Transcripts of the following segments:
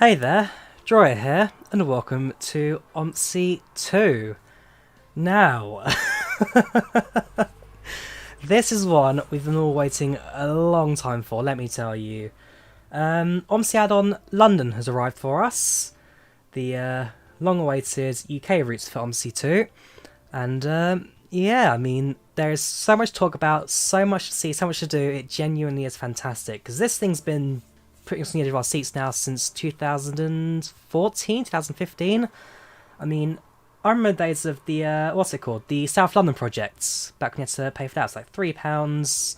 Hey there, Drawyah here, and welcome to Omsi 2. Now, this is one we've been all waiting a long time for, let me tell you. Omsi add-on London has arrived for us, the long-awaited UK routes for Omsi 2, and yeah, I mean, there's so much to talk about, so much to see, so much to do, it genuinely is fantastic, because this thing's been putting us on the edge of our seats now since 2014, 2015. I mean, I remember the days of the, what's it called? The South London projects, back when you had to pay for that. It's like £3,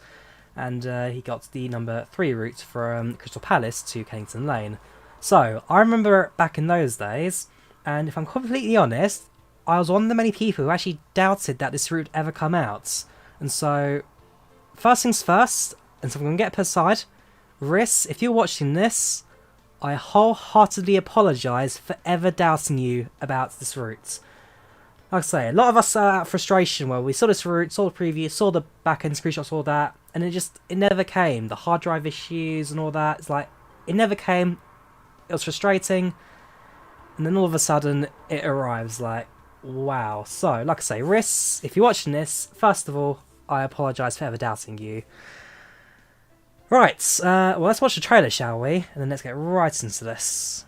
and he got the number 3 route from Crystal Palace to Kennington Lane. So, I remember back in those days, and if I'm completely honest, I was one of the many people who actually doubted that this route would ever come out. And so, first things first, and so I'm going to get per side. Riss, if you're watching this, I wholeheartedly apologise for ever doubting you about this route. Like I say, a lot of us are at frustration where we saw this route, saw the preview, saw the back-end screenshots, all that, and it never came. The hard drive issues and all that, it's like, it never came. It was frustrating, and then all of a sudden, it arrives, like, wow. So, like I say, Riss, if you're watching this, first of all, I apologise for ever doubting you. Right, well, let's watch the trailer, shall we? And then let's get right into this.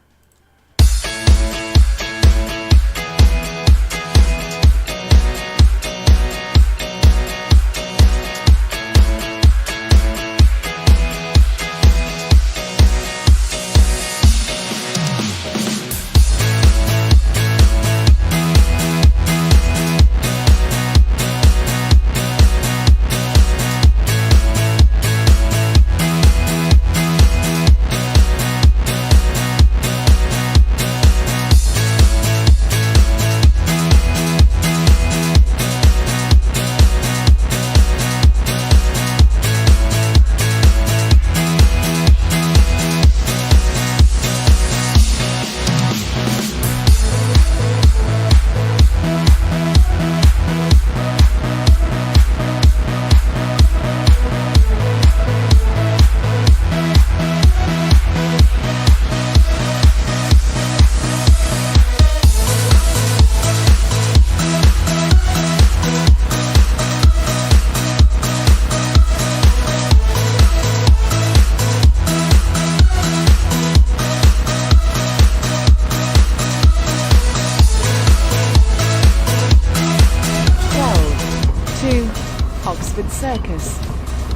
Circus,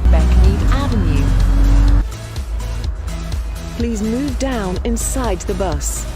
Beckmead Avenue. Please move down inside the bus.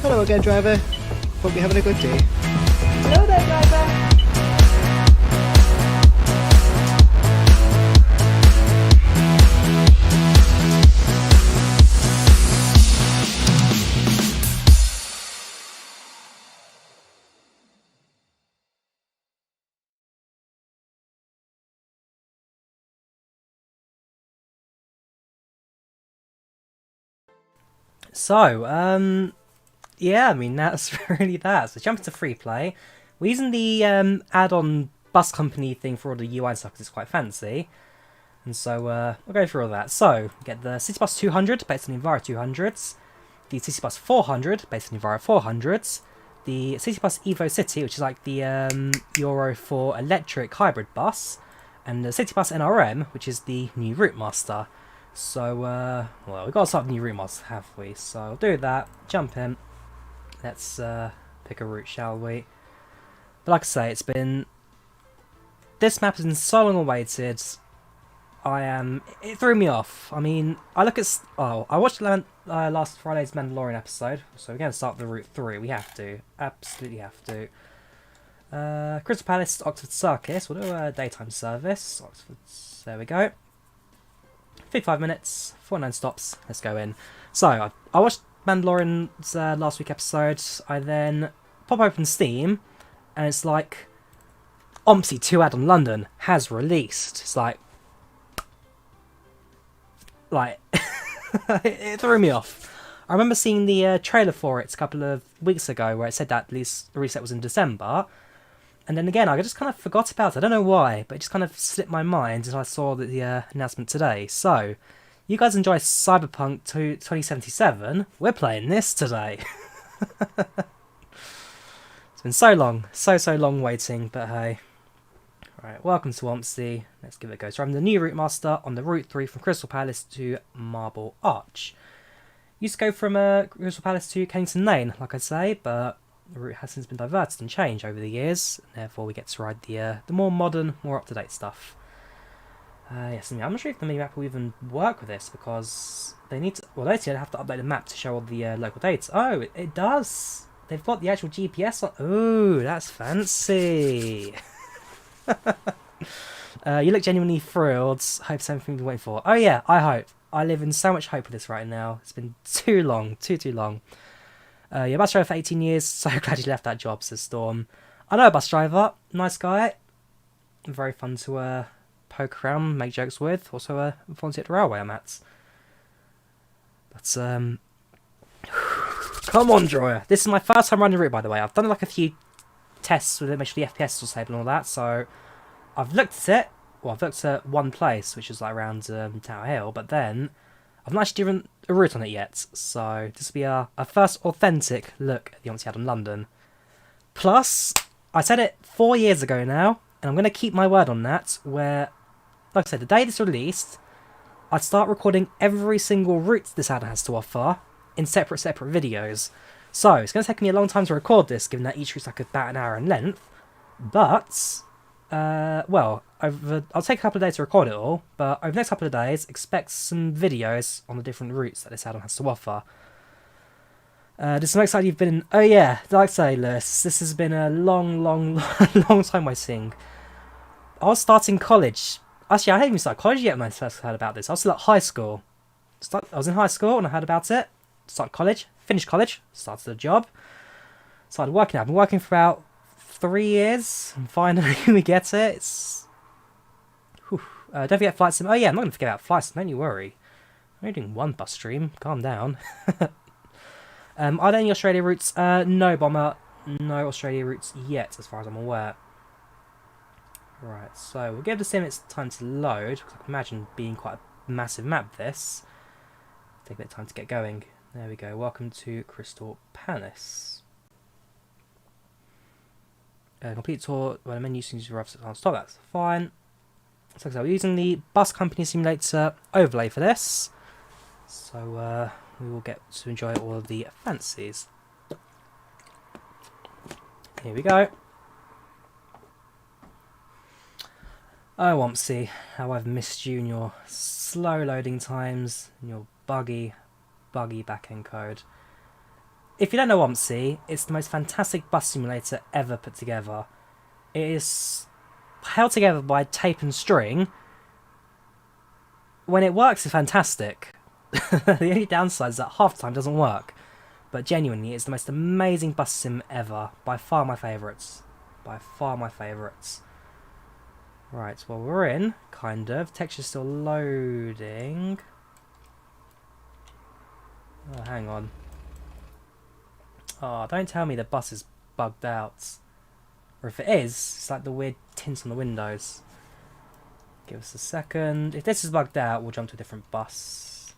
Hello again, driver. Hope you're having a good day. Hello there, driver. So, yeah, I mean, that's really that. So jump into free play. We're using the add-on bus company thing for all the UI and stuff because it's quite fancy. And so we'll go through all that. So, we get the Citybus 200 based on the Enviro 200s, the Citybus 400 based on the Enviro 400s, the Citybus Evo City, which is like the Euro 4 electric hybrid bus, and the Citybus NRM, which is the new Route Master. So, well, we've got to start with the new Route Master, have we? So, I'll do that, jump in. Let's pick a route, shall we? But like I say, this map has been so long awaited. It threw me off. I mean, I watched last Friday's Mandalorian episode, so we're going to start the Route 3. We have to. Absolutely have to. Crystal Palace, Oxford Circus. We'll do a daytime service. Oxford, there we go. 55 minutes, 49 stops. Let's go in. So, I watched Mandalorian's last week episode. I then pop open Steam, and it's like, Omsi 2 add-on London has released. It's like it threw me off. I remember seeing the trailer for it a couple of weeks ago where it said that at least the reset was in December. And then again, I just kind of forgot about it. I don't know why, but it just kind of slipped my mind as I saw the announcement today. So, you guys enjoy Cyberpunk 2077? We're playing this today. It's been so long, so long waiting, but hey. Alright, welcome to Omsi. Let's give it a go. So I'm the new route master on the Route 3 from Crystal Palace to Marble Arch. Used to go from Crystal Palace to Kennington Lane, like I say, but the route has since been diverted and changed over the years. Therefore, we get to ride the more modern, more up-to-date stuff. Yes, I'm not sure if the minimap will even work with this, because they need to... Well, they have to update the map to show all the local dates. Oh, it does! They've got the actual GPS on... Ooh, that's fancy! You look genuinely thrilled. Hope it's everything you've been waiting for. Oh yeah, I hope. I live in so much hope with this right now. It's been too long. Too long. You're a bus driver for 18 years. So glad you left that job, says Storm. I know a bus driver. Nice guy. Very fun to poke around, make jokes with. Also volunteer at the Drawyah, Mats. But, come on, Drawyah. This is my first time running the route, by the way. I've done like a few tests with it, make sure the FPS was stable and all that, so I've looked at it. Well, I've looked at one place, which is like around Tower Hill, but then I've not actually driven a route on it yet, so this will be our first authentic look at the Omsi in London. Plus, I said it 4 years ago now, and I'm going to keep my word on that, where, like I said, the day this released, I'd start recording every single route this ad has to offer in separate videos. So, it's going to take me a long time to record this, given that each route's like about an hour in length. But, well, I'll take a couple of days to record it all, but over the next couple of days, expect some videos on the different routes that this add-on has to offer. This is excited you've been in... Oh yeah, like I say, Lewis, this has been a long time waiting. I was starting college. Actually, I hadn't even started college yet when I first heard about this. I was still at high school. I was in high school and I heard about it. Started college, finished college, started a job, started working. I've been working for about 3 years, and finally we get it. It's... don't forget Flight Sim. Oh yeah, I'm not going to forget about Flight Sim, don't you worry. I'm only doing one bus stream, calm down. Are there any Australia routes? No, Bomber, no Australia routes yet, as far as I'm aware. Right, so we'll give the sim its time to load, because I can imagine being quite a massive map this. Take a bit of time to get going. There we go, welcome to Crystal Palace. Complete tour, when the menu seems to arrive on stop, that's fine. So we're using the Bus Company Simulator overlay for this. So we will get to enjoy all of the fancies. Here we go. Oh, Omsi, how I've missed you in your slow loading times, and your buggy back-end code. If you don't know Omsi, it's the most fantastic bus simulator ever put together. It is held together by tape and string. When it works, it's fantastic. The only downside is that half the time doesn't work. But genuinely, it's the most amazing bus sim ever. By far my favourites. By far my favourites. Right, well we're in, kind of. Texture's still loading. Oh, hang on. Oh, don't tell me the bus is bugged out. Or if it is, it's like the weird tints on the windows. Give us a second. If this is bugged out, we'll jump to a different bus.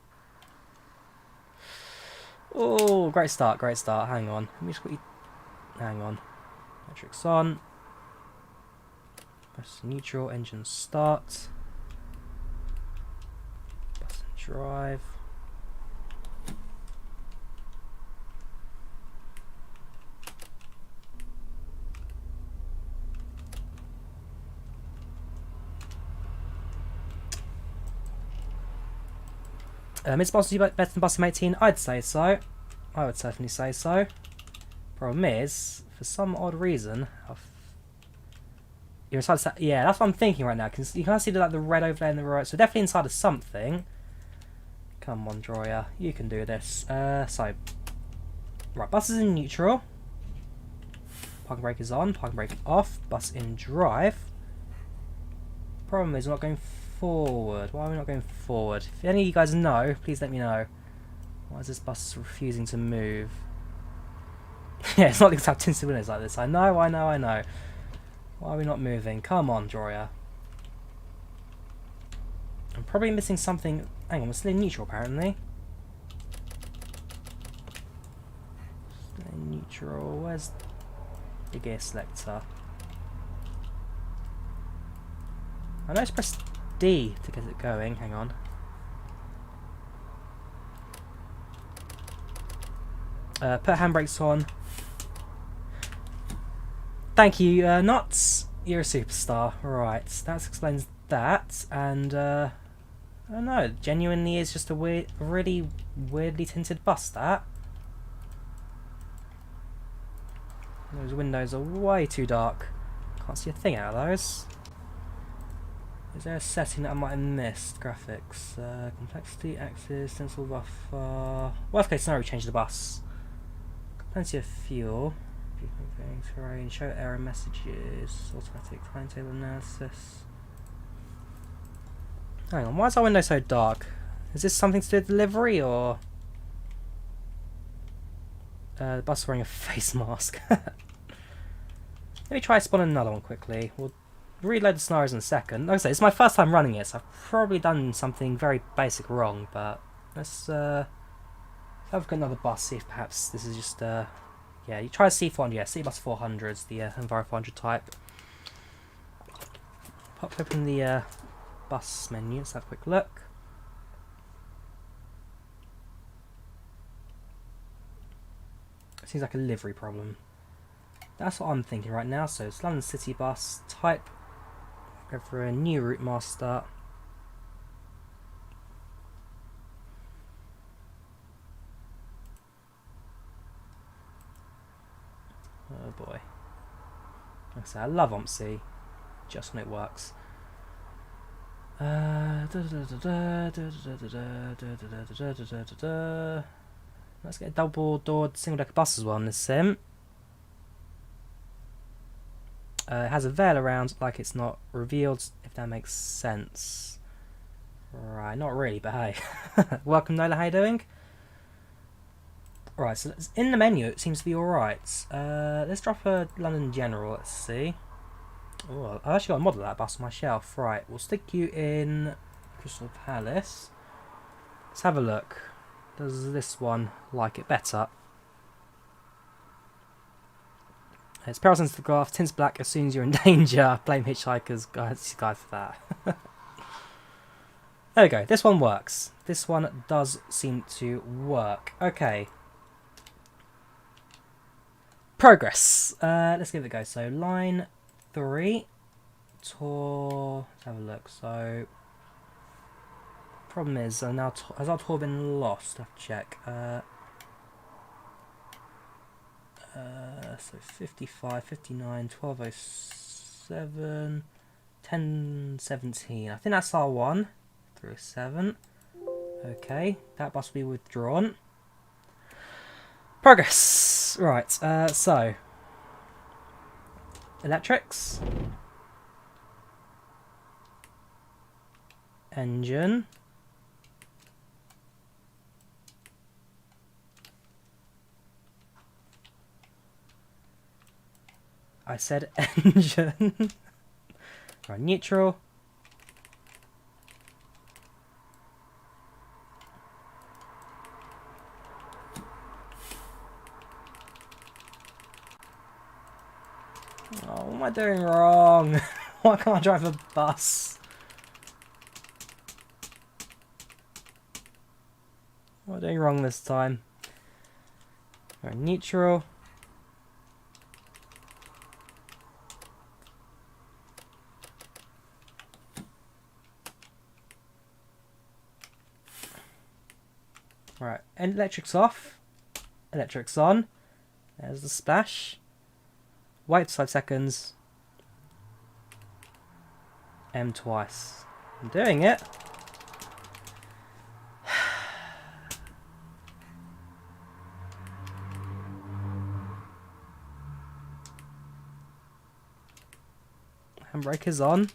Oh, great start, great start. Hang on. Let me just quickly... Hang on. Metrics on. Press neutral, engine start. Bus and drive. Is Boston better than Bus Sim 18? I'd say so. I would certainly say so. Problem is, for some odd reason, You're inside. Yeah, that's what I'm thinking right now. Cause you can see the red over there in the right. So definitely inside of something. Come on, Drawyah, you can do this. So, right, bus is in neutral. Parking brake is on. Parking brake off. Bus in drive. Problem is, we're not going forward. Why are we not going forward? If any of you guys know, please let me know. Why is this bus refusing to move? Yeah, it's not going to have tinted windows like this. I know. Why are we not moving? Come on, Drawyah. I'm probably missing something. Hang on, we're still in neutral apparently. Still in neutral. Where's the gear selector? I know it's press D to get it going. Hang on. Put handbrakes on. Thank you, Nuts. You're a superstar. Right, that explains that. And I don't know. Genuinely, is just a really weirdly tinted bus. That. Those windows are way too dark. Can't see a thing out of those. Is there a setting that I might have missed? Graphics, complexity, axis, stencil buffer. Worst case scenario, change the bus. Plenty of fuel. Terrain, show error messages, automatic timetable analysis. Hang on, why is our window so dark? Is this something to do with delivery or? The bus wearing a face mask. Let me try spawning another one quickly. We'll reload the scenarios in a second. Like I say, it's my first time running it, so I've probably done something very basic wrong, but let's have another bus, see if perhaps this is just yeah, you try C400, yeah, C bus 400s, the Enviro 400 type. Pop open the bus menu, let's have a quick look. Seems like a livery problem. That's what I'm thinking right now. So it's London City bus, type, go for a new route master. Oh boy. Like I say, I love Omsi, just when it works. Let's get a double-doored single-decker bus as well in this sim. It has a veil around, like it's not revealed, if that makes sense. Right, not really, but hey. Welcome, Nola, how you doing? Right, so in the menu it seems to be alright. Let's drop a London General, let's see. Oh, I've actually got a model of that bus on my shelf. Right, we'll stick you in Crystal Palace. Let's have a look. Does this one like it better? It's Peril Sense to Graph, tints black as soon as you're in danger. Blame Hitchhiker's Guide for that. There we go, this one works. This one does seem to work. Okay. Progress. Let's give it a go. So line 3. Tour. Let's have a look. So problem is now has our tour been lost? I have to check. So 55, 59, 1207, 1017. I think that's our one. 307. Okay, that must be withdrawn. Progress. Right. So electrics, engine. I said engine. Right, neutral. Oh, what am I doing wrong? Why can't I drive a bus? What am I doing wrong this time? Right, neutral. Right, and electric's off. Electric's on. There's the splash. Wait 5 seconds. M twice. I'm doing it. Handbrake is on.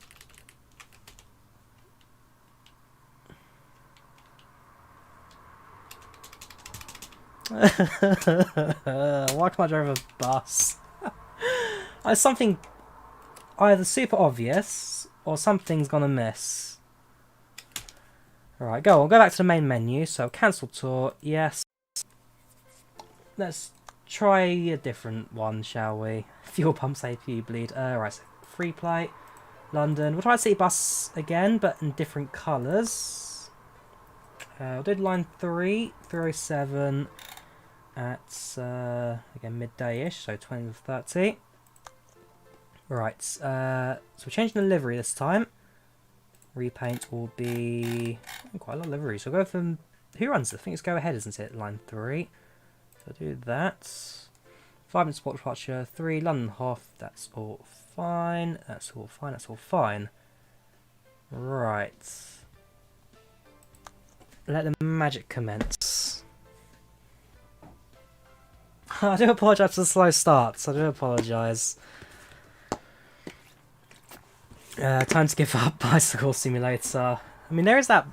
Why can't I drive a bus? It's something either super obvious or something's gonna miss. Alright, we'll go back to the main menu. So cancel tour, yes. Let's try a different one, shall we? Fuel pumps APU bleed. Right, so free plate. London. We'll try City Bus again, but in different colours. We'll do line 3, 307 at, again, midday-ish, so 20 to 30. Right, so we're changing the livery this time. Repaint will be quite a lot of livery. So we'll go from, who runs it? I think it's Go Ahead, isn't it? Line 3. So do that. 5 minutes spot departure, 3 London Hoth, that's all fine. That's all fine, that's all fine. Right. Let the magic commence. I do apologise for the slow starts. I do apologise. Time to give up Bicycle Simulator. I mean, there is that,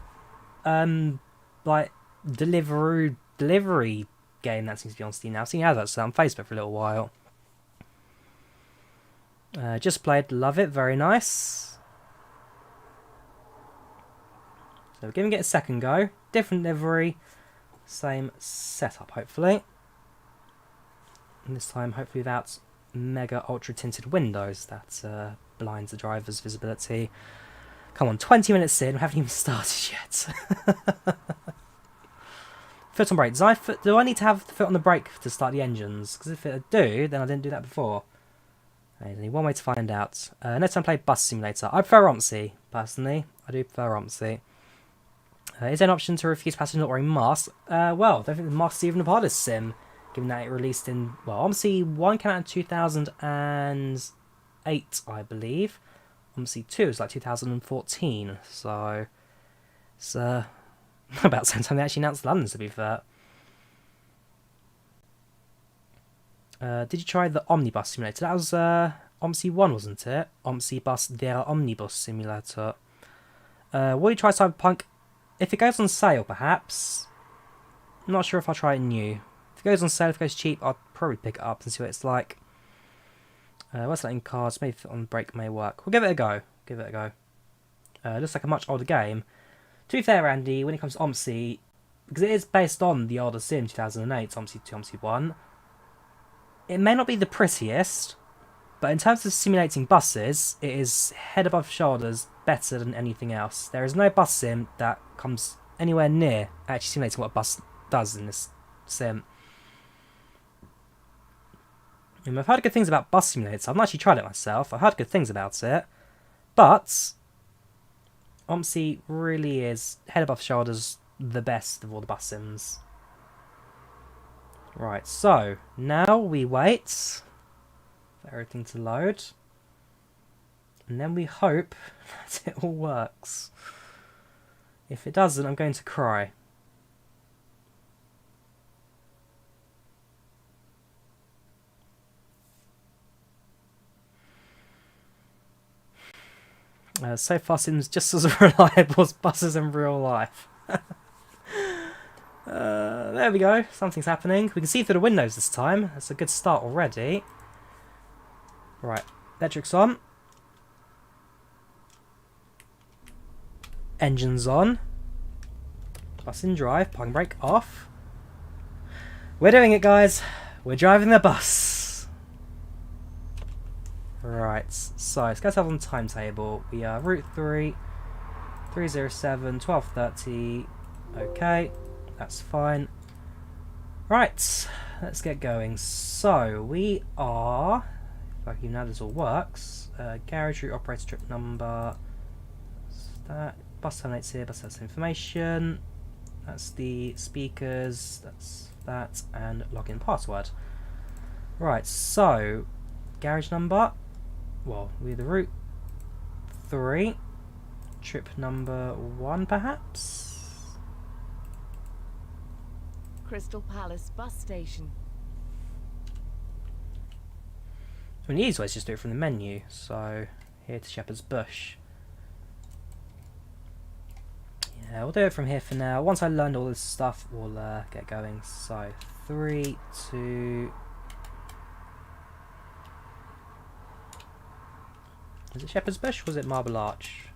like, delivery game that seems to be on Steam now. I've seen adverts on Facebook for a little while. Just played, love it, very nice. So we're giving it a second go. Different livery, same setup, hopefully. And this time, hopefully without mega ultra tinted windows that blinds the driver's visibility. Come on, 20 minutes in, we haven't even started yet. Foot on brake. Do I need to have the foot on the brake to start the engines? Because if I do, then I didn't do that before. There's only one way to find out. Next time I play Bus Simulator. I prefer Omsi, personally. I do prefer Omsi. Is there an option to refuse passengers not wearing masks? Well, I don't think the masks are even a part of this sim, given that it released in, well, Omsi 1 came out in 2008, I believe. Omsi 2 is like 2014, so it's about the same time they actually announced London, to be fair. Did you try the Omnibus Simulator? That was Omsi 1, wasn't it? Omsi Bus der Omnibus Simulator. Will you try Cyberpunk? If it goes on sale, perhaps. I'm not sure if I'll try it new. If it goes on sale, if it goes cheap, I'll probably pick it up and see what it's like. What's that in cards? Maybe on the brake may work. We'll give it a go. Give it a go. Looks like a much older game. To be fair, Andy, when it comes to Omsi, because it is based on the older sim 2008, Omsi 2, Omsi 1, it may not be the prettiest, but in terms of simulating buses, it is head above shoulders better than anything else. There is no bus sim that comes anywhere near actually simulating what a bus does in this sim. I've heard good things about Bus Simulator. I've not actually tried it myself. I've heard good things about it. But Omsi really is head above shoulders the best of all the bus sims. Right, so now we wait for everything to load. And then we hope that it all works. If it doesn't, I'm going to cry. So far seems just as reliable as buses in real life. There we go, something's happening. We can see through the windows this time. That's a good start already. Right, electric's on. Engines on. Bus in drive, parking brake off. We're doing it, guys. We're driving the bus. Right, so let's go have on timetable. We are route 3, 307, 12:30. Okay, that's fine. Right, let's get going. So we are, if I can know this all works, garage route operator trip number. That bus terminates here. Bus has information. That's the speakers. That's that, and login password. Right, so garage number. Well, we're the route 3. trip number 1, perhaps? Crystal Palace bus station. I mean, the easiest way is just do it from the menu. So, here to Shepherd's Bush. Yeah, we'll do it from here for now. Once I learned all this stuff, we'll get going. So, 3, 2... Was it Shepherd's Bush or was it Marble Arch?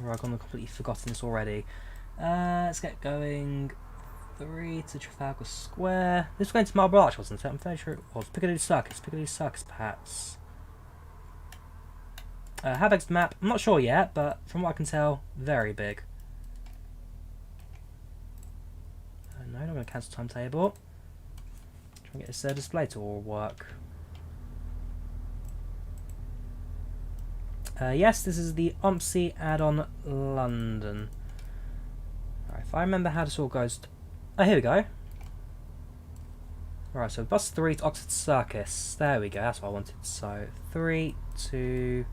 Or I've completely forgotten this already. Let's get going. 3 to Trafalgar Square. This was going to Marble Arch, wasn't it? I'm fairly sure it was. Piccadilly Circus perhaps. How big's the map? I'm not sure yet, but from what I can tell, very big. No, not going to cancel timetable. Try and get this display to all work. Yes, this is the Omsi add-on London. Alright, if I remember how this all goes... Oh, here we go. Alright, so bus 3 to Oxford Circus. There we go, that's what I wanted. So, 3 to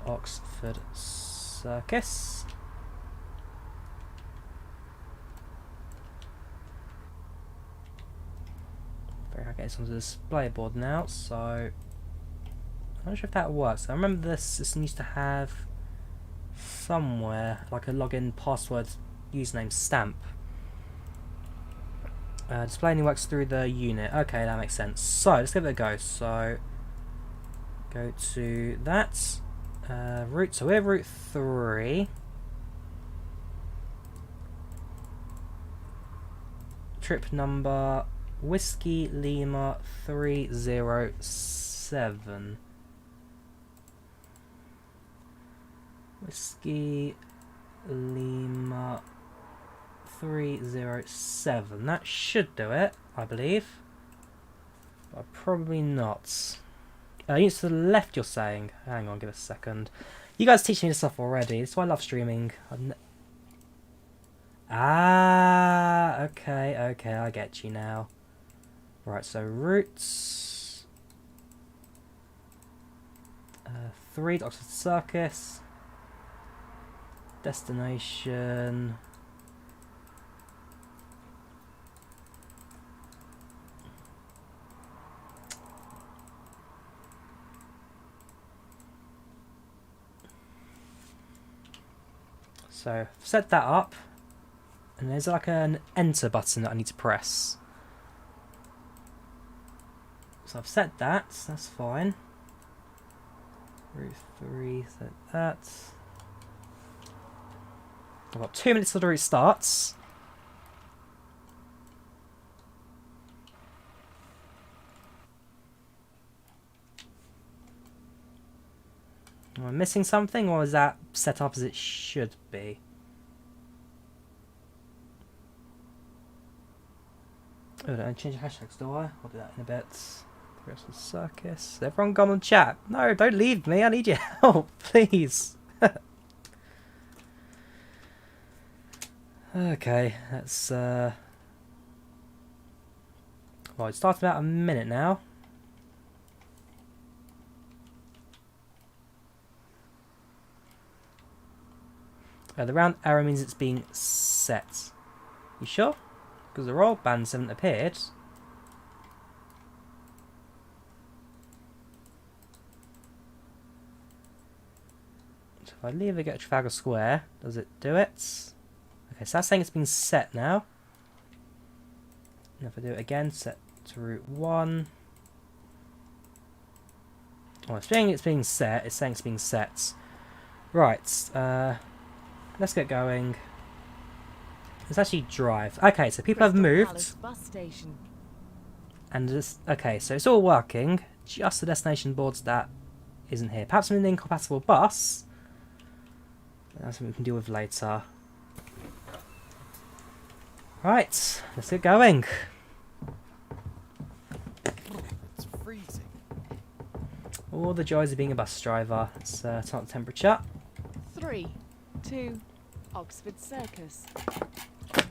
Oxford Circus. Very hard to get this onto the display board now, so... I'm not sure if that works. I remember this system used to have somewhere like a login password username stamp. Display only works through the unit. Okay, that makes sense. So let's give it a go. So go to that route. So we're route 3. Trip number Whiskey Lima 307. Whiskey Lima 307. That should do it, I believe. But probably not. Units to the left, you're saying? Hang on, give us a second. You guys teach me this stuff already. That's why I love streaming. Okay, I get you now. Right, so routes. 3 to Oxford Circus. Destination. So I've set that up, and there's like an enter button that I need to press. So I've set that, that's fine. Route 3, set that. I've got 2 minutes till the route starts. Am I missing something, or is that set up as it should be? Oh, don't change the hashtags, do I? I'll do that in a bit. The rest of the circus. Everyone gone on chat. No, don't leave me. I need your help, please. Okay, that's well, it started about a minute now. The round arrow means it's being set. You sure? Because the roll bands haven't appeared. So if I leave it at Trafalgar Square, does it do it? Okay, so that's saying it's been set now. And if I do it again, set to route 1. Oh, it's saying it's being set. It's saying it's being set. Right. Let's get going. Let's actually drive. Okay, so people have moved. Bus station. And this, okay, so it's all working. Just the destination boards that isn't here. Perhaps an incompatible bus. That's something we can deal with later. Right, let's get going. It's freezing. All the joys of being a bus driver. Let's turn up the temperature. 3 to Oxford Circus. I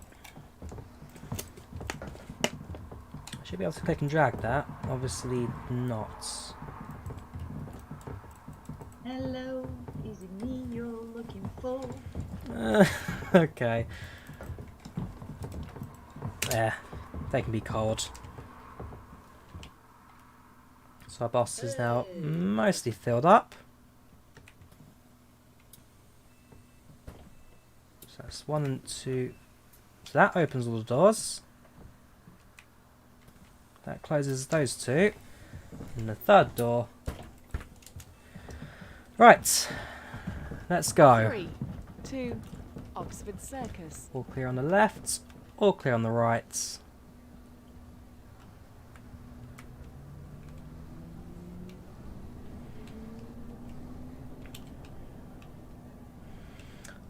should be able to click and drag that. Obviously not. Hello, is it me you're looking for? Okay. Yeah, they can be cold. So our bus is now mostly filled up. So that's 1 and 2. So that opens all the doors. That closes those two. And the third door. Right. Let's go. 3, 2, Oxford Circus. All clear on the left. All clear on the right.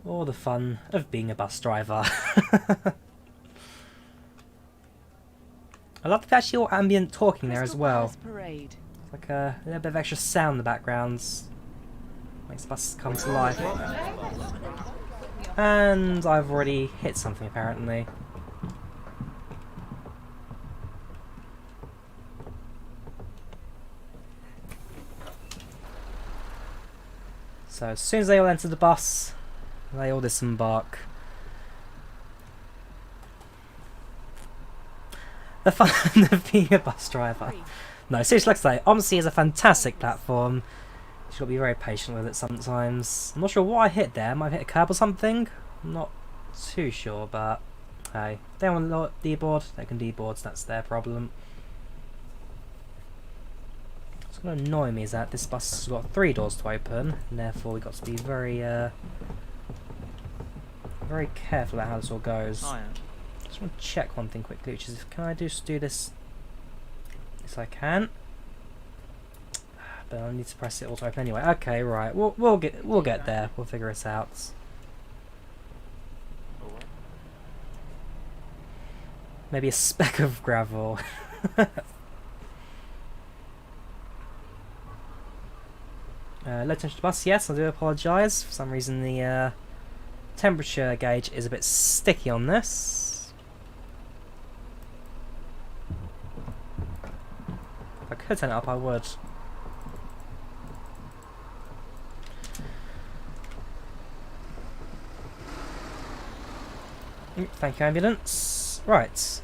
All the fun of being a bus driver. I love the actual ambient talking there as Crystal well. Palace Parade. It's like a little bit of extra sound in the background. Makes the bus come to life. And I've already hit something apparently. So as soon as they all enter the bus, they all disembark. The fun of being a bus driver. No, seriously, like I say, Omsi is a fantastic platform. You've got to be very patient with it sometimes. I'm not sure what I hit there. I might have hit a curb or something. I'm not too sure, but hey, if they want to deboard, they can deboard, so that's their problem. What's going to annoy me is that this bus has got 3 doors to open, and therefore we've got to be very, very careful about how this all goes. Oh, yeah. Just want to check one thing quickly, which is, can I just do this? Yes, I can. But I need to press it all to open anyway. Okay, right. We'll get there. We'll figure it out. Maybe a speck of gravel. Low temperature bus. Yes, I do apologise. For some reason, the temperature gauge is a bit sticky on this. If I could turn it up, I would. Thank you, ambulance. Right.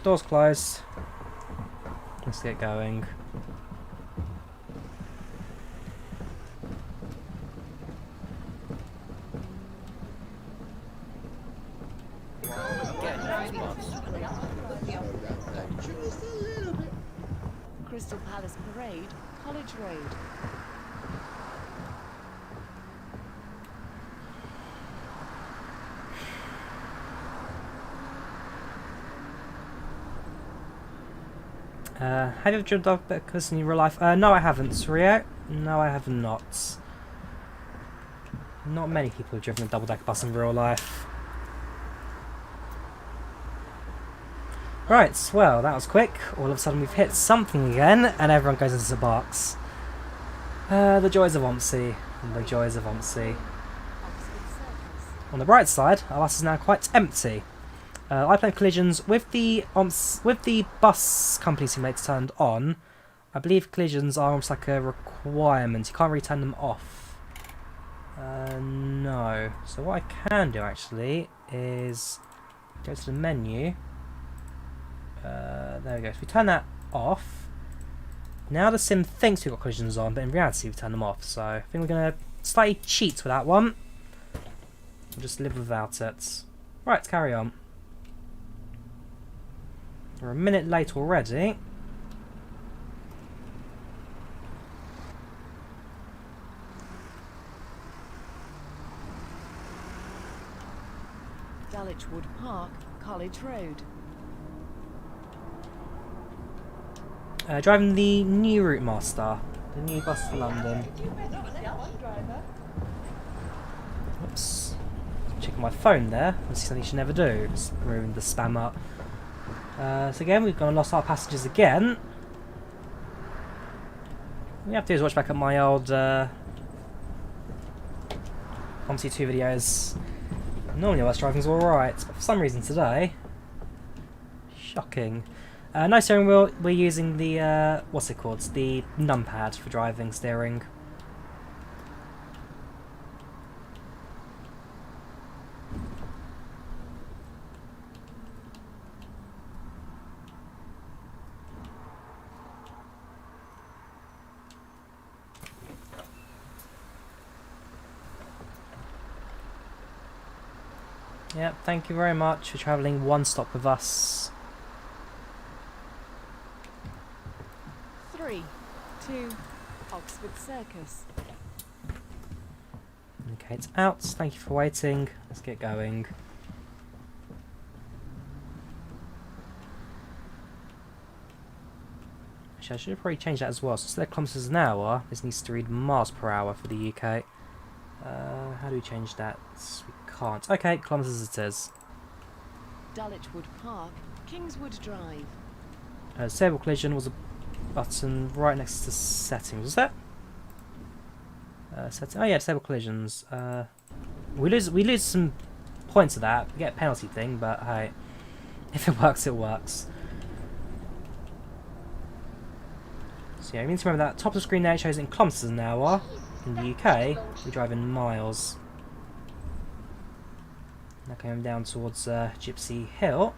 Doors closed. Let's get going. Crystal Palace Parade, College Road. Have you ever driven dog because in your real life? No, I haven't, Rio. No, I have not. Not many people have driven a double-decker bus in real life. Right, well, that was quick. All of a sudden we've hit something again, and everyone goes into the box. The joys of Omsi. The joys of Omsi. Oxford Circus. On the bright side, our bus is now quite empty. I played collisions with the bus company simulator turned on. I believe collisions are almost like a requirement. You can't really turn them off. No. So what I can do actually is go to the menu. There we go. So we turn that off. Now the sim thinks we've got collisions on, but in reality we've turned them off. So I think we're going to slightly cheat with that one. We'll just live without it. Right, carry on. We're a minute late already. Dulwich Wood Park, College Road. Driving the new route master, the new bus to London. Oops. Checking my phone there. That's something you should never do. Just ruined the spammer. So again, we've gone and lost our passengers again. What we have to do is watch back at my old Omsi 2 videos. Normally bus driving's alright, but for some reason today, shocking. No steering wheel, we're using the, what's it called? The numpad for driving, steering. Yep, thank you very much for travelling one stop with us. 3 to Oxford Circus. Okay, it's out. Thank you for waiting. Let's get going. Actually, I should have probably changed that as well. So instead of kilometres an hour, this needs to read miles per hour for the UK. How do we change that? We can't. Okay, kilometres it is. Dulwich Park, Kingswood Drive. Disable collision was a button right next to settings. Was that? Setting. Oh yeah, disable collisions. We lose some points of that. We get a penalty thing, but hey, if it works, it works. So yeah, you need to remember that top of the screen there it shows in kilometres an hour. In the UK, we drive in miles. Now coming down towards Gypsy Hill.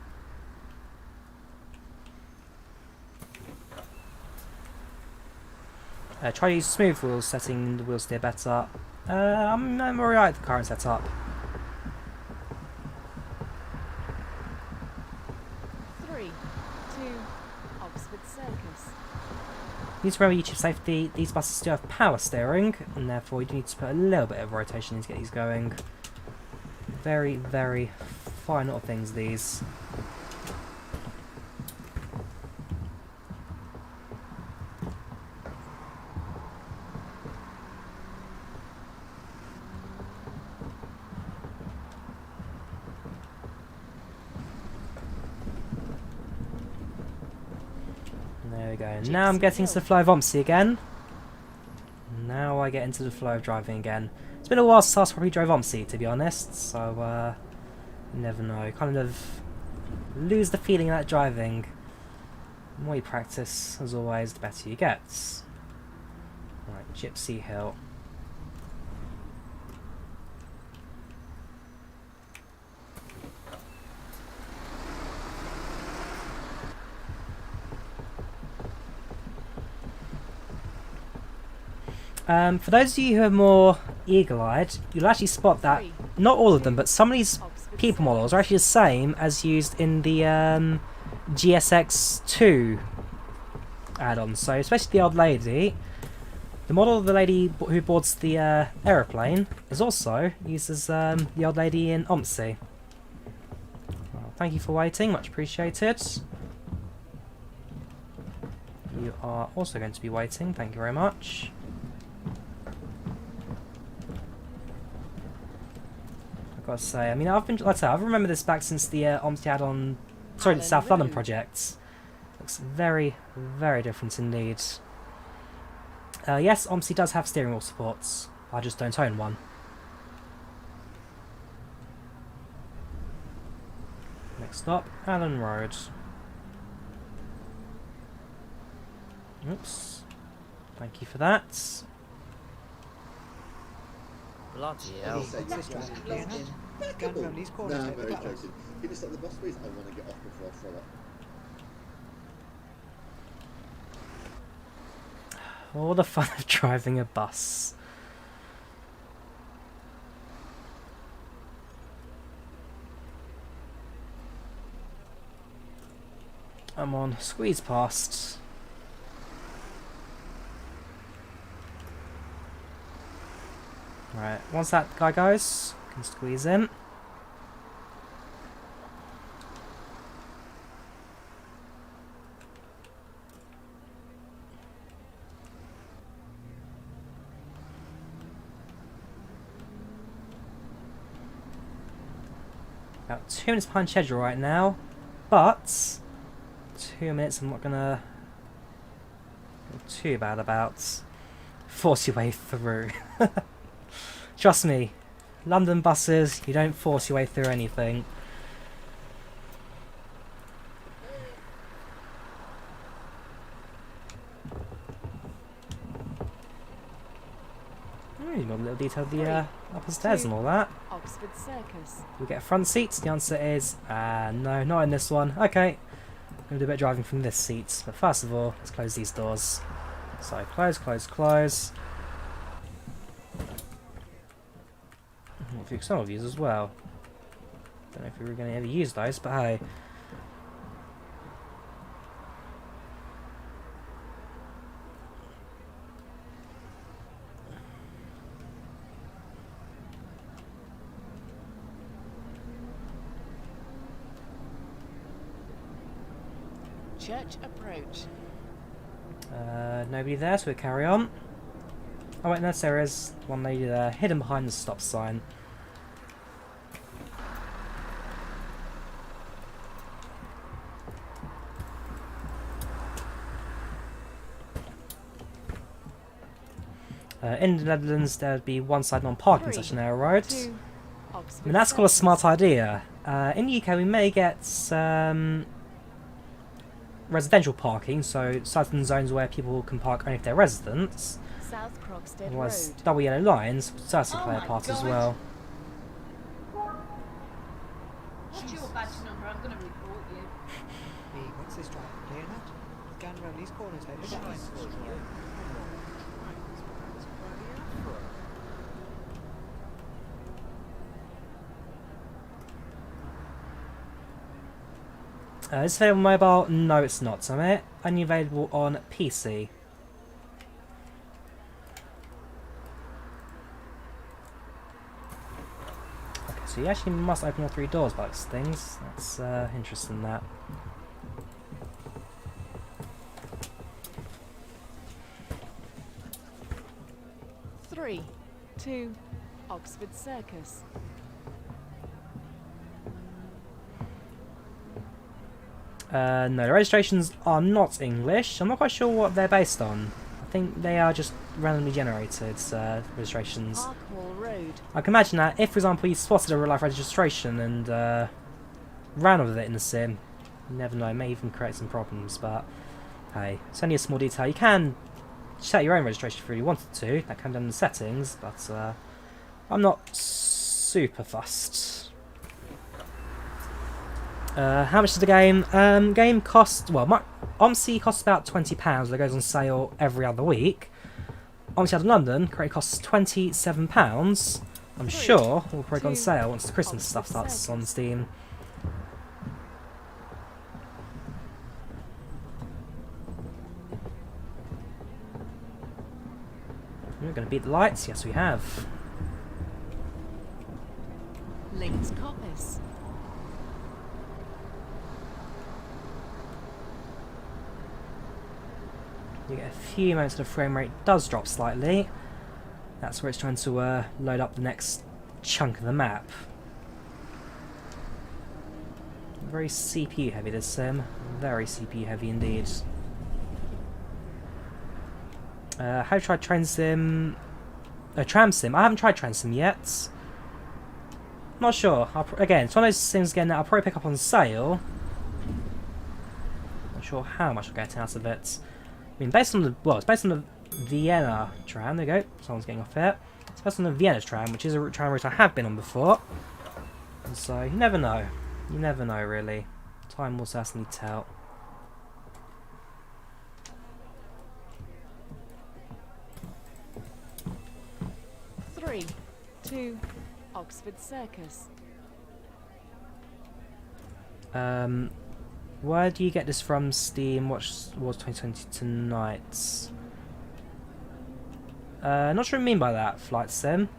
Try to use smooth wheels, setting the wheel steer better. I'm alright with the current setup. 3 to Oxford Circus. You need to remember YouTube safety, these buses do have power steering, and therefore you do need to put a little bit of rotation in to get these going. Very, very fine little things, these. There we go. Now I'm getting to the flow of Omsi again. Now I get into the flow of driving again. It's been a while since I probably drove Omsi, to be honest, so you never know. Kind of lose the feeling of that driving. The more you practice, as always, the better you get. Right, Gypsy Hill. For those of you who are more eagle-eyed, you'll actually spot that not all of them, but some of these people models are actually the same as used in the GSX2 add-on. So especially the old lady, the model of the lady who boards the aeroplane is also used as the old lady in Omsi. Well, thank you for waiting, much appreciated. You are also going to be waiting, thank you very much. Gotta say, I mean, I've remembered this back since the Omsi add-on, sorry, the South London project. Looks very, very different indeed. Yes, Omsi does have steering wheel supports. I just don't own one. Next stop, Allen Road. Oops. Thank you for that. Bloody hell. Going around these corners. No, I'm over very that way. joking. If it's like the bus please, I want to get off before I throw up. All the fun of driving a bus. I'm on, squeeze past. Right, once that guy goes, you can squeeze in. About 2 minutes behind schedule right now, but 2 minutes I'm not gonna go too bad about. Force your way through. Trust me, London buses, you don't force your way through anything. Oh, you've got a little detail of the upper stairs and all that. Oxford Circus. We get front seats. The answer is no, not in this one. Okay, I'm going to do a bit of driving from this seat. But first of all, let's close these doors. So close, close, close. A few external views as well. Don't know if we were going to ever use those, but hey. Church approach. Nobody there, so we'll carry on. Oh wait, no, there is one lady there, hidden behind the stop sign. In the Netherlands, there would be one side non-parking 3, section there, right? 2, I Oxford mean, that's called a Circus. smart idea. In the UK, we may get residential parking, so certain zones where people can park only if they're residents. South Croxted Otherwise, Road. double yellow lines would certainly play a part as well. What's your badge number? I'm going to report you. Hey, what's this drive? Clear that? Going round these corners, hey, look at this. Is it available on mobile? No, it's not. So only available on PC. Okay, so you actually must open all 3 doors by these things. That's interesting. That. Three, 2, Oxford Circus. No, the registrations are not English. I'm not quite sure what they're based on. I think they are just randomly generated registrations. Park Hall Road. I can imagine that if, for example, you spotted a real-life registration and ran with it in the sim, you never know, it may even create some problems, but hey, it's only a small detail. You can set your own registration if you really wanted to. That can be done in the settings, but I'm not super fussed. How much is the game? Game costs, well, Omsi costs about £20, that goes on sale every other week. Omsi out of London currently costs £27. I'm sure will probably go on sale once the Christmas stuff starts on Steam. We're going to beat the lights, yes we have. Links Coppice. You get a few moments the frame rate does drop slightly. That's where it's trying to load up the next chunk of the map. Very CPU heavy this sim. Very CPU heavy indeed. Have you tried Tram Sim? I haven't tried Tram Sim yet. Not sure. Again, it's one of those sims again that I'll probably pick up on sale. Not sure how much I'll get out of it. I mean, based on the, well, it's based on the Vienna tram. There you go. Someone's getting off here. It's based on the Vienna tram, which is a tram route I have been on before. And so you never know. You never know, really. Time will certainly tell. Three, 2, Oxford Circus. Where do you get this from, Steam? What was 2020 tonight? Not sure what you mean by that, Flight Sim.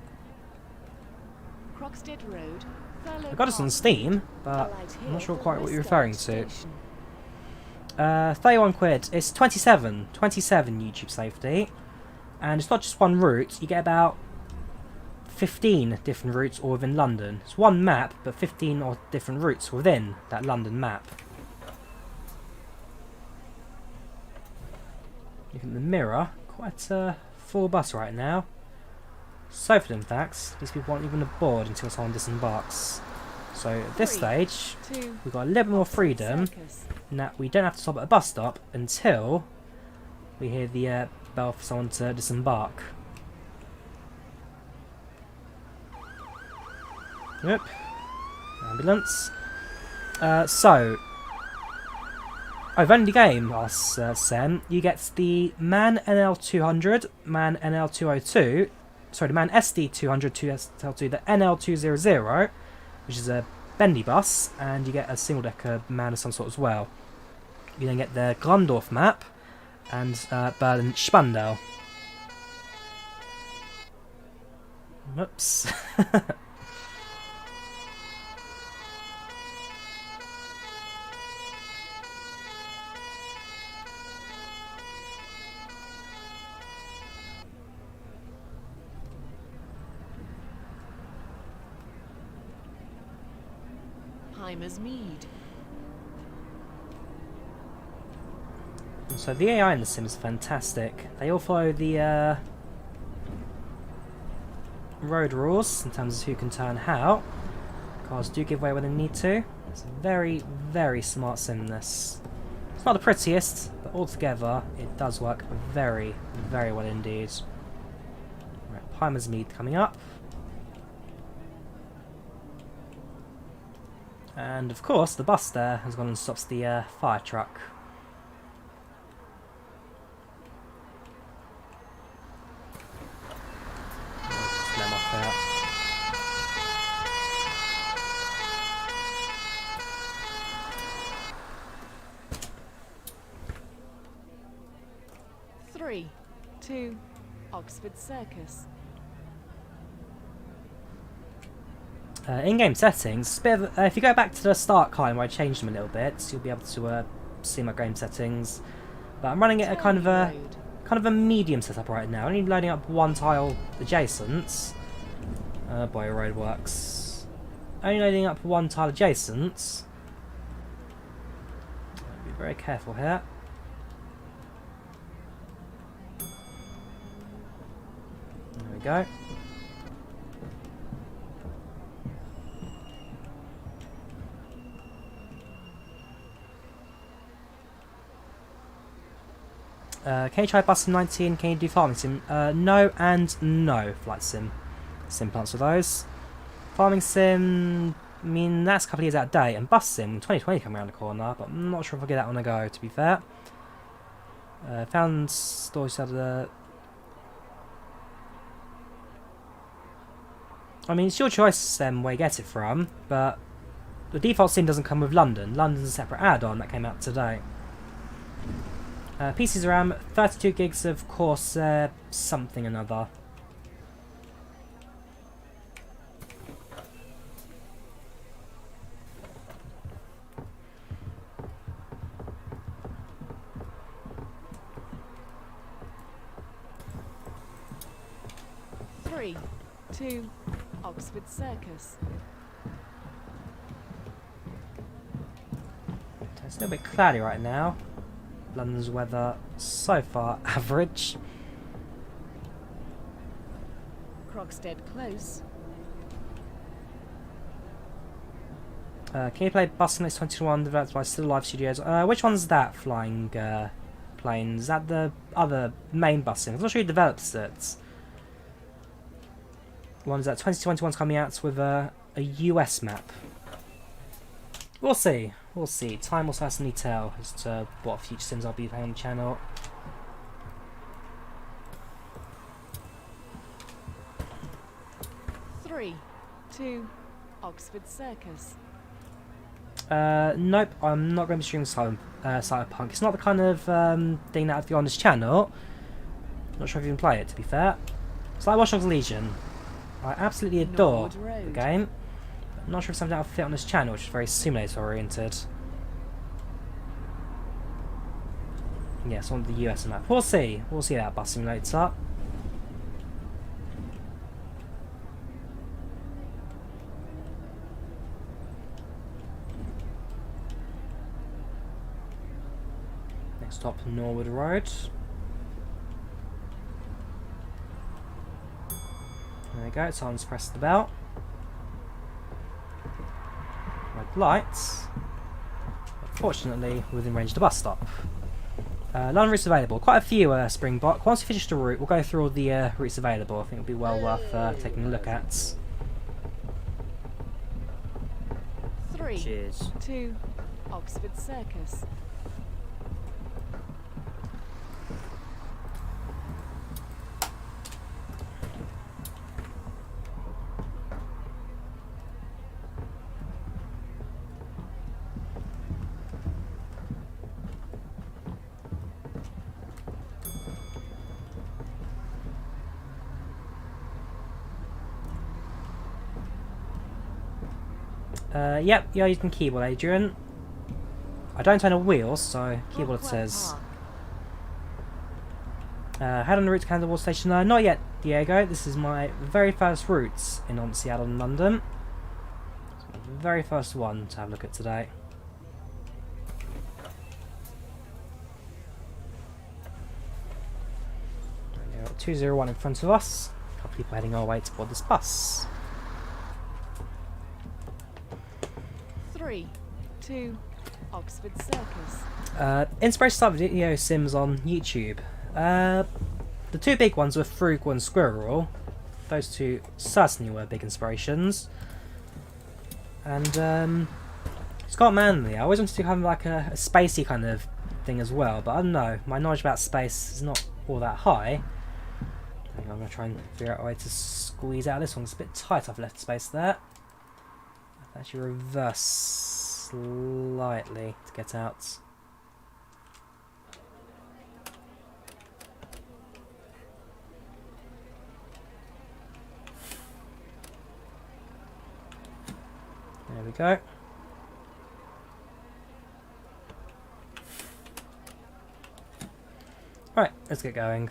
Croxted Road. I got this on Steam, but I'm not sure quite what you're referring to. 31 quid. It's 27 YouTube safety. And it's not just one route, you get about 15 different routes all within London. It's one map, but 15 or different routes within that London map. Looking at the mirror, quite a full bus right now. Sofa, in fact, these people aren't even aboard until someone disembarks. So at this stage, we've got a little bit more freedom in that we don't have to stop at a bus stop until we hear the bell for someone to disembark. Yep. Ambulance. I've only the game, asks Sen. You get the MAN NL200, MAN NL202, sorry, the MAN SD200, 2SL2, the NL200, which is a bendy bus, and you get a single decker man of some sort as well. You then get the Grundorf map and Berlin Spandau. Whoops. Heimer's Mead. So the AI in the Sims is fantastic. They all follow the road rules in terms of who can turn how. Cars do give way when they need to. It's a very, very smart sim, this. It's not the prettiest, but altogether it does work very, very well indeed. Right, Heimer's Mead coming up. And of course, the bus there has gone and stops the fire truck. Just let him off there. Three, two, Oxford Circus. In-game settings, if you go back to the start kind where I changed them a little bit, you'll be able to see my game settings. But I'm running it at kind of a medium setup right now. Only loading up one tile adjacent. Boy, road works. Only loading up one tile adjacent. Be very careful here. There we go. Can you try Bus Sim 19? Can you do Farming Sim? No and no, Flight Sim. Simple answer to those. Farming Sim, I mean, that's a couple of years out of date. And Bus Sim, 2020 coming around the corner, but I'm not sure if I'll get that on a go, to be fair. Found storage out of the... I mean, it's your choice where you get it from, but the default sim doesn't come with London. London's a separate add-on that came out today. PC's RAM, 32 gigs of course, something another. Three, two, Oxford Circus. It's a little bit cloudy right now. London's weather so far average. Croxted Close. Can you play Bus Next 21 developed by Still Life Studios? Which one's that flying plane? Is that the other main bus sim? I'm not sure who develops it. One's that 2021's coming out with a US map. We'll see. We'll see. Time will certainly tell as to what future sims I'll be playing on the channel. Three, two, Oxford Circus. Nope, I'm not going to be streaming Cyberpunk. It's not the kind of thing that I'd be on this channel. Not sure if you can play it, to be fair. It's like Watch Dogs Legion. I absolutely adore the game. I'm not sure if something that'll fit on this channel, which is very simulator oriented. Yes, on the US map. We'll see. We'll see how that bus simulates up. Next stop, Norwood Road. There we go, someone's pressed the bell. Red lights. Fortunately, within range of the bus stop. London routes available. Quite a few Springbok. Once we finish the route, we'll go through all the routes available. I think it'll be well worth taking a look at. Three, Cheers. two, Oxford Circus. Yep, you're using keyboard, Adrian. I don't own a wheel, so keyboard it Rockwell says. Park. Head on the route to Canada Water Station. Not yet, Diego. This is my very first route in Omsi out of London. It's my very first one to have a look at today. 201 in front of us. A couple of people heading our way to board this bus. 3, 2, Oxford Circus. Inspiration start video sims on YouTube. The two big ones were Frugal and Squirrel. Those two certainly were big inspirations. And Scott Manley, I always wanted to have like a spacey kind of thing as well, but I don't know, my knowledge about space is not all that high. I think I'm going to try and figure out a way to squeeze out this one. It's a bit tight, I've left space there. I've actually reverse slightly to get out. There we go. Right, let's get going.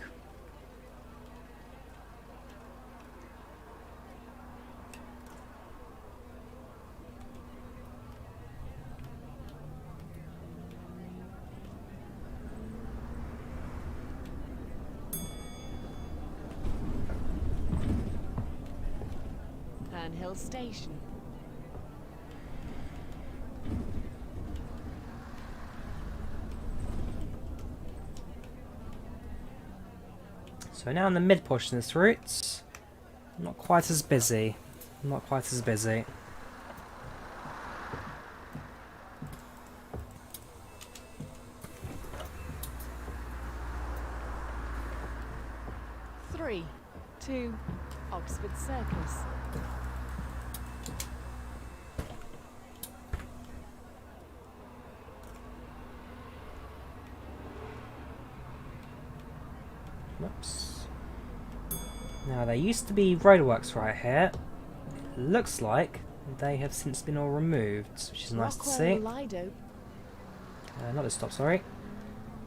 Herne Hill Station. So now in the mid portion of this route, not quite as busy. Not quite as busy. Three, 2, Oxford Circus. Whoops. Now there used to be roadworks right here. It looks like they have since been all removed, which is nice to see. Lido. Not this stop, sorry.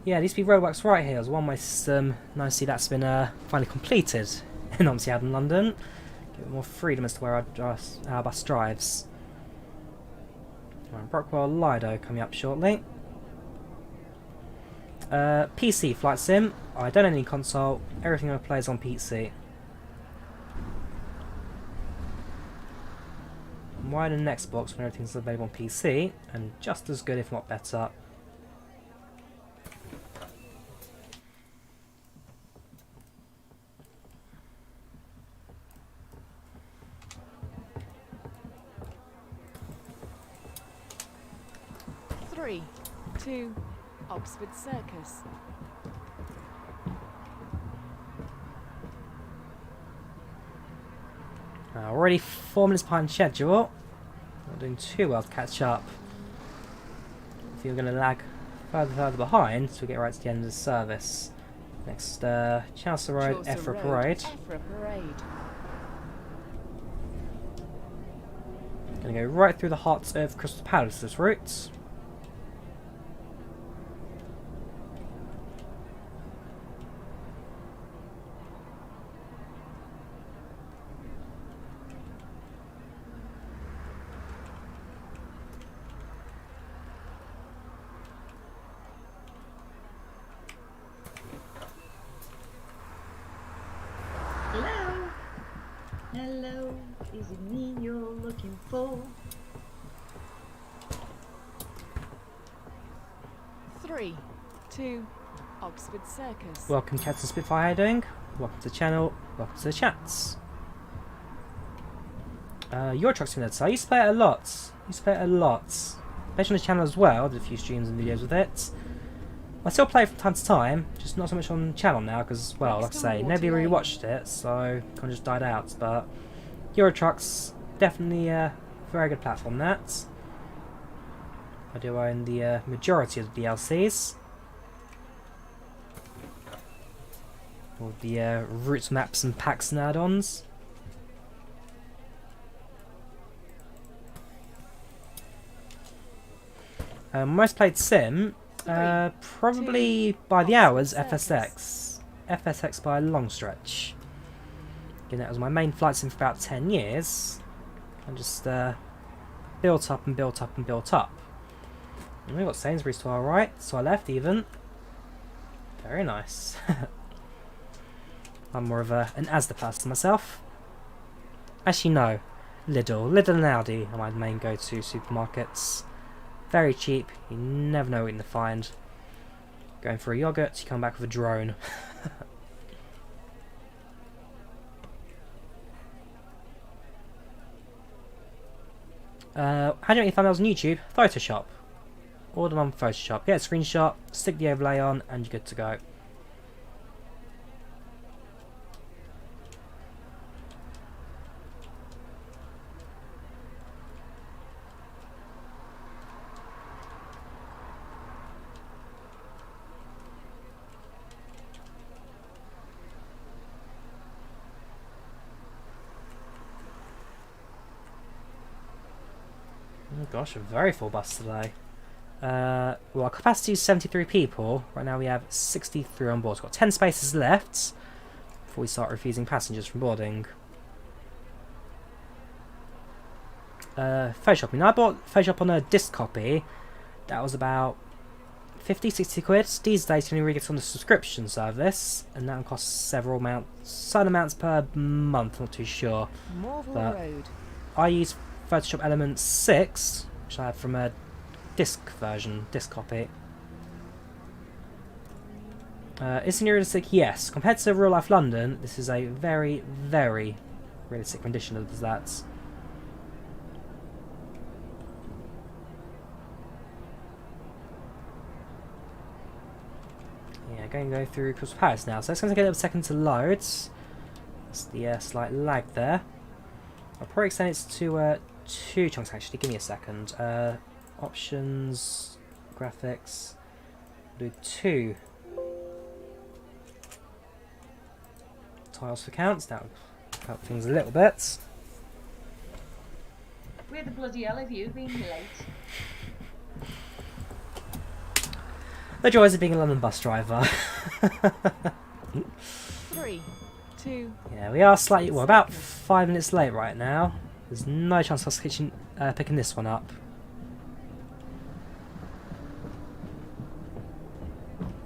Yeah, there used to be roadworks right here. There's one way system. Nice to see that's been finally completed in Omsi out in London. Give it more freedom as to where our bus drives. Right, Brockwell Lido coming up shortly. PC flight sim. I don't have any console. Everything I play is on PC. Why an Xbox when everything's available on PC, and just as good if not better. Three, 2, Oxford Circus. Already 4 minutes behind schedule. Not doing too well to catch up. If you're going to lag further behind, so we get right to the end of the service. Next, Chelsea Road, Chaucer Effra Road, Parade. Effra Parade. Going to go right through the heart of Crystal Palace this route. Hello? Hello? Is it me you're looking for? 3, 2, Oxford Circus. Welcome, Captain Spitfire, how you doing? Welcome to the channel, welcome to the chats. Your Truck Simulator, I used to play it a lot. Especially on the channel as well, I did a few streams and videos with it. I still play from time to time, just not so much on the channel now, because, well, like I say, nobody really watched it, so kind of just died out, but Euro Truck's definitely a very good platform, that. I do own the majority of the DLCs. All the routes, maps and packs and add-ons. Most played sim, probably by the hours, FSX. FSX by a long stretch. Again, that was my main flight sim for about 10 years. And just built up and built up and built up. And we've got Sainsbury's to our right, to our left even. Very nice. I'm more of an Asda person myself. Actually no, Lidl and Aldi are my main go-to supermarkets. Very cheap, you never know what you're going to find. Going for a yoghurt, you come back with a drone. How do you make your thumbnails on YouTube? Photoshop. Order on Photoshop. Get a screenshot, stick the overlay on, and you're good to go. Oh gosh, a very full bus today. Well, our capacity is 73 people. Right now we have 63 on board. We've got 10 spaces left before we start refusing passengers from boarding. Photoshop. I bought Photoshop on a disc copy. That was about 50-60 quid. These days you only really get on the subscription service, and that costs certain amounts per month, not too sure. Morville But Road. I use Photoshop Element 6, which I have from a disc version, disc copy. Is it realistic? Yes. Compared to real life London, this is a very, very realistic rendition of that. Yeah, going to go through Crystal Palace now, so it's going to take a little second to load. That's the slight lag there. I'll probably extend it to 2 chunks actually. Give me a second. Options, graphics. Do 2 tiles for counts. That would help things a little bit. Where the bloody hell have you been late? The joys of being a London bus driver. 3, 2, Yeah, we are slightly, well, about 5 minutes late right now. There's no chance of us picking this one up.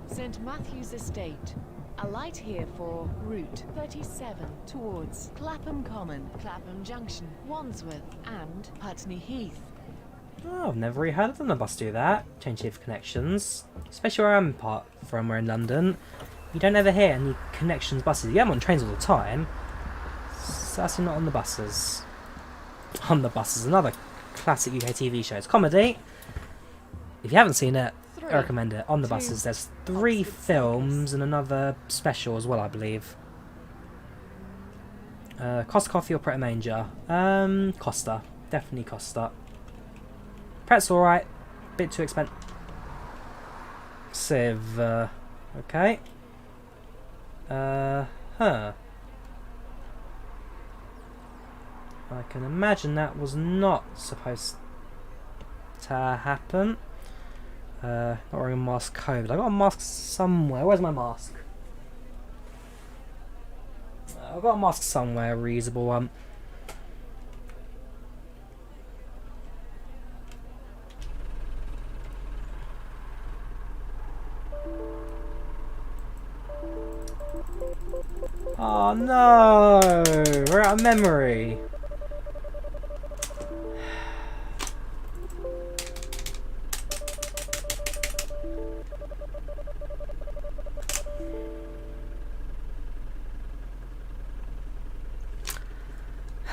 St Matthew's Estate. Alight here for Route 37 towards Clapham Common, Clapham Junction, Wandsworth and Putney Heath. Oh, I've never really heard of them. The bus do that. Change here for connections. Especially where I'm from, we're in London. You don't ever hear any connections buses. You get them on trains all the time. Certainly not on the buses. On the buses, another classic UK TV show. It's comedy. If you haven't seen it, I recommend it. On the buses, there's 3 films and another special as well, I believe. Costa Coffee or Pret a Manger? Costa. Definitely Costa. Pret's alright. Bit too expensive. Okay. Huh. I can imagine that was not supposed to happen. Not wearing a mask COVID. I got a mask somewhere. Where's my mask? I've got a mask somewhere, a reusable one. Oh no! We're out of memory.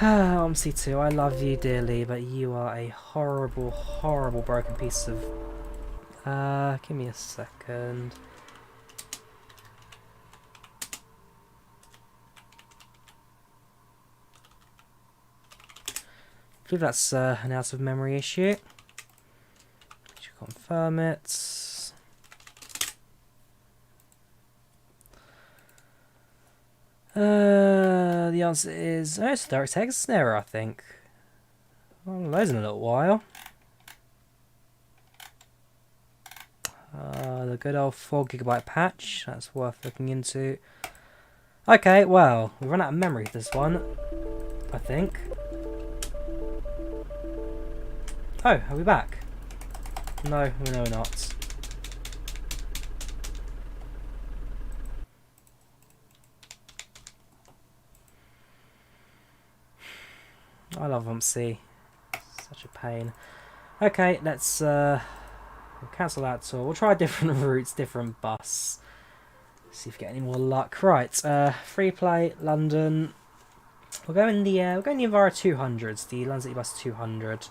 Omsi 2, I love you dearly, but you are a horrible, horrible broken piece of... give me a second. I believe that's an out of memory issue. Should confirm it. The answer is it's a direct text error, I think. I'll load in a little while. The good old 4 GB patch. That's worth looking into. Okay, well, we've run out of memory for this one, I think. Oh, are we back? No, we're not. I love Omsi. Such a pain. Okay, let's we'll cancel that tour. We'll try different routes, different bus. See if we get any more luck. Right, free play, London. We'll go in the Enviro 200s, the London City Bus 200.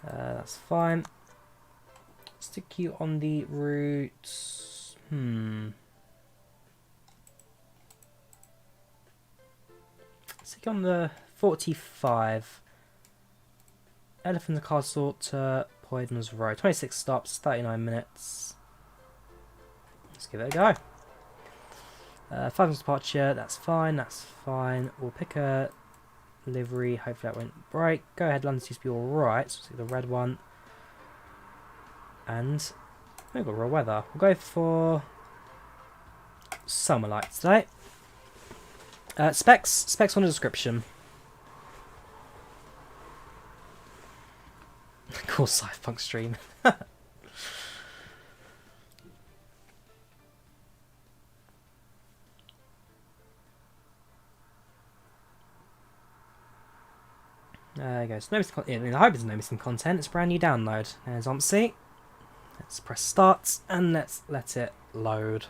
That's fine. Stick you on the route. Stick you on the 45. Elephant and Castle to Poydens Road. 26 stops, 39 minutes. Let's give it a go. 5 minutes departure, that's fine, that's fine. We'll pick a livery, hopefully that won't break. Go ahead, London seems to be alright, so we'll take the red one. And we've got real weather. We'll go for summer light today. Specs on the description. Cool Cypherpunk stream. There you go. So I hope it's no missing content. It's a brand new download. There's Omsi. Let's press start and let's let it load.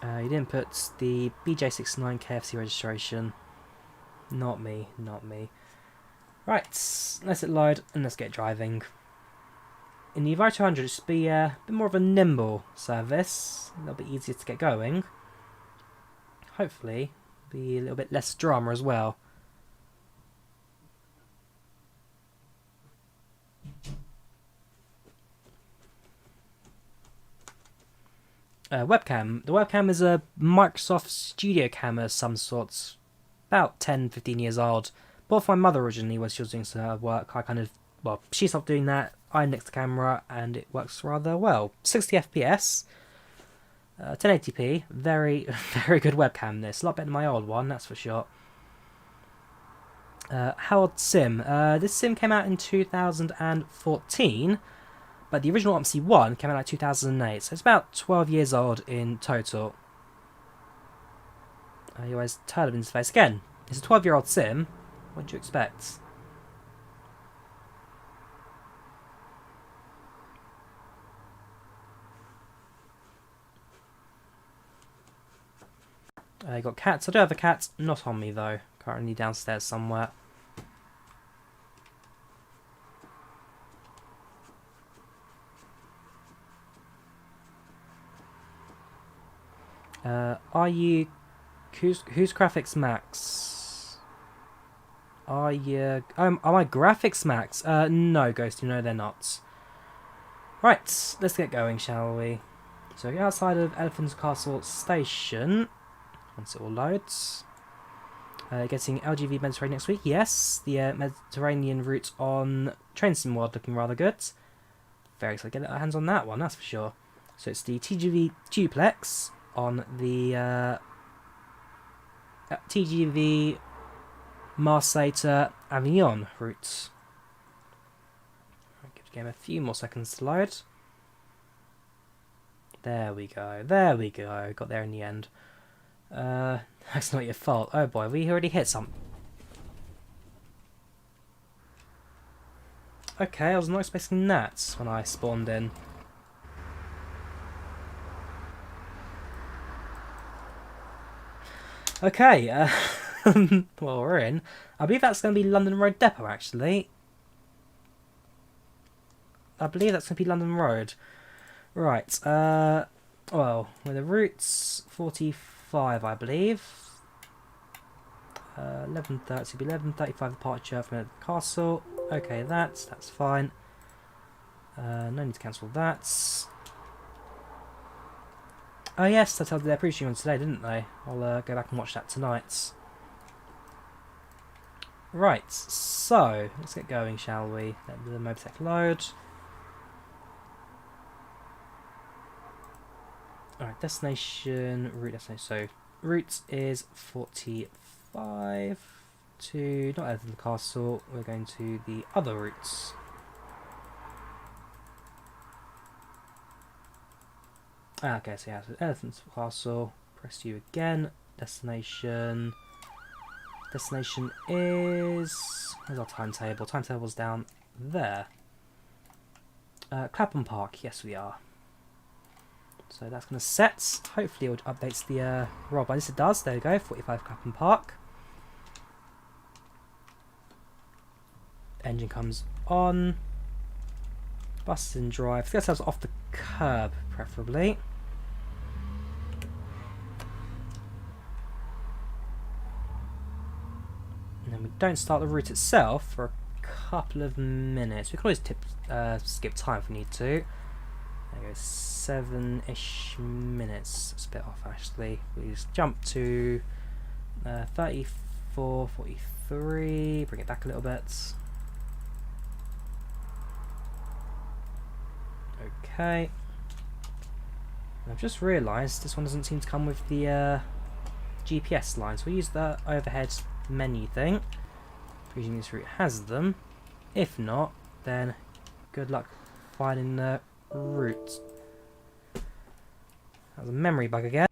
You didn't put the BJ69 KFC registration. Not me, not me. Right, let it load and let's get driving. In the Enviro 200, it should be a bit more of a nimble service, a little bit easier to get going. Hopefully, be a little bit less drama as well. Webcam. The webcam is a Microsoft Studio camera of some sorts, about 10-15 years old. Bought for my mother originally when she was doing some work. She stopped doing that. I nixed the camera and it works rather well. 60 FPS, 1080p, very, very good webcam this. A lot better than my old one, that's for sure. How old sim? This sim came out in 2014. But the original Omsi 1 came out in 2008, so it's about 12 years old in total. You always turn the interface again. It's a 12-year-old sim. What do you expect? I got cats. I do have a cat, not on me though. Currently downstairs somewhere. Are you... Who's graphics max? Are you... are my graphics max? No, Ghosty, no they're not. Right, let's get going, shall we? So we're outside of Elephant's Castle Station. Once it all loads. Getting LGV Mediterranean next week, yes. The Mediterranean route on Train Sim World looking rather good. Very excited to get our hands on that one, that's for sure. So it's the TGV Duplex on the TGV Marseille to Avignon route. I'll give the game a few more seconds to load. There we go, there we go. Got there in the end. That's not your fault. Oh boy, we already hit some. Okay, I was not expecting that when I spawned in. Okay, well we're in. I believe that's going to be London Road Depot actually. I believe that's going to be London Road. Right, well, with the routes 45 I believe. 11:30 be 11:35 departure from the castle. Okay, that's fine. No need to cancel that. Oh yes, they told their preaching on today, didn't they? I'll go back and watch that tonight. Right, so let's get going, shall we? Let the Mobitech load. Alright, destination, route destination. So, route is 45 to, not Elephant Castle, we're going to the other routes. Okay, so yeah, so Elephant Castle, press U again, destination is, where's our timetable? Timetable's down there. Clapham Park, yes we are. So that's going to set. Hopefully it updates the roll by this. It does. There we go. 45 Clapham Park. Engine comes on. Bus in drive. Let's get ourselves off the curb, preferably. And then we don't start the route itself for a couple of minutes. We can always skip time if we need to. There we go, 7-ish minutes. It's a bit off actually. We just jump to 34, 43. Bring it back a little bit. Okay. And I've just realised this one doesn't seem to come with the GPS line, so we'll use the overhead menu thing. Presuming this route has them. If not, then good luck finding the route. That was a memory bug again.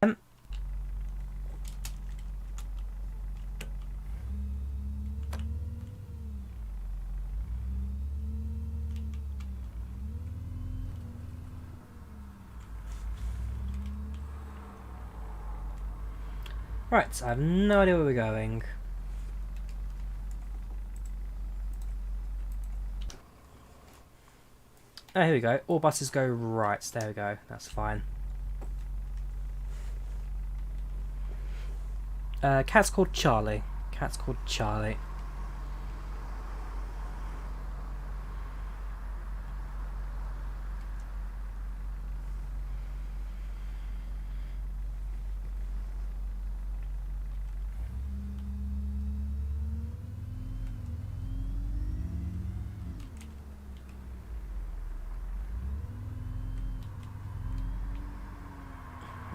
Right, I have no idea where we're going. Oh, here we go. All buses go right. There we go. That's fine. Cat's called Charlie. Cat's called Charlie.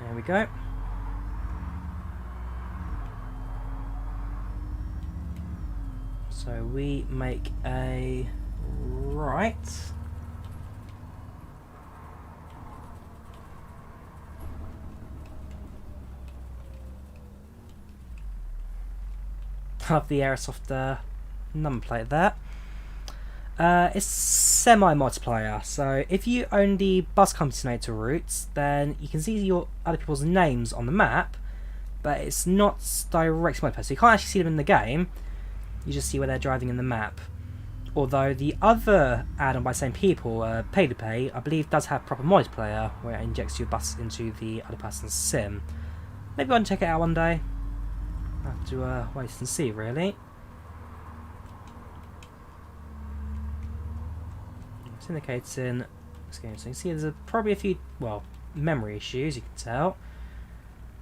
There we go. So we make a right. Have the Aerosoft number plate there. It's semi-multiplayer, so if you own the bus combinator routes, then you can see your other people's names on the map, but it's not direct multiplayer, so you can't actually see them in the game. You just see where they're driving in the map. Although the other add-on by the same people, Pay to Pay, I believe does have proper multiplayer, where it injects your bus into the other person's sim. Maybe I'll check it out one day. I'll have to wait and see, really. It's indicating this game. So you can see there's probably a few, well, memory issues, you can tell.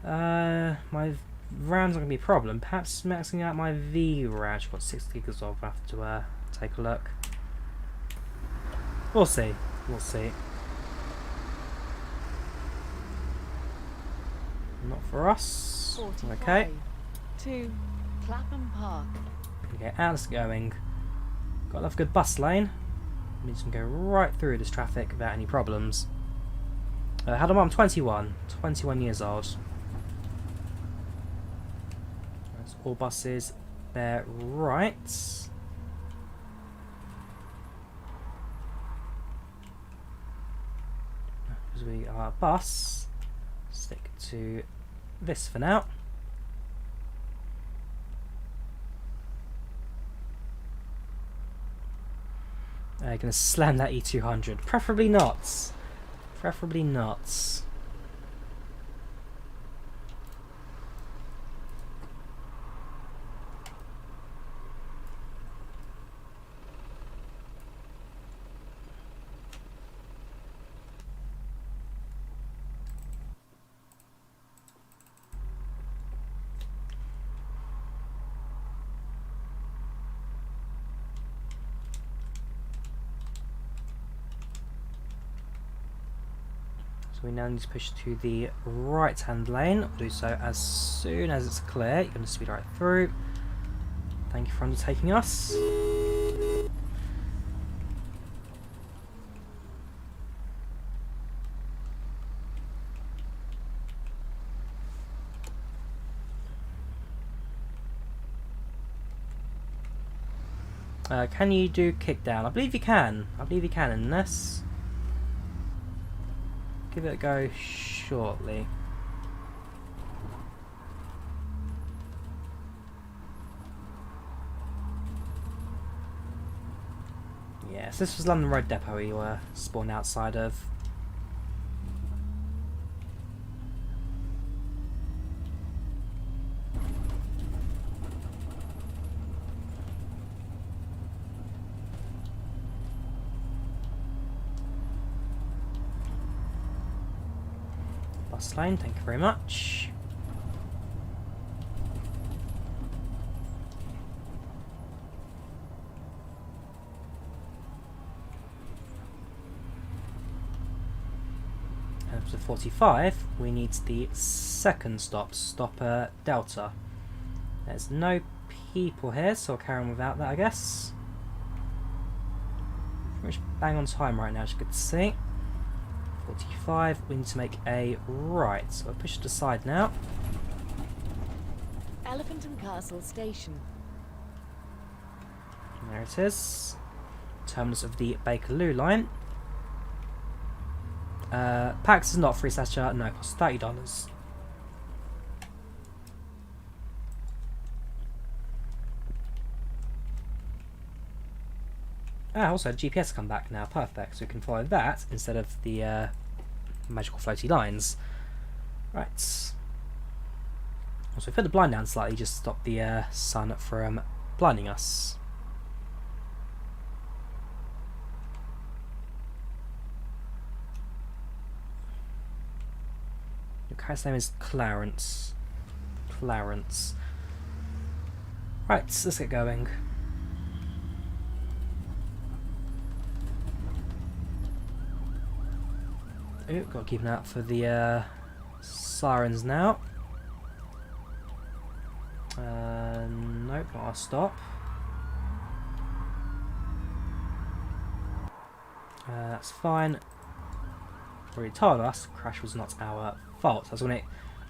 My RAM's not going to be a problem. Perhaps maxing out my VRAM. I've got 6 gigs of. I'll have to take a look. We'll see. We'll see. Not for us. 45 Okay. to Clapham Park. Okay, how's it going? Got enough good bus lane. We just go right through this traffic without any problems. How old am I? I'm 21. 21 years old. That's all buses. They're right. Because we are a bus. Stick to this for now. Going to slam that E200. Preferably not. Preferably not. So we now need to push to the right hand lane. We'll do so as soon as it's clear. You're going to speed right through. Thank you for undertaking us. Can you do kick down? I believe you can. I believe you can in this. Give it a go shortly. Yes, this was London Road Depot we were spawned outside of. Bus lane, thank you very much. And for 45, we need the second stop, Delta. There's no people here, so I'll carry on without that, I guess. Pretty much bang on time right now, which is good to see. 45, we need to make a right, so I'll push it aside now. Elephant and Castle Station. And there it is. Terminus of the Bakerloo line. PAX is not free Satcher, no, it costs $30. Also GPS come back now, perfect, so we can follow that instead of the magical floaty lines. Right. Also put the blind down slightly, just stop the sun from blinding us. Your character's name is Clarence. Clarence. Right, let's get going. Ooh, got to keep an eye out for the sirens now. Nope, not our stop. That's fine. Already told us the crash was not our fault. That's when it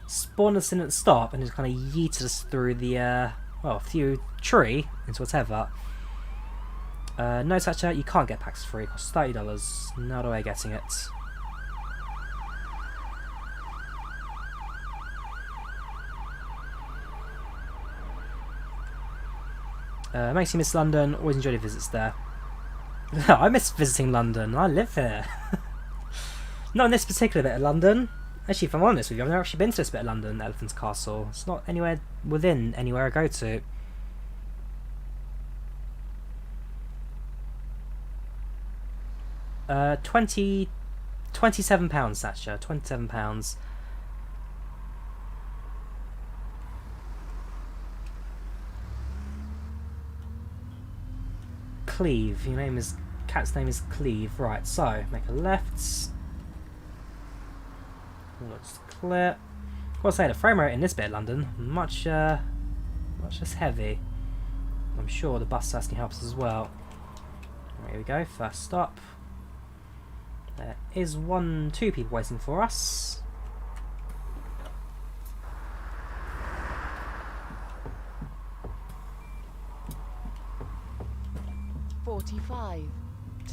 spawned us in at the stop and just kind of yeeted us through the well, few tree into whatever. No such you can't get packs free. It costs $30. No other way of getting it. Makes you miss London. Always enjoy your visits there. I miss visiting London. I live here. Not in this particular bit of London. Actually, if I'm honest with you, I've never actually been to this bit of London, Elephant's Castle. It's not anywhere within anywhere I go to. £27, Thatcher. £27. Cleve. Your name is... Cat's name is Cleve. Right, so, make a left. Looks clear. I've got to say, the frame rate in this bit of London, much less heavy. I'm sure the bus tasking helps as well. There we go, first stop. There is two people waiting for us.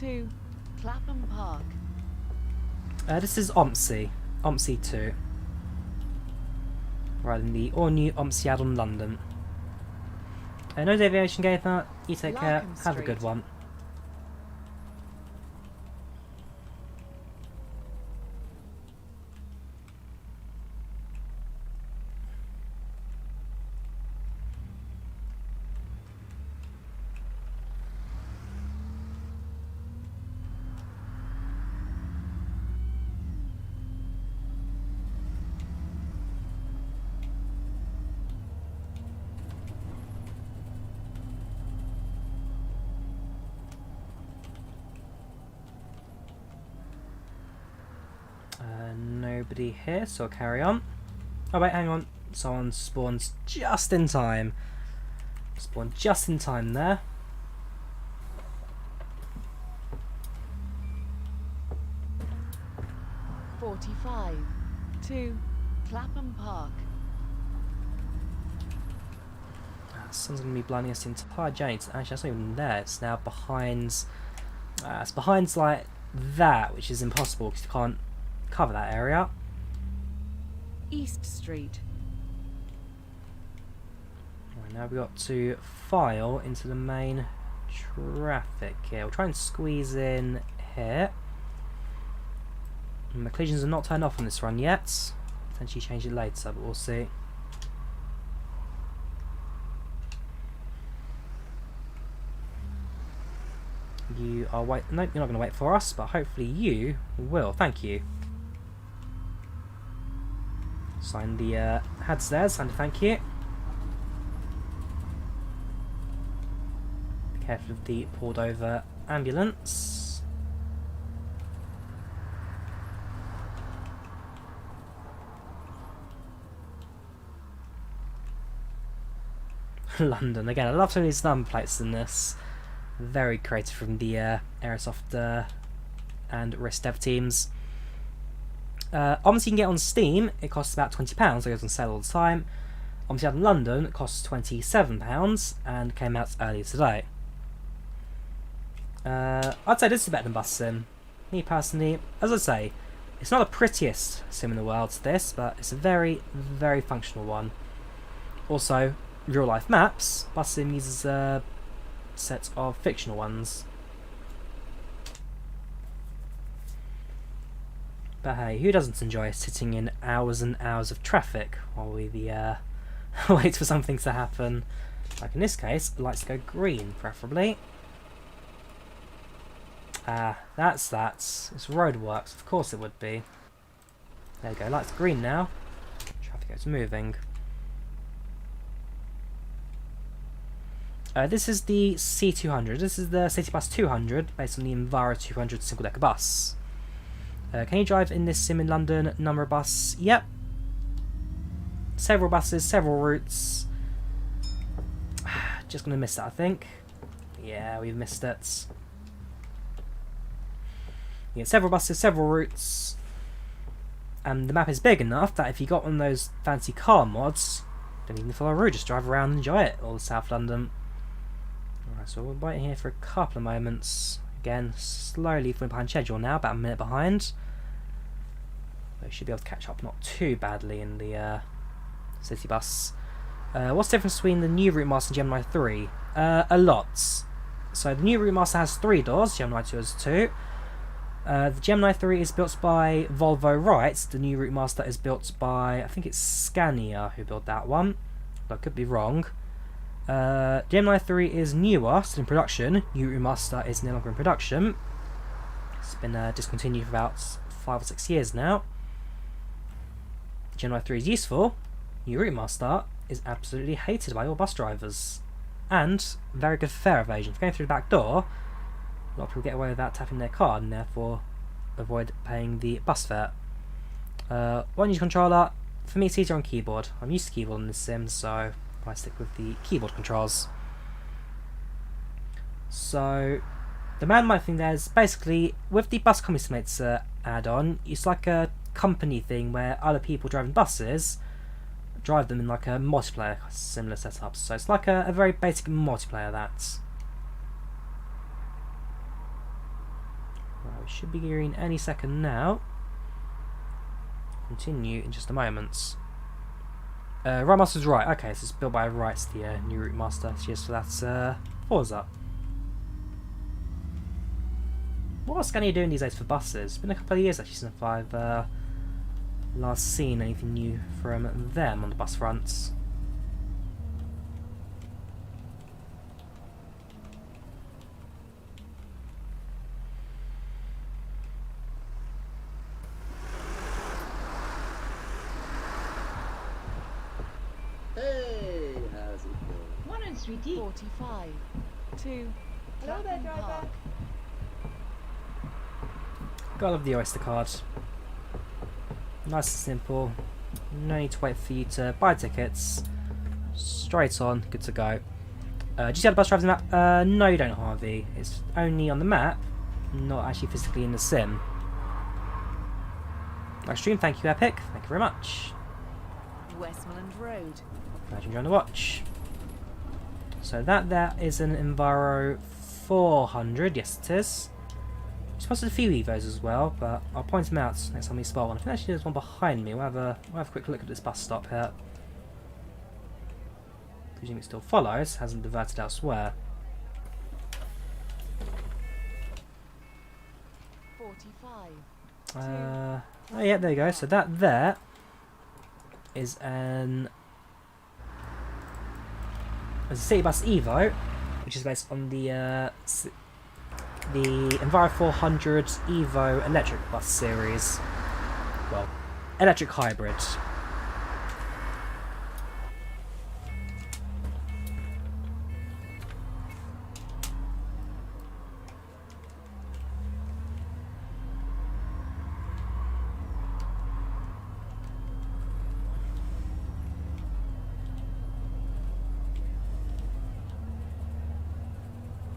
to Clapham Park. This is Omsi. Omsi 2. Rather than the all-new Omsi add-on London. No deviation gave that. You take care. Have a good one. nobody here, so I'll carry on. Oh wait, hang on. Someone spawns just in time. Spawned just in time there. to Clapham Park. The sun's going to be blinding us the entire journey. Actually, that's not even there. It's now behind. It's behind like that, which is impossible because you can't cover that area. East Street. Right, now we've got to file into the main traffic here. We'll try and squeeze in here. And the collisions are not turned off on this run yet. Potentially change it later, but we'll see. You are wait. Nope, you're not going to wait for us, but hopefully you will. Thank you. Sign the heads there. Sign the thank you. Be careful of the pulled over ambulance. London again. I love some of these number plates in this. Very creative from the Aerosoft and Risk Dev teams. Omsi you can get on Steam. It costs about £20. It goes on sale all the time. Omsi out in London it costs £27 and came out earlier today. I'd say this is better than Bus Sim. Me personally, as I say, it's not the prettiest sim in the world, this, but it's a very, very functional one. Also, real life maps. Bus Sim uses set of fictional ones. But hey, who doesn't enjoy sitting in hours and hours of traffic while we wait for something to happen? Like in this case, lights go green, preferably. That's it's roadworks, of course it would be. There you go, lights green now. Traffic is moving. This is the C200. This is the City Bus 200, based on the Enviro 200 single-decker bus. Can you drive in this sim in London? Number of bus? Yep. Several buses, several routes. Just gonna miss that, I think. Yeah, we've missed it. Yeah, several buses, several routes. And the map is big enough that if you got one of those fancy car mods, don't even follow a route, just drive around and enjoy it, all of South London. Alright, so we're waiting here for a couple of moments. Again, slowly falling behind schedule now, about a minute behind. We should be able to catch up not too badly in the city bus. What's the difference between the new Route Master and Gemini 3? A lot. So the new Route Master has 3 doors, Gemini 2 has 2. The Gemini 3 is built by Volvo Wright. The new Route Master is built by, I think it's Scania who built that one. I could be wrong. Gemini 3 is newer, still in production. New Route Master is no longer in production. It's been discontinued for about 5 or 6 years now. Gemini 3 is useful. New Route Master is absolutely hated by all bus drivers. And very good fare evasion. If you're going through the back door, a lot of people get away without tapping their card and therefore avoid paying the bus fare. One user controller. For me it's easier on keyboard. I'm used to keyboard in this sim, so I stick with the keyboard controls. So the man thing there is basically with the Bus Comedy Simulator add-on, it's like a company thing where other people driving buses drive them in like a multiplayer similar setup. So it's like a very basic multiplayer that. Right, we should be gearing any second now. Continue in just a moment. Route Master's right. Okay, so it's built by Wright's the new Route Master. Cheers for that. Forza. What else can you do these days for buses? It's been a couple of years actually since I've last seen anything new from them on the bus fronts. Hey, how's it going? Morning, sweetie. 45 to Hello there, Clapham driver. Park. Gotta love the Oyster card. Nice and simple. No need to wait for you to buy tickets. Straight on, good to go. Do you see how the bus drives in the map? No you don't, Harvey. It's only on the map, not actually physically in the sim. Nice stream, thank you Epic, thank you very much. Westmoreland Road. Glad you enjoyed the watch. So that is an Enviro 400, yes it is. We spotted a few Evos as well, but I'll point them out next time we spot one. I think actually there's one behind me. We'll have a quick look at this bus stop here. Presume it still follows, hasn't diverted elsewhere. 45. Oh yeah, there you go. So that there is a City Bus Evo, which is based on the Enviro 400 Evo electric bus series. Well, electric hybrid.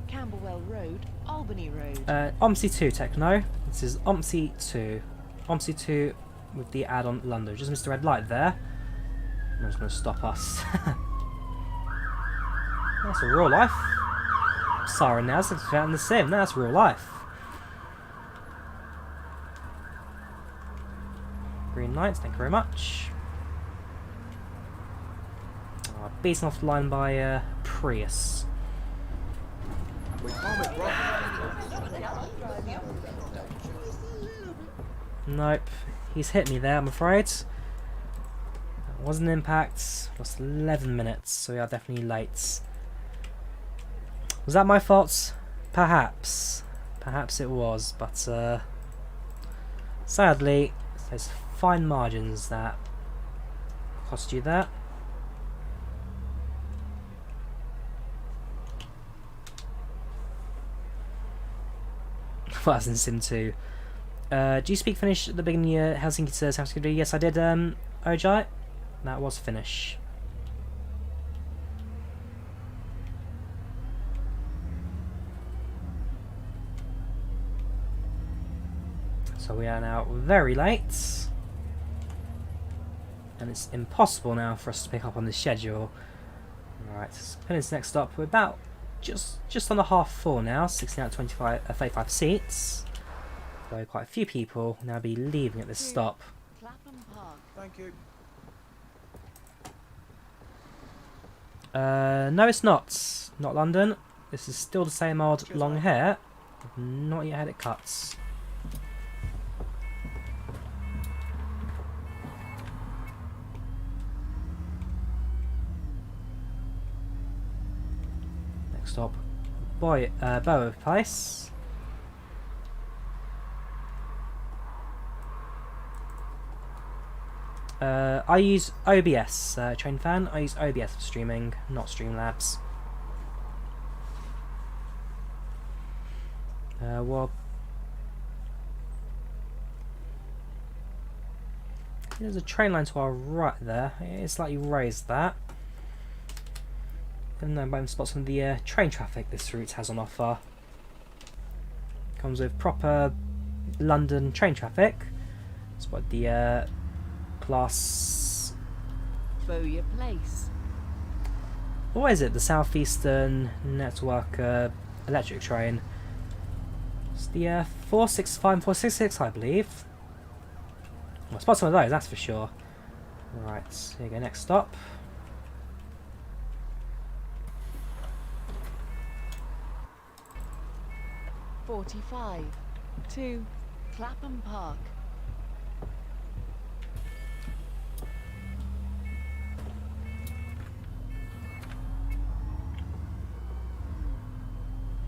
Camberwell Road, Albany Road. Omsi 2 Techno. This is Omsi 2. Omsi 2 with the add-on London. Just missed the red light there. I'm just going to stop us. That's a real life siren now. It's out in the sim. That's real life. Green lights, thank you very much. Oh, beaten off the line by Prius. Nope, he's hit me there, I'm afraid. That was an impact. Lost 11 minutes, so we are definitely late. Was that my fault? Perhaps. Perhaps it was, but sadly, there's fine margins that cost you that. Well, that's in Sim 2. Do you speak Finnish at the beginning of Helsinki to South Korea? Yes, I did, Ojai. That was Finnish. So we are now very late. And it's impossible now for us to pick up on the schedule. Alright, so Pennant's next stop. We're about just under half full now, 16 out of 35 seats. So quite a few people will now be leaving at this stop. Clapham Park. Thank you. No it's not. Not London. This is still the same old long hair. I've not yet had it cut. Next stop. Bow Place. I use OBS, Train Fan. I use OBS for streaming, not Streamlabs. Well, there's a train line to our right there. It's slightly raised that. And then I spot some of the train traffic this route has on offer. Comes with proper London train traffic. Spot the Class. Bowyer Place. What is it? The Southeastern Network electric train. It's the 465 and 466, I believe. Well, spot some of those, that's for sure. Right, here you go, next stop. .45 to Clapham Park.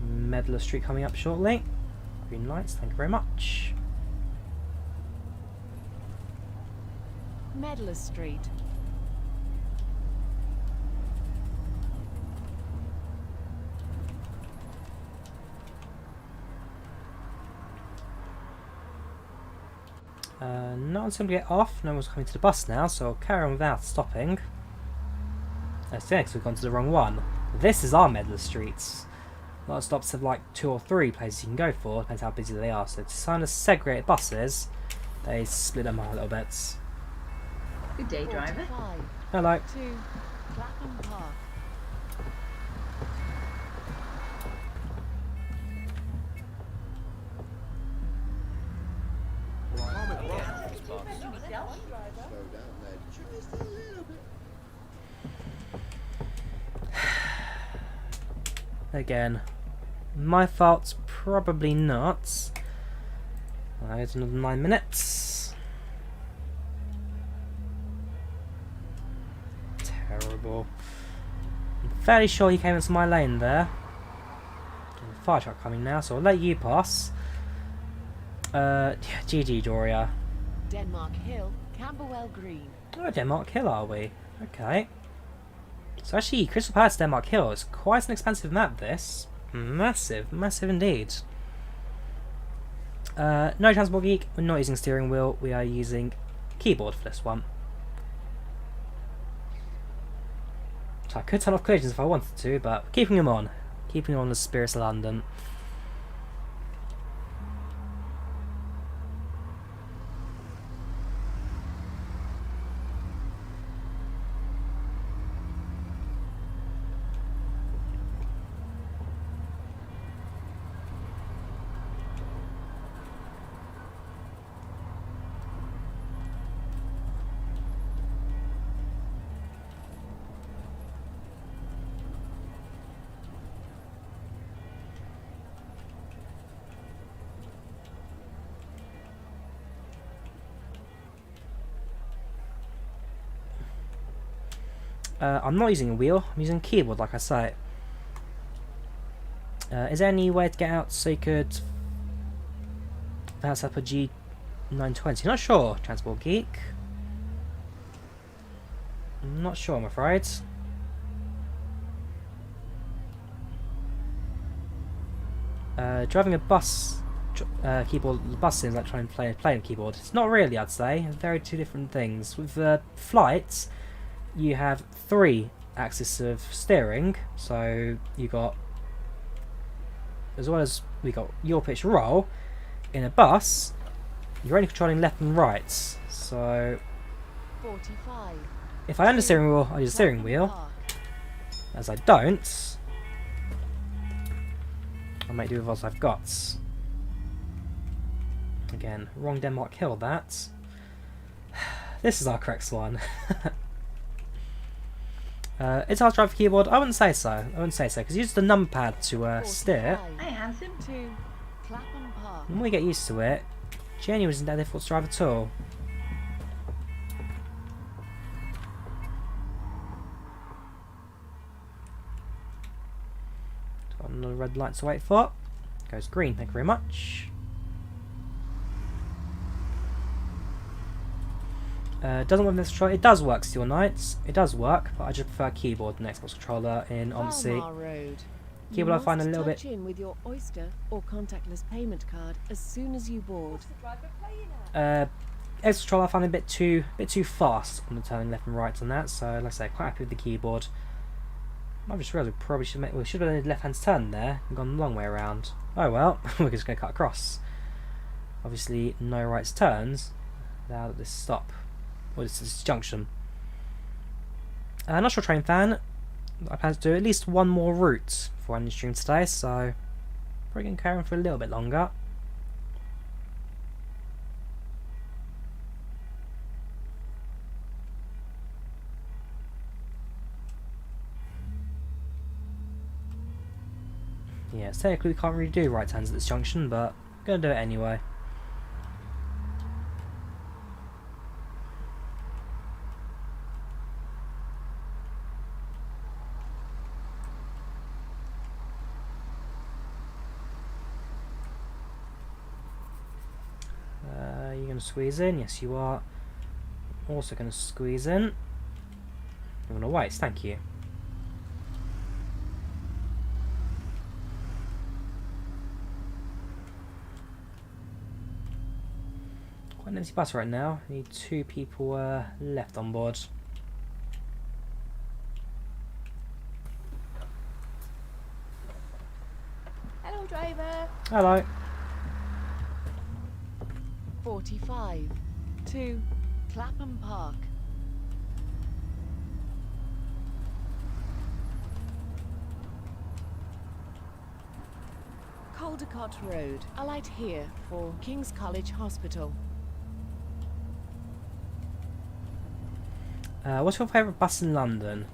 Medlar Street coming up shortly. Green lights, thank you very much. Medlar Street. no one's going to get off, no one's coming to the bus now, so I'll carry on without stopping. That's next, we've gone to the wrong one. This is our medler streets. A lot of stops have like 2 or 3 places you can go for, depends how busy they are. So to kind of segregate buses, they split them up a little bit. Good day, driver. 45 Hello. to Clapham Park. Slow down there just a little bit. Again, my fault, probably not. It's another 9 minutes. Terrible. I'm fairly sure he came into my lane there. There's a fire truck coming now, so I'll let you pass. Yeah, GG Drawyah. Denmark Hill, Camberwell Green. Oh, Denmark Hill are we? Okay. So actually, Crystal Palace Denmark Hill is quite an expensive map, this. Massive, massive indeed. No Transport Geek, we're not using steering wheel, we are using keyboard for this one. So I could turn off collisions if I wanted to, but keeping them on. Keeping them on the Spirits of London. I'm not using a wheel, I'm using a keyboard like I say. Is there any way to get out so you could perhaps up a G920? Not sure, Transport Geek. I'm not sure, I'm afraid. Driving a bus keyboard, bus seems like trying to play a keyboard. It's not really, I'd say. Very two different things. With flights, you have 3 axes of steering, so you got, as well as we got your pitch roll. In a bus, you're only controlling left and right. So 45 if I own the steering wheel, I use the steering wheel. Park. As I don't, I'll make do with what I've got. Again, wrong Denmark Hill that. This is our correct one. It's hard to drive the keyboard. I wouldn't say so. I wouldn't say so because you use the numpad to steer. 45 Hi, handsome. to Clapham Park. The more you get used to it, genuinely isn't that difficult to drive at all. Got another red light to wait for. Goes green. Thank you very much. Doesn't work with this controller. It does work Steel Knights. It does work, but I just prefer keyboard than Xbox controller in Omsi. Valmar Road. Keyboard I find a little touch bit. in with your Oyster or contactless payment card as soon as you board. Xbox controller I find a bit too fast on the turning left and right on that. So like I say, quite happy with the keyboard. I just realised we probably should have done a left-hand turn there and gone the long way around. Oh well, we're just going to cut across. Obviously, no right turns without at this stop. Or this junction. Not sure train fan. I plan to do at least one more route before I end the stream today, so probably going to carry on for a little bit longer. Yeah, technically we can't really do right turns at this junction, but I'm going to do it anyway. You're going to squeeze in? Yes, you are. Also going to squeeze in. You're going to waste, thank you. Quite an empty bus right now. Need 2 people left on board. Hello, driver. Hello. 45 to Clapham Park. Caldecott Road. Alight here for King's College Hospital. What's your favourite bus in London?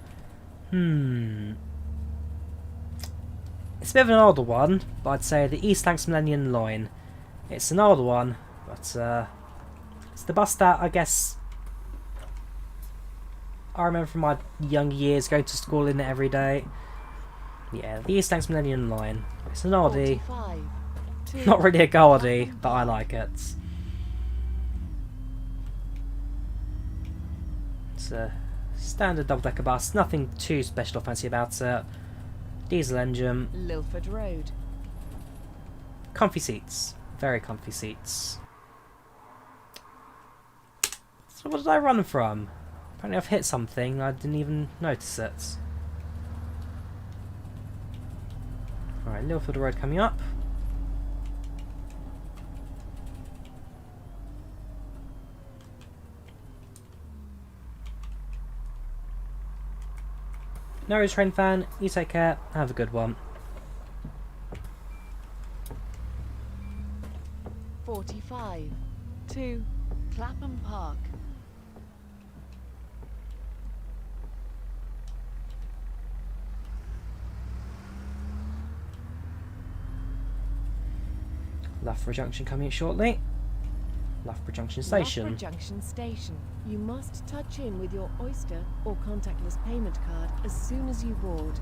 It's a bit of an older one, but I'd say the East Lancs Millennium Line. It's an older one, but it's the bus that I guess I remember from my young years going to school in it every day. Yeah, the East Lancs Millennium Line. It's an oldie. 45 to Not really a goldie, Clapham but I Park. like it. It's a standard double-decker bus. Nothing too special or fancy about it. Diesel engine. Lilford Road. Comfy seats. Very comfy seats. So what did I run from? Apparently I've hit something and I didn't even notice it. Alright, Lilford Road coming up. No worries, train fan. You take care. Have a good one. 45 to Clapham Park. Loughborough Junction coming shortly. Loughborough Junction Station. Loughborough Junction Station. You must touch in with your Oyster or contactless payment card as soon as you board.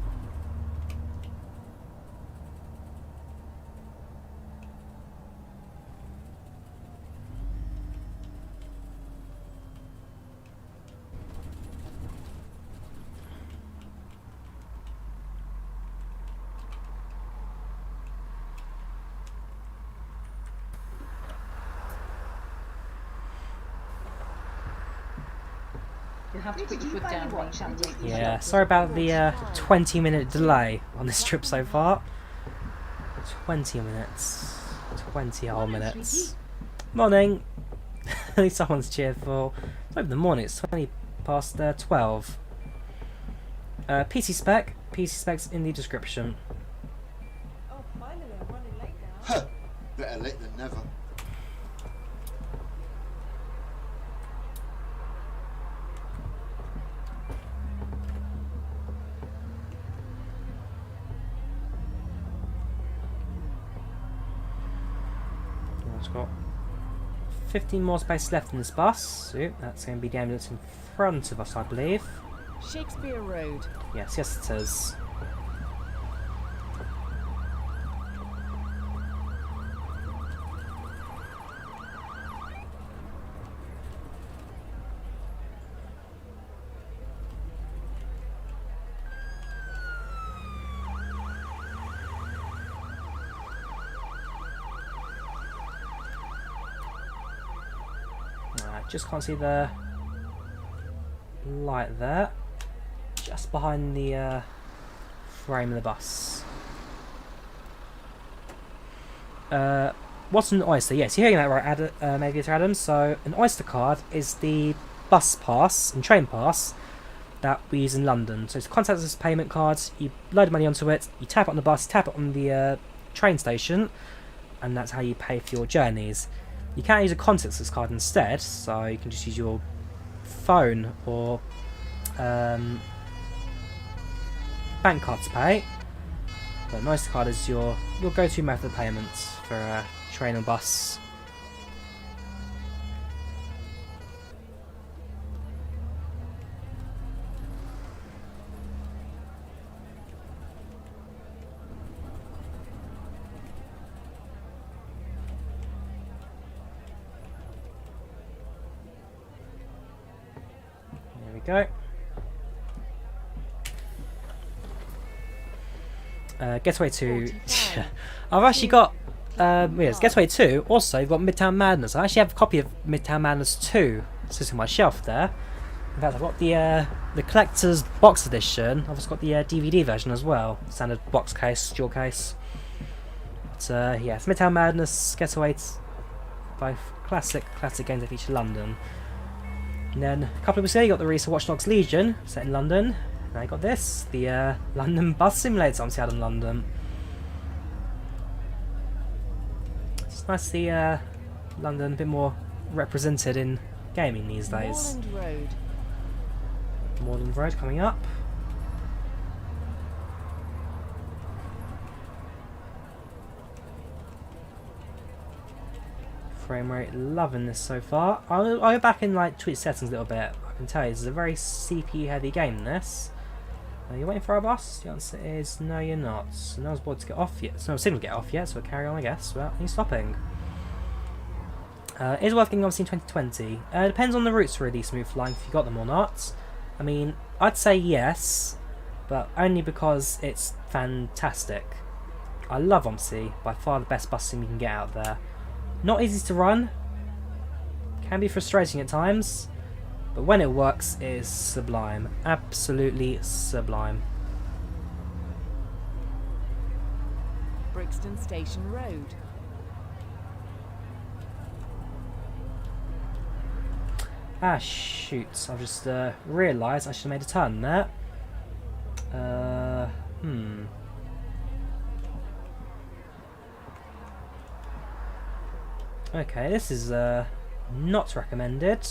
You have to put your foot down when you Yeah, sorry about the 20-minute delay on this trip so far. 20 minutes. 20 whole minutes. Morning! At least someone's cheerful. It's not even the morning, it's 20 past 12. PC spec's in the description. Oh, finally, I'm running late now. Huh. Better late than never. It's got 15 more space left in this bus. So that's going to be the ambulance in front of us, I believe. Shakespeare Road. Yes, it is. Just can't see the light there. Just behind the frame of the bus. What's an Oyster? Yes, you're hearing that right, Navigator Adams. So an Oyster card is the bus pass and train pass that we use in London. So it's a contactless payment card. You load money onto it, you tap it on the bus, tap it on the train station, and that's how you pay for your journeys. You can use a contactless card instead, so you can just use your phone or bank card to pay. But an Oyster card is your go-to method of payments for a train or bus. Go. Getaway to... I've actually got Yes, Getaway 2. Also, you've got Midtown Madness. I actually have a copy of Midtown Madness 2 sitting on my shelf there. In fact, I've got the collector's box edition. I've also got the DVD version as well. Standard box case, dual case. But yeah, it's Midtown Madness, Getaway, both classic games that feature London. And then a couple of weeks ago, you got the release of Watch Dogs Legion, set in London. Now you got this, the London Bus Simulator on Seattle in London. It's nice to see London a bit more represented in gaming these days. Moorland Road. Moorland Road coming up. Frame rate, loving this so far. I'll go back and like tweak settings a little bit. I can tell you this is a very CPU heavy game. This. Are you waiting for our bus? The answer is no, you're not. So no one's bored to get off yet. So no signal to get off yet. So we'll carry on, I guess, without any stopping. It is worth getting obviously in 2020. Depends on the routes really smooth flying if you got them or not. I mean, I'd say yes, but only because it's fantastic. I love Omsi, by far the best bus sim you can get out there. Not easy to run, can be frustrating at times, but when it works, it is sublime. Absolutely sublime. Brixton Station Road. Ah, shoot. I've just realised I should have made a turn there. Okay, this is not recommended.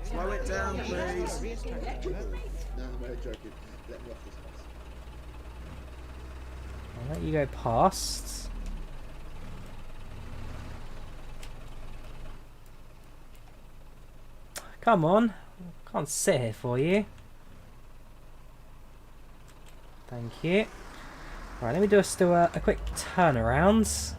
Slow it down, please. No, I'm joking. Let me off this bus. I'll let you go past. Come on. Can't sit here for you. Thank you. Right, let me do a quick turnaround.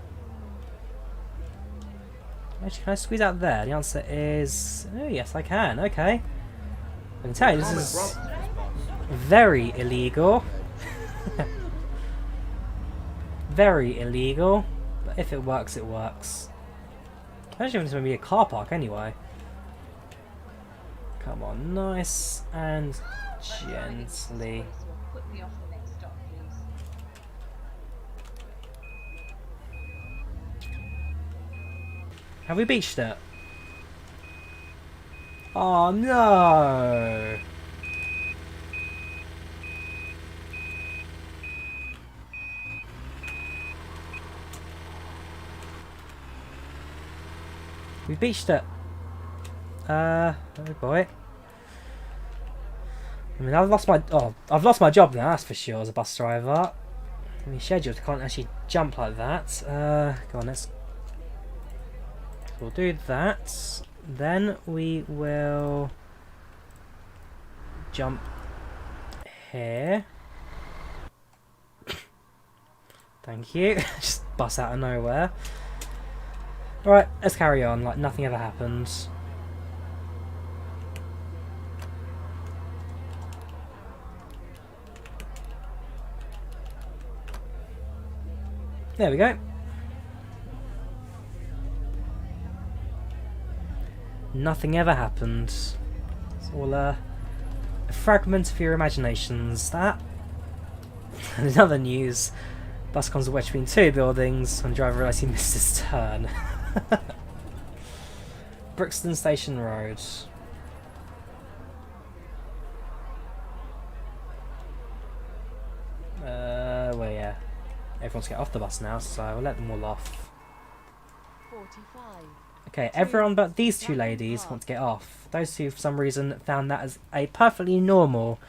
Actually, can I squeeze out there? The answer is... oh, yes, I can. Okay. I can tell you, this is very illegal. Very illegal. But if it works, it works. I don't even want to be a car park anyway. Come on, nice and gently. Put me off the next stop, please. Have we beached it? Oh no! We beached it. Oh boy. I mean, I've lost my job now. That's for sure as a bus driver. I mean, scheduled can't actually jump like that. Go on, let's. We'll do that. Then we will jump here. Thank you. Just bust out of nowhere. Alright, let's carry on like nothing ever happened. There we go. Nothing ever happened. It's all a fragment of your imaginations, that. And in other news, bus comes wedged between two buildings when the driver realised he missed his turn. Brixton Station Road. Well, yeah. Everyone's get off the bus now, so I'll let them all off. 45. Okay, everyone but these two ladies want to get off. Those two, for some reason, found that as a perfectly normal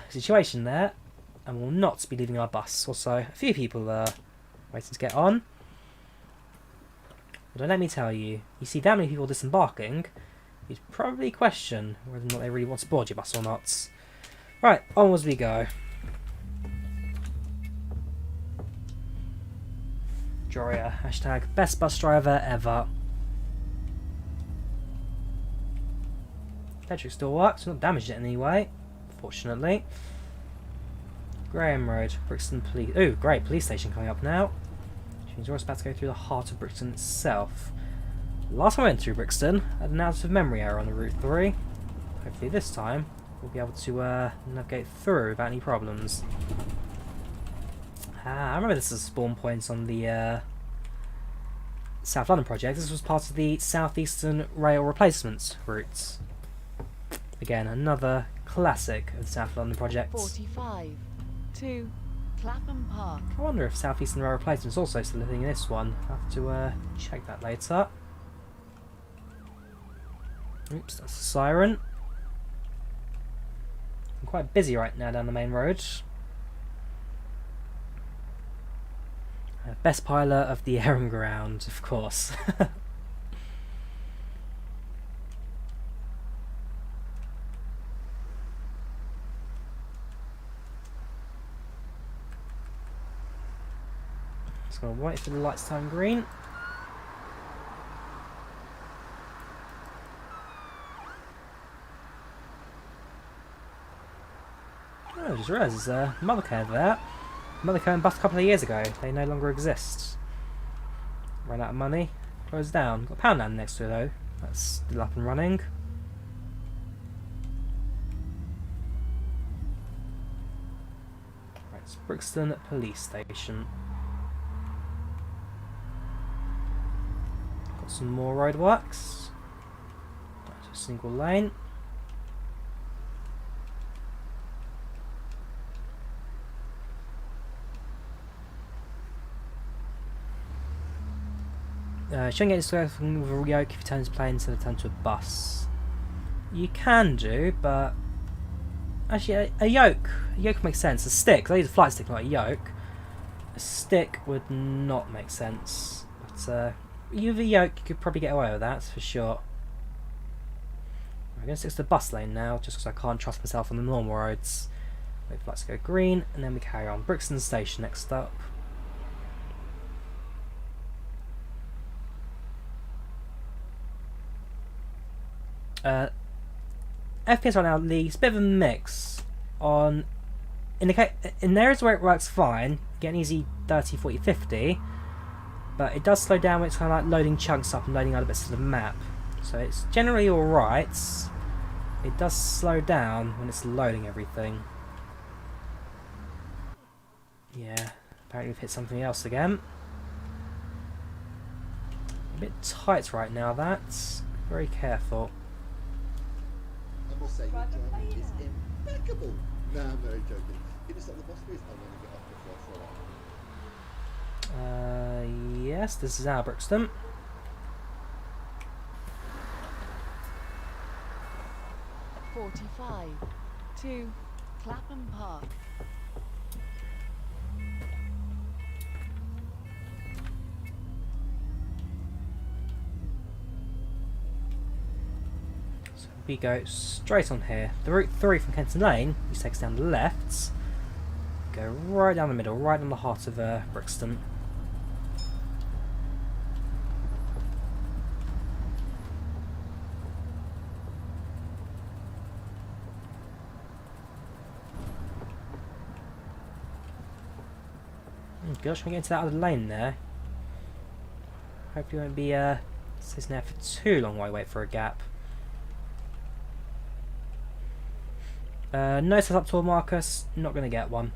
situation there, and will not be leaving our bus. Also, a few people waiting to get on. But let me tell you, you see that many people disembarking, you'd probably question whether or not they really want to board your bus or not. Right, onwards we go. Drawyah, hashtag best bus driver ever. Electric still works, not damaged it in any way, fortunately. Graham Road, Brixton Police. Oh, great, police station coming up now. Which means we're about to go through the heart of Brixton itself. Last time I went through Brixton, I had an out of memory error on the Route 3. Hopefully this time we'll be able to navigate through without any problems. I remember this as a spawn point on the South London project. This was part of the Southeastern Rail Replacements routes. Again, another classic of the South London project. 45 to Clapham Park. I wonder if Southeastern Rail Replacements also still a thing in this one. I'll have to check that later. Oops, that's a siren. I'm quite busy right now down the main road. Best pilot of the Herne ground, of course. Just gonna wait for the lights to turn green. Oh, I just realised there's a Mothercare there. Mothercare bust a couple of years ago. They no longer exist. Ran out of money. Closed down. Got Poundland next to it though. That's still up and running. Right, it's Brixton Police Station. Got some more roadworks. That's a single lane. Shouldn't get this from with a yoke if you turn this plane instead of turn to a bus. You can do, but actually a yoke makes sense. A stick, they use a flight stick, not a yoke. A stick would not make sense. But with a yoke, you could probably get away with that for sure. I'm going to stick to the bus lane now, just because I can't trust myself on the normal roads. Wait for lights to go green, and then we carry on. Brixton Station next up. FPS right now, it's a bit of a mix. In areas where it works fine, you get an easy 30, 40, 50, but it does slow down when it's kind of like loading chunks up and loading other bits of the map. So it's generally alright. It does slow down when it's loading everything. Yeah, apparently we've hit something else again. A bit tight right now, that's very careful. I must say, your driving is impeccable. Nah, I'm very joking. Can you stop the bus, please? I want to get off before I fall off. Yes, this is our Brixton. to Clapham Park. We go straight on here. The route 3 from Kenton Lane, which takes down the left, go right down the middle, right in the heart of Brixton. Oh gosh, we're getting to that other lane there. Hopefully we won't be sitting there for too long while we wait for a gap. No setup tool, Marcus. Not going to get one.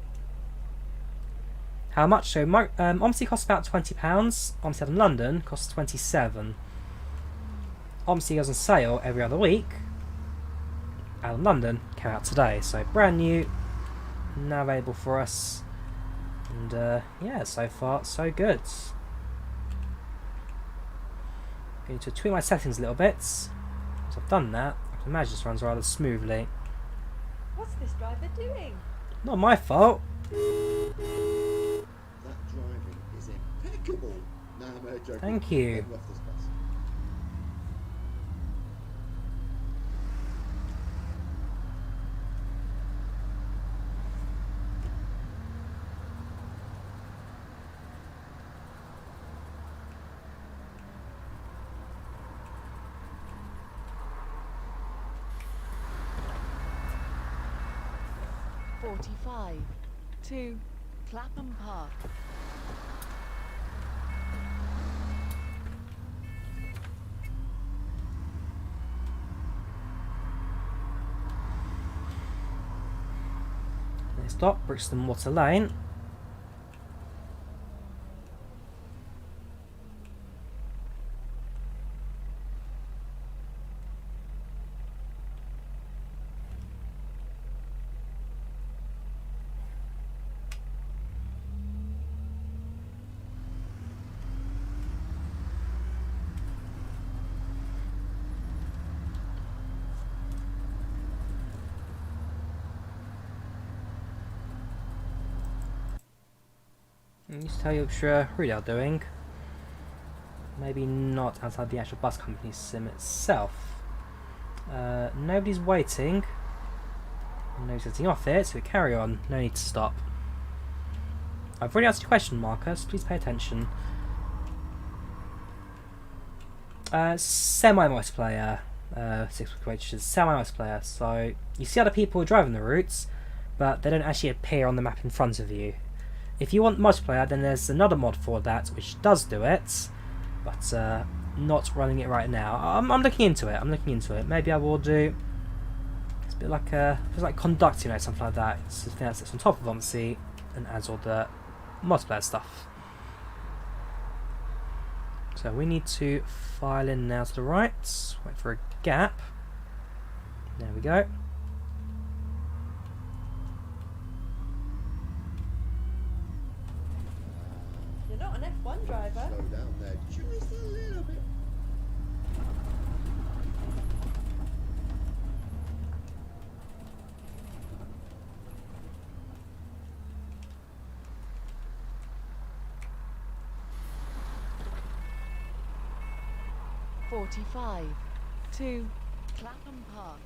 How much? So, Omsi costs about £20. Omsi out in London costs £27. Omsi goes on sale every other week. Out in London came out today, so brand new, now available for us. And yeah, so far so good. Going to tweak my settings a little bit. Once I've done that, I can imagine this runs rather smoothly. What's this driver doing? Not my fault. That driving is impeccable. Nah, I'm only joking. Thank you. Let me off this bus. to Clapham Park. Next stop, Brixton Water Lane. Just tell you what really are doing. Maybe not outside the actual bus company sim itself. Nobody's waiting. Nobody's getting off it, so we carry on. No need to stop. I've already asked you a question, Marcus. Please pay attention. Semi-multiplayer. 6 which is semi-multiplayer. So you see other people driving the routes, but they don't actually appear on the map in front of you. If you want multiplayer, then there's another mod for that which does do it, but not running it right now. I'm looking into it. Maybe I will do. It's a bit like it's like conducting or something like that. It's the thing that sits on top of Omsi and adds all the multiplayer stuff. So we need to file in now to the right. Wait for a gap. There we go. You're not an F1 driver. Slow down there just a little bit. .45 to Clapham Park.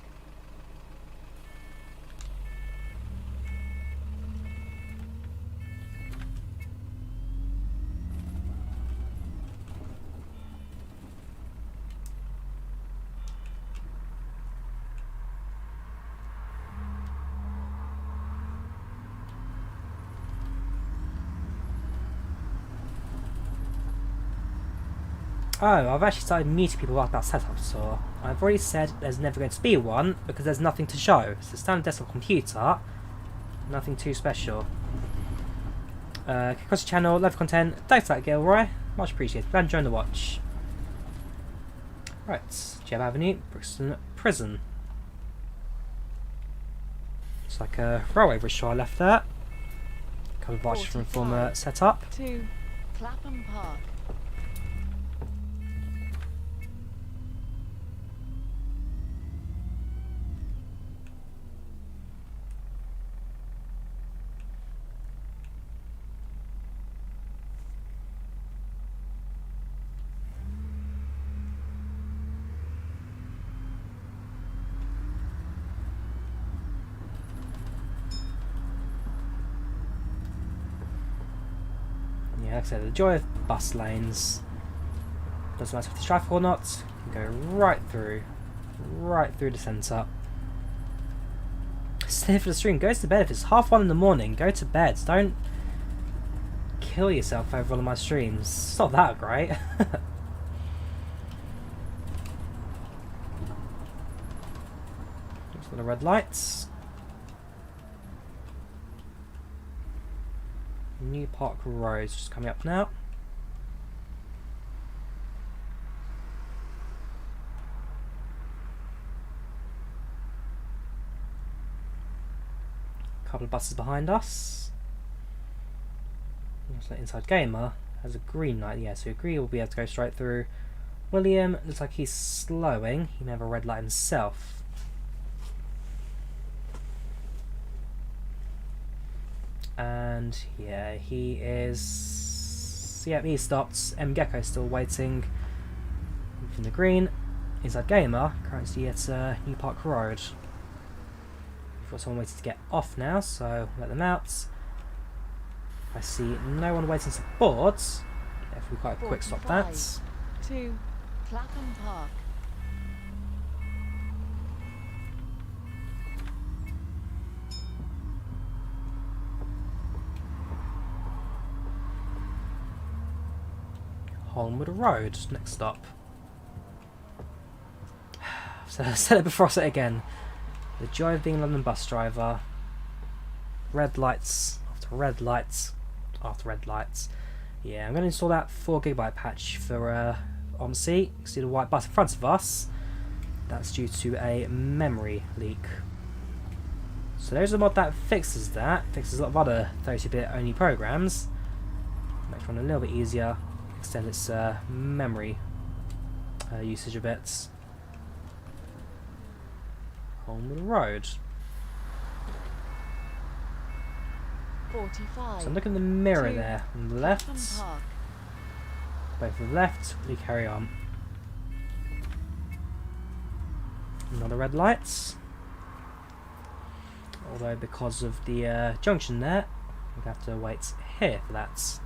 Oh, I've actually started muting people about that setup, so I've already said there's never going to be one because there's nothing to show. It's a standard desktop computer, nothing too special. Across the channel, love content, thanks for that, Gilroy, much appreciated. Glad you joined the watch. Right, Jeb Avenue, Brixton Prison. It's like a railway bridge I left there. A couple of arches from former setup. To Clapham Park. Yeah, like I said, the joy of bus lanes. Doesn't matter if it's traffic or not, you can go right through the centre. Stay for the stream, go to bed. If it's 1:30 in the morning, go to bed. Don't kill yourself over one of my streams. It's not that great. Just got the red lights. New Park Road just coming up now. Couple of buses behind us. Also, Inside Gamer has a green light. Yeah, so agree we'll be able to go straight through. William looks like he's slowing. He may have a red light himself. And yeah, he is. Yeah, he stopped. M Gecko still waiting from the green. Inside Gamer currently at New Park Road. We've got someone waiting to get off now, so let them out. I see no one waiting to board. If we quite a quick stop that. To Clapham Park. Holmwood Road, next stop. So I said it before I say it again. The joy of being a London bus driver. Red lights after red lights after red lights. Yeah, I'm going to install that 4GB patch for Omsi. You can see the white bus in front of us. That's due to a memory leak. So there's a mod that fixes that. Fixes a lot of other 32-bit only programs. Makes it run a little bit easier. Extend its memory usage a bit. On the road. 45. So look in the mirror to there on the left. Clapham Park. Both to the left, we carry on. Another red light. Although because of the junction there, we have to wait here for that.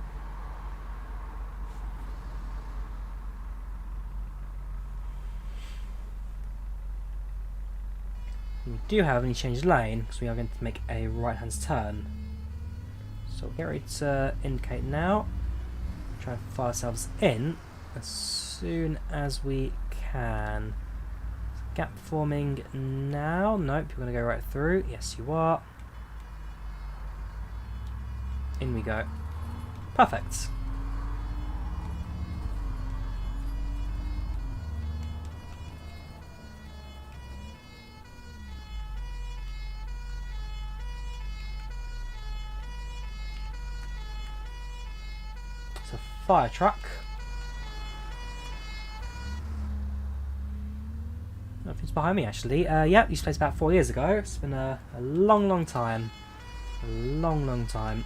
We do have only changed lane because we are going to make a right-hand turn. So we'll get ready to indicate now. Try and file ourselves in as soon as we can. Gap forming now. Nope, you're going to go right through. Yes, you are. In we go. Perfect. It's a fire truck. Nothing's behind me actually. Yep, used to play about 4 years ago. It's been a long time. A long time.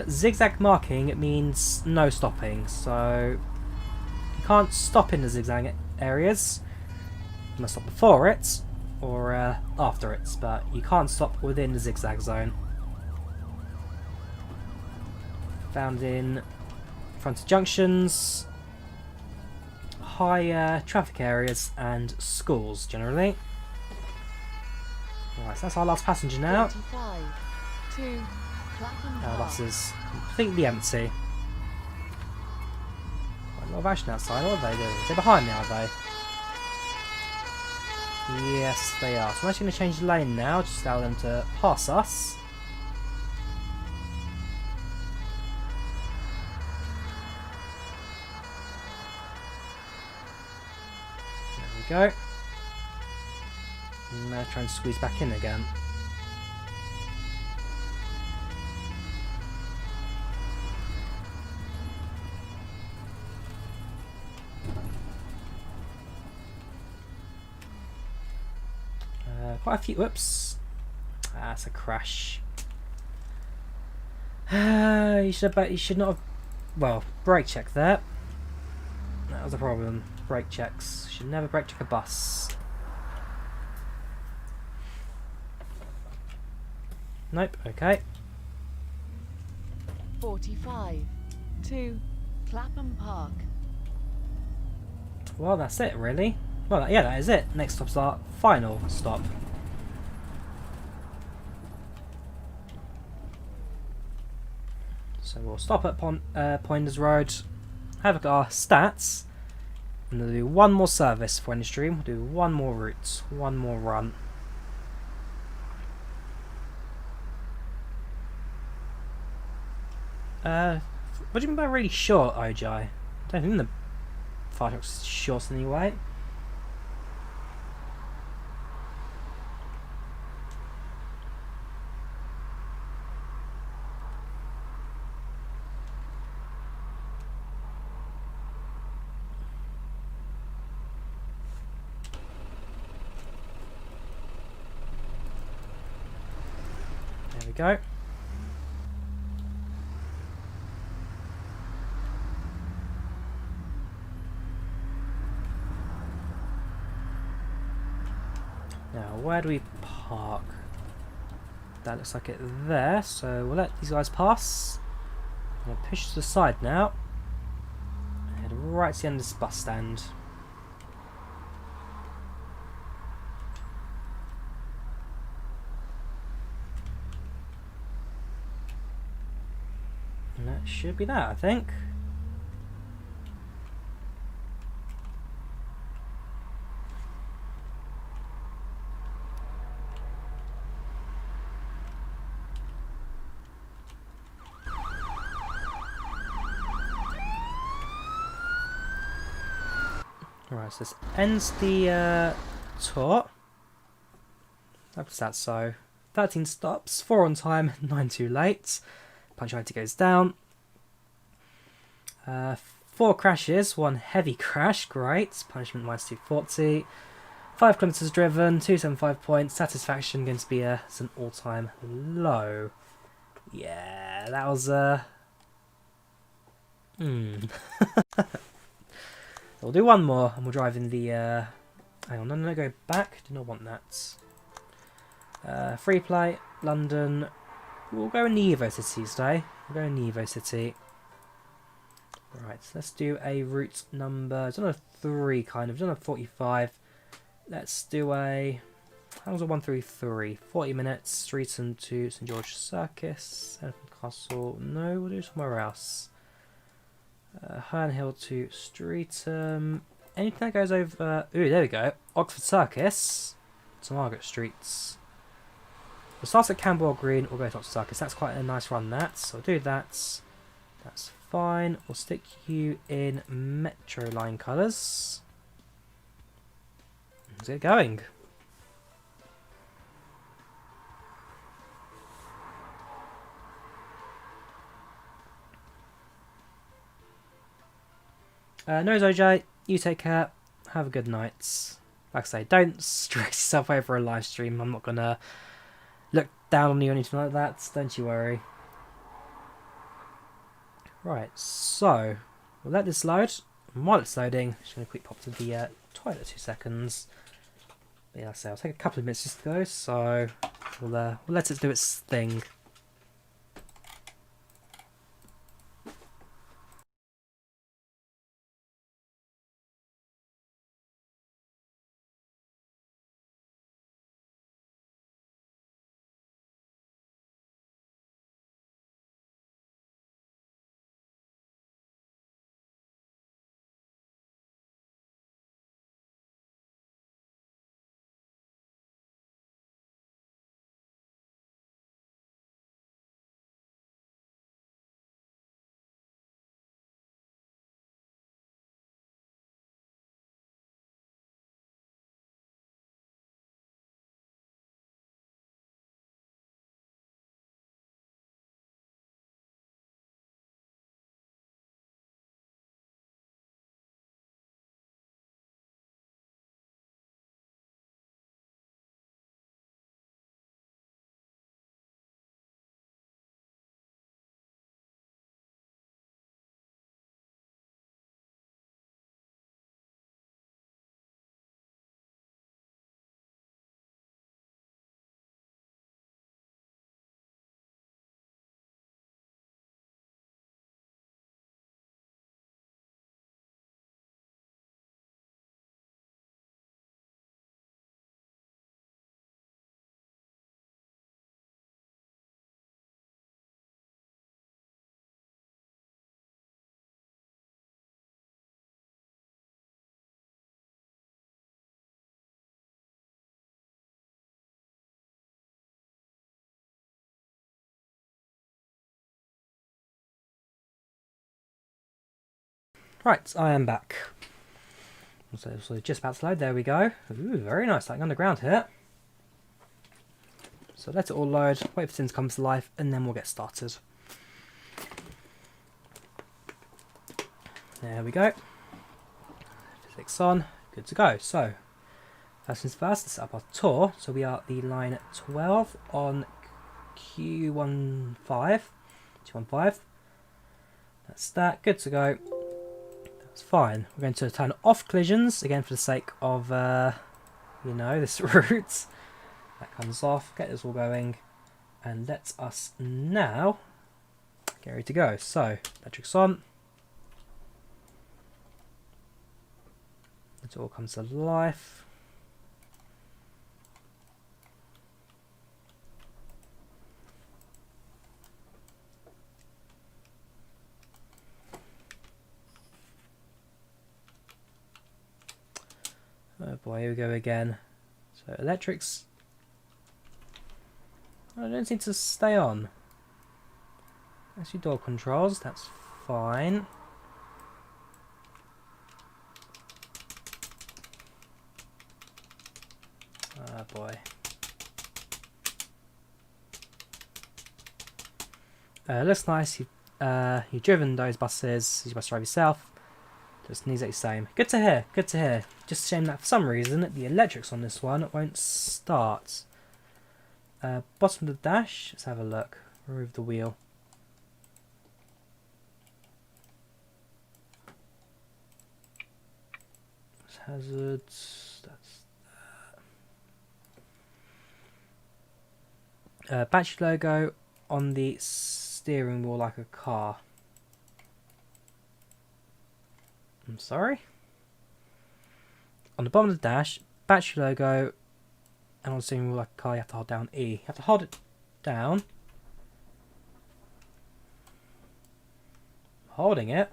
Zigzag marking means no stopping, so you can't stop in the zigzag areas. You must stop before it or after it, but you can't stop within the zigzag zone. Found in front of junctions, high traffic areas and schools generally. Right, so that's our last passenger now. 45 to Clapham Our Park. bus is completely empty. Quite a lot of action outside. What are they doing? They're behind me, are they? Yes, they are. So I'm actually going to change the lane now, just allow them to pass us. There we go. And now try and squeeze back in again. Quite a few. Whoops. That's a crash. You should not have. Well, brake check there. That was a problem. Brake checks. Should never brake check a bus. Nope. Okay. 45 to Clapham Park. Well, that's it, really. Well, yeah, that is it. Next stop's our final stop. So we'll stop at Poinders Road, have a look at our stats, and we'll do one more service for any stream. We'll do one more route, one more run. What do you mean by really short, OJ? I don't think the fire truck's short anyway. There we go. Now, where do we park? That looks like it there, so we'll let these guys pass. I'm going to push to the side now. Head right to the end of this bus stand. That should be that, I think. Alright, so this ends the tour. That's that, so 13 stops, 4 on time, 9 too late. Punctuality goes down. 4 crashes, 1 heavy crash, great. Punishment minus 240. 5 kilometers driven, 275 points. Satisfaction going to be it's an all-time low. Yeah, that was We'll do one more, and we'll drive in the hang on, no, go back. Do not want that. Free play, London. We'll go in the Evo City today. We'll go in the Evo City. Right, so let's do a route number. It's on a 3 kind of. It's on a 45. Let's do a. How long's a 133? 40 minutes. Streatham to St George Circus. Elephant Castle. No, we'll do somewhere else. Herne Hill to Streatham. Anything that goes over. Ooh, there we go. Oxford Circus to Margaret Streets. We'll start at Camberwell Green. We'll go to Oxford Circus. That's quite a nice run, that. So we'll do that. That's fine. We'll stick you in Metro Line colours. Let's get going. Nose OJ, you take care. Have a good night. Like I say, don't stress yourself over a live stream. I'm not gonna look down on you or anything like that. Don't you worry. Right, so we'll let this load. And while it's loading, I'm just gonna quick pop to the toilet 2 seconds. But yeah, like I say, I'll take a couple of minutes just to go. So we'll let it do its thing. Right, I am back. So just about to load. There we go. Ooh, very nice, like underground here. So let it all load, wait for things to come to life, and then we'll get started. There we go. Physics on, good to go. So, first things first, let's set up our tour. So we are at the line 12 on Q15. 215. That's that, good to go. That's fine. We're going to turn off collisions, again for the sake of, you know, this route. That comes off, get this all going, and let us now get ready to go. So, electrics on. It all comes to life. boy, here we go again. So electrics, I don't seem to stay on. That's your door controls, that's fine. Ah boy. Looks nice. You've driven those buses. You must drive yourself. Just needs the same. Good to hear. Good to hear. Just a shame that for some reason the electrics on this one won't start. Bottom of the dash. Let's have a look. Remove the wheel. Hazards. That's battery logo on the steering wheel like a car. I'm sorry? On the bottom of the dash, battery logo, and on the steering wheel like a car, you have to hold down E. You have to hold it down. Holding it.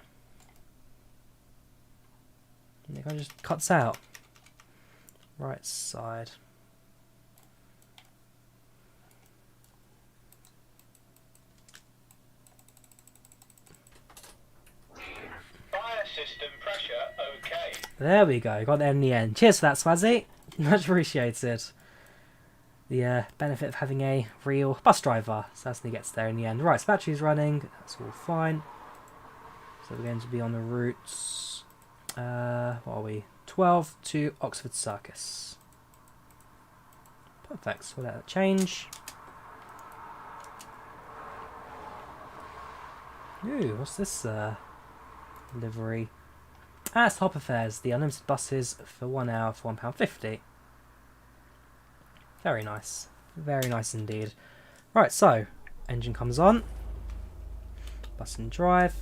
And it kind of just cuts out. Right side. System pressure okay. There we go, got there in the end. Cheers for that, Swazzy. Much appreciated. The benefit of having a real bus driver. So that's when he gets there in the end. Right, so battery's running, that's all fine. So we're going to be on the route, what are we? 12 to Oxford Circus. Perfect, so we'll let that change. Ooh, what's this livery? It's Hopper Fares, the unlimited buses for 1 hour for £1.50. Very nice. Very nice indeed. Right, so, engine comes on. Bus in drive.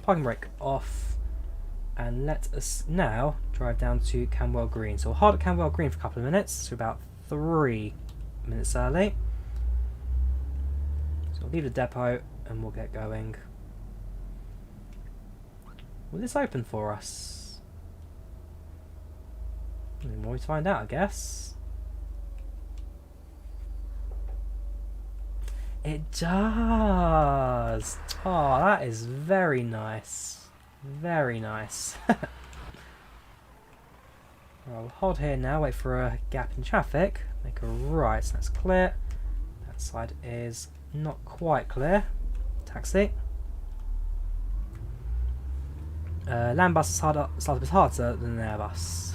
Parking brake off. And let us now drive down to Camberwell Green. So we'll hold at Camberwell Green for a couple of minutes. So about 3 minutes early. So we'll leave the depot and we'll get going. Will this open for us? Nothing more to find out, I guess. It does! Oh, that is very nice. Very nice. I'll hold here now, wait for a gap in traffic. Make a right, so that's clear. That side is not quite clear. Taxi. Land bus is start a bit harder than an Airbus.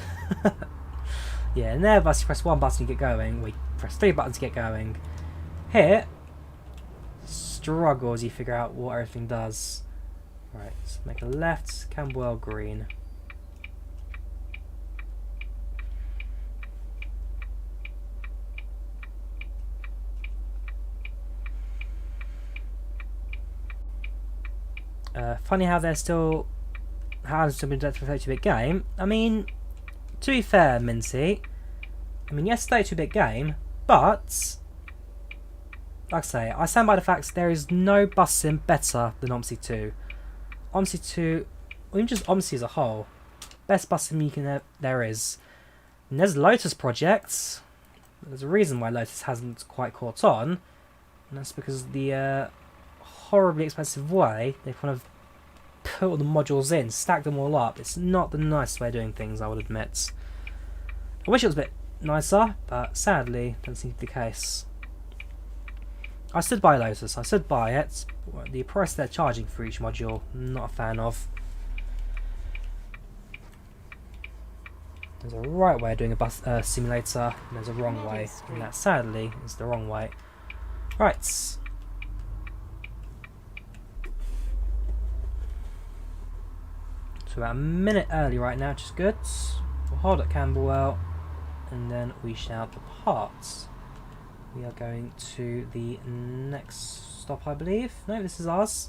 Yeah, in an Airbus you press 1 button to get going, we press 3 buttons to get going. Here, struggle as you figure out what everything does. Right, so make a left, Camberwell Green. Funny how they're still hasn't been done for a 32-bit game. I mean, to be fair, Minty, I mean, yes, 32-bit game, but like I say, I stand by the fact there is no bus sim better than Omsi 2. Omsi 2, or even just Omsi as a whole, best bus sim you can there is. And there's Lotus projects. There's a reason why Lotus hasn't quite caught on, and that's because the horribly expensive way they kind of put all the modules in, stack them all up. It's not the nicest way of doing things, I would admit. I wish it was a bit nicer, but sadly, doesn't seem to be the case. I stood by Lotus, I stood by it. The price they're charging for each module, not a fan of. There's a right way of doing a bus simulator, and there's a wrong way, and that sadly is the wrong way. Right. So about a minute early right now, which is good. We'll hold at Camberwell, and then we shall depart. We are going to the next stop, I believe. No, this is ours.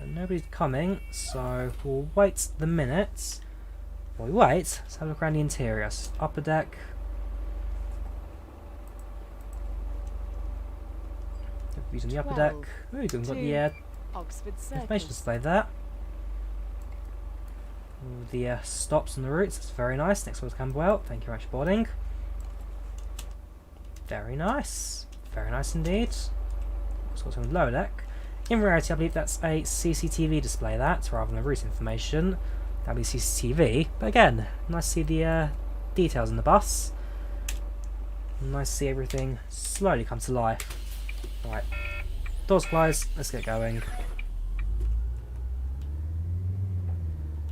Nobody's coming, so we'll wait the minute. While we wait, let's have a look around the interior. Upper deck. Views on the upper deck. Ooh, we've got the Oxford information Circus. display there. All the stops and the routes, that's very nice. Next one's Camberwell, thank you very much for boarding. Very nice indeed. Let's go to the lower deck. In reality, I believe that's a CCTV display, that, rather than a route information. That'd be CCTV, but again, nice to see the details in the bus. Nice to see everything slowly come to life. Right, doors closed, let's get going.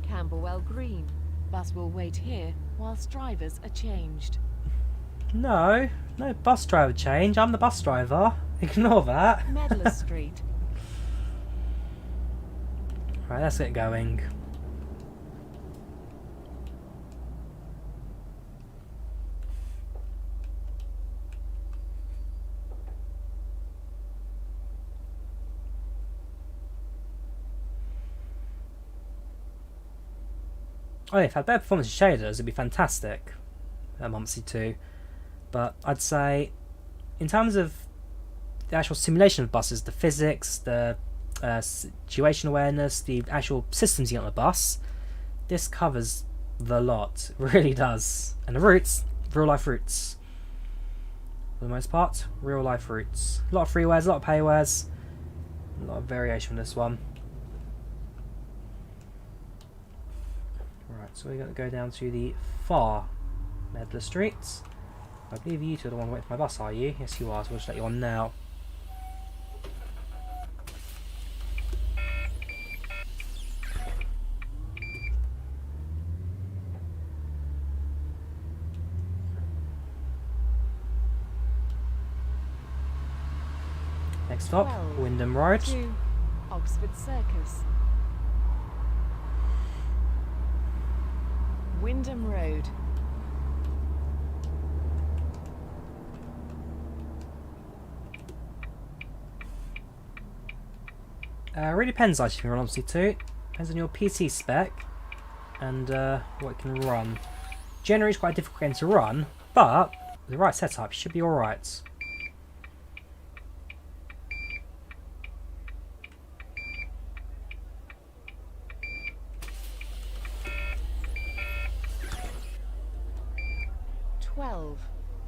Camberwell Green. Bus will wait here whilst drivers are changed. No bus driver change, I'm the bus driver. Ignore that. Medlar Street. Right, let's get going. Oh, if I had better performance shaders, it'd be fantastic. Omsi 2. But I'd say, in terms of the actual simulation of buses, the physics, the situation awareness, the actual systems you get on the bus, this covers the lot. It really does. And the routes, real life routes. For the most part, real life routes. A lot of freewares, a lot of paywares, a lot of variation on this one. Right, so we're going to go down to the far Medlar Street. I believe you two are the ones waiting for my bus, are you? Yes, you are, so we'll just let you on now. Next stop, 12 Wyndham Road. to Oxford Circus. Wyndham Road. Really depends actually on Omsi 2. Depends on your PC spec and what it can run. Generally it's quite a difficult game to run, but with the right setup, you should be alright.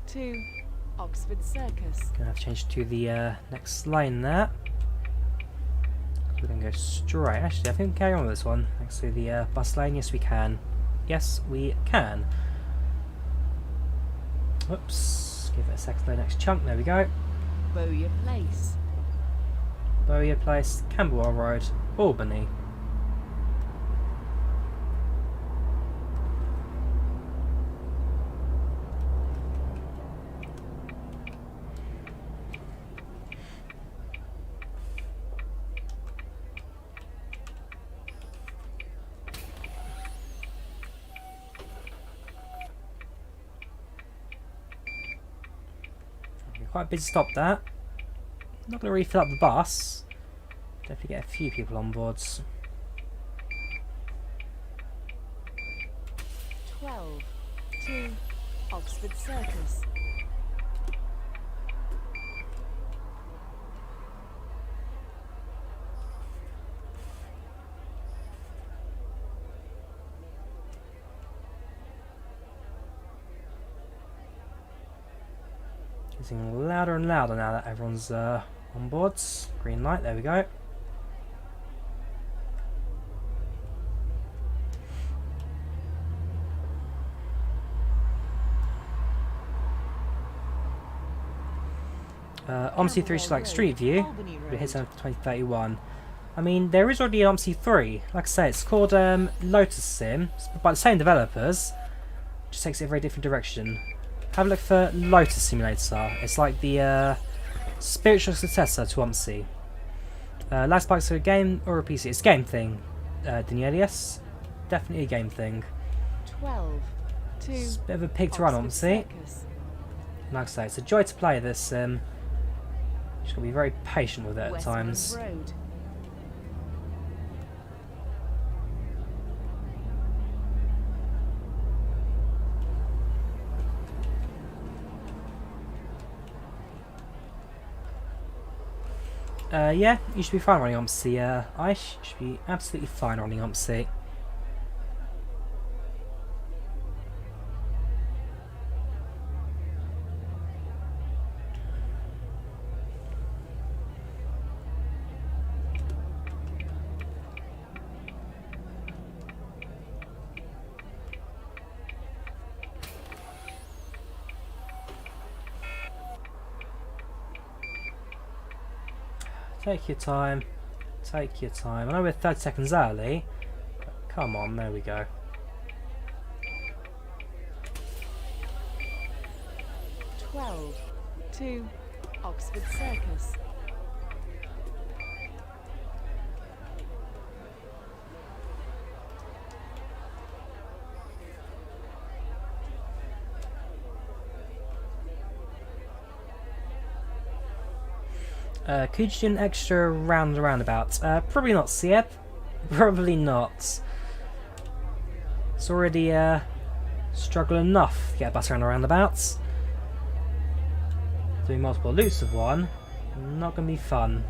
To Oxford Circus. Gonna have to change to the next lane there. We're gonna go straight. Actually, I think we can carry on with this one. Thanks to the bus lane. Yes, we can. Yes, we can. Oops. Give it a second for the next chunk. There we go. Bowyer Place. Bowyer Place, Camberwell Road, Albany. Quite a busy stop that. Not going to refill up the bus. Definitely get a few people on boards. 12 to Oxford Circus. Getting louder and louder now that everyone's on boards. Green light, there we go. Omsi 3 select Street View. We hit on 2031. I mean, there is already an Omsi 3. Like I say, it's called Lotus Sim. It's by the same developers. Just takes it a very different direction. Have a look for Lotus Simulator. It's like the spiritual successor to Omsi. Last Bike's a game or a PC? It's a game thing, Danielius. Definitely a game thing. 12 to It's a bit of a pig to run, Omsi. Like I say, it's a joy to play this. Just got to be very patient with it at times. Road. Yeah, you should be fine running Omsi. I should be absolutely fine running Omsi. Take your time. Take your time. I know we're 30 seconds early. But come on, there we go. to Oxford Circus. Could you do an extra roundabout? Probably not, Sieb. Probably not. It's already struggle enough to get a bus around the roundabouts. Doing multiple loops of one, not going to be fun.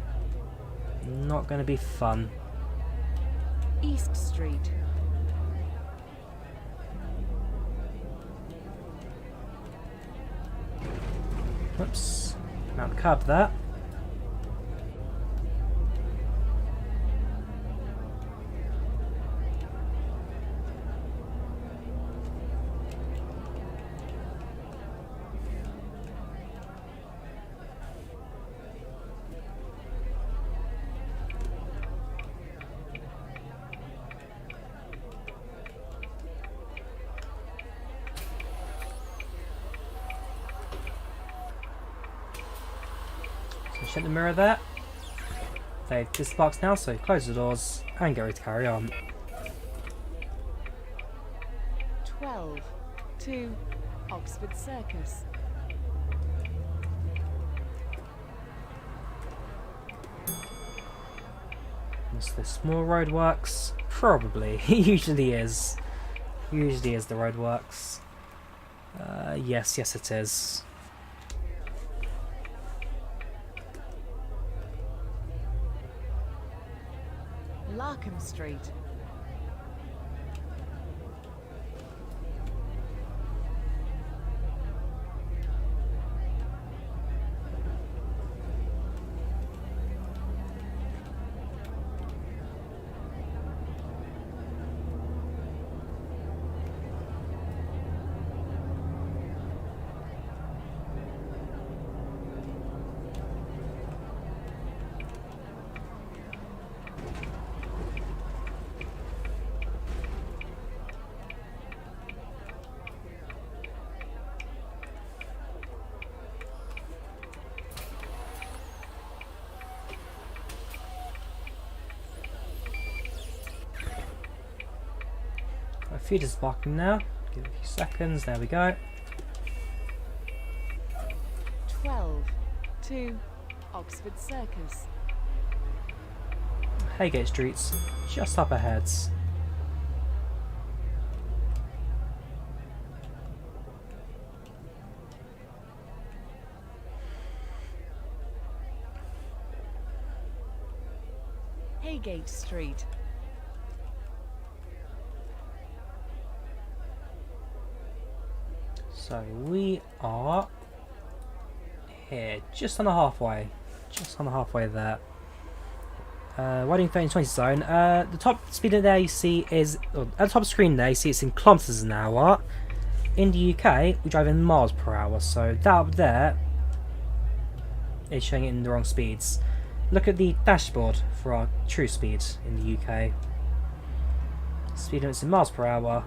Not going to be fun. East Street. Whoops. Mount the curb there. Shut the mirror there. They've disparked now, so close the doors and get ready to carry on. 12 to Oxford Circus. Is this small roadworks? Probably. It usually is. Usually is the roadworks. Yes it is. Larkham Street. A few just barking now. Give it a few seconds. There we go. 12 to Oxford Circus. Haygate Street's just up ahead. Haygate Street. So we are here, just on the halfway. Just on the halfway there. Riding 30-20 zone. The top speed there you see is, at the top screen there you see it's in kilometres an hour. In the UK we drive in miles per hour, so that up there is showing it in the wrong speeds. Look at the dashboard for our true speed in the UK. Speed limits in miles per hour.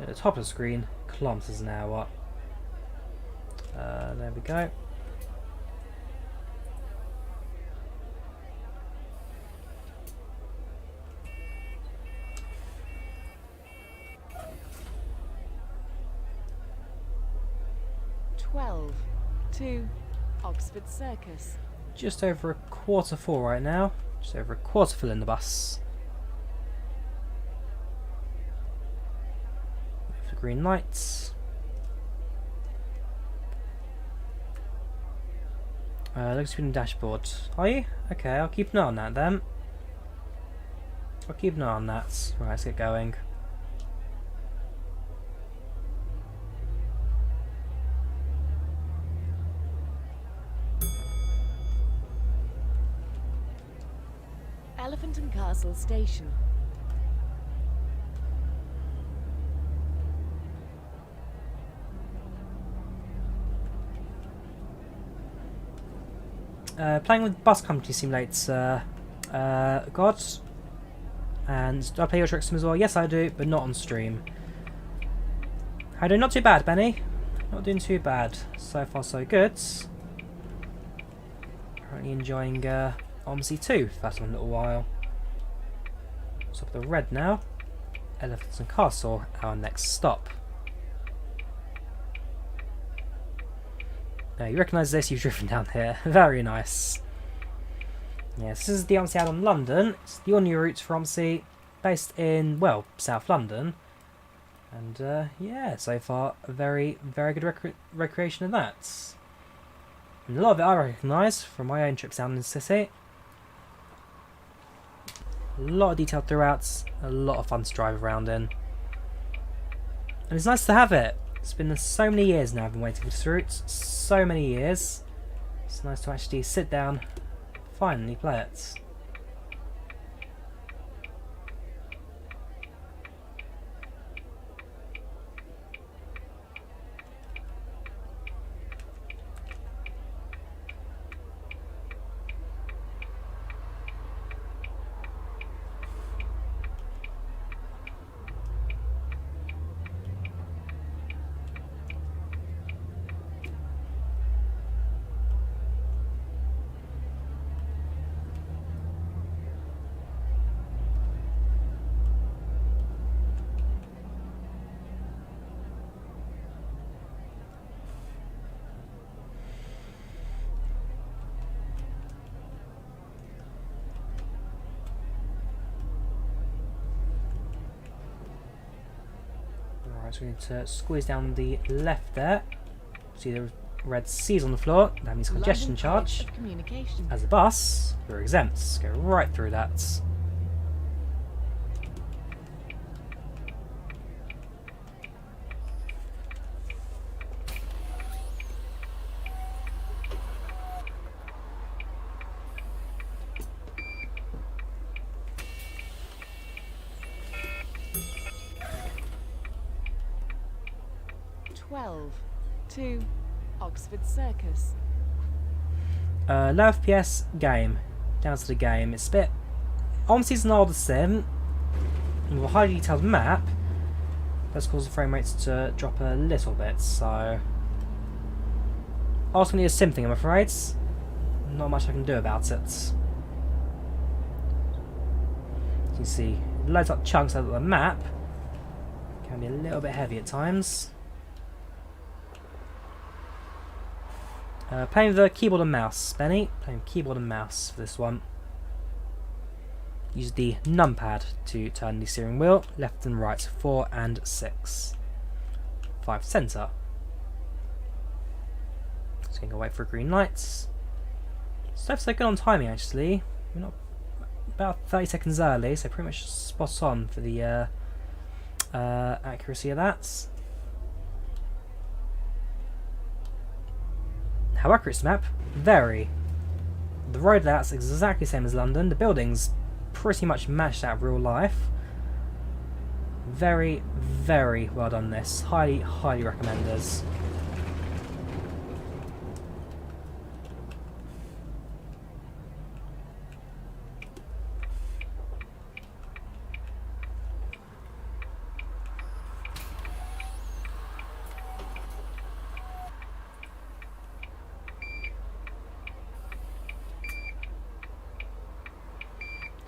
At the top of the screen, kilometres an hour. There we go. To Oxford Circus. Just over a quarter full right now. Just over a quarter full in the bus. Wait for the green lights. Looks good in the dashboard. Are you? Okay, I'll keep an eye on that then. I'll keep an eye on that. Right, let's get going. Elephant and Castle Station. Playing with Bus Company Simulator, God. And do I play your tricks as well? Yes, I do, but not on stream. How you doing? Not too bad, Benny. Not doing too bad. So far, so good. Currently enjoying Omsi 2 for that one a little while. Stop the red now. Elephants and Castle, our next stop. Now, you recognise this, you've driven down here. Very nice. Yes, this is the Omsi add-on London. It's the all-new route for Omsi, based in, well, South London. And, yeah, so far, a very, very good recreation of that. And a lot of it I recognise from my own trips down in the city. A lot of detail throughout, a lot of fun to drive around in. And it's nice to have it. It's been so many years now I've been waiting for this route. So many years. It's nice to actually sit down, finally play it. So we need to squeeze down the left there. See the red C's on the floor. That means congestion charge. As a bus, we're exempt. Go right through that. To Oxford Circus. Low FPS game. Down to the game. It's a bit. Omsi's an older sim with a highly detailed map. That's caused the frame rates to drop a little bit. So ultimately a sim thing, I'm afraid. Not much I can do about it. As you can see, it loads up chunks out of the map. Can be a little bit heavy at times. Playing with the keyboard and mouse, Benny. Playing keyboard and mouse for this one. Use the numpad to turn the steering wheel, left and right, 4 and 6. 5 centre. Just going to wait for green lights. So good on timing actually. We're not about 30 seconds early, so pretty much spot on for the accuracy of that. How accurate is the map? Very. The road layout's exactly the same as London. The buildings pretty much match that real life. Very, very well done this. Highly, highly recommend this.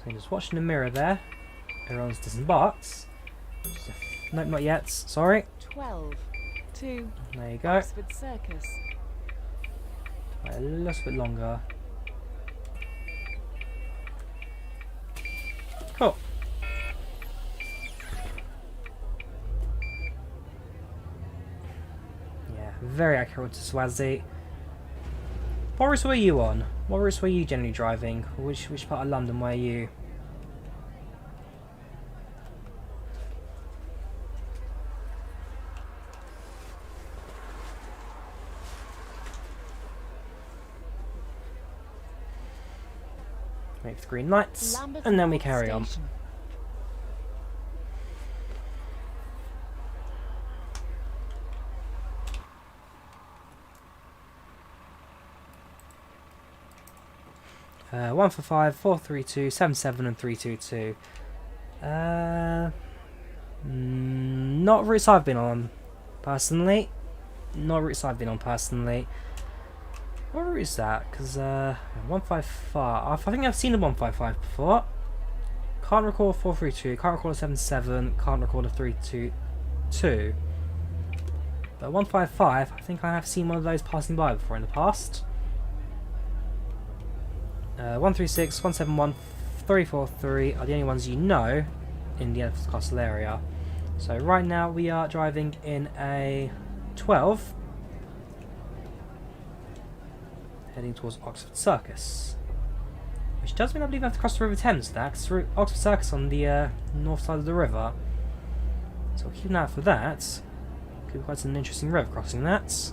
So just watching the mirror there. Everyone's disembarked. Nope, not yet. Sorry. 12 to There you go. Oxford Circus. Wait a little bit longer. Cool. Yeah, very accurate to Swazi. What routes were you on? What routes were you generally driving? Which part of London were you? Make the green lights, Lambeth and then we North carry on. Station. One for 5, 432, 77 and 322. Not routes I've been on, personally. Not routes I've been on, personally. What route is that? Because, 155... I think I've seen the 155 before. Can't recall a 432, can't recall a 77, can't recall a 322. But 155, I think I have seen one of those passing by before in the past. 136, 171, 343 are the only ones you know in the Elephant Castle area. So right now we are driving in a 12, heading towards Oxford Circus, which does mean I believe I have to cross the River Thames for that, because Oxford Circus on the north side of the river. So we'll keep an eye out for that. Could be quite an interesting river crossing that.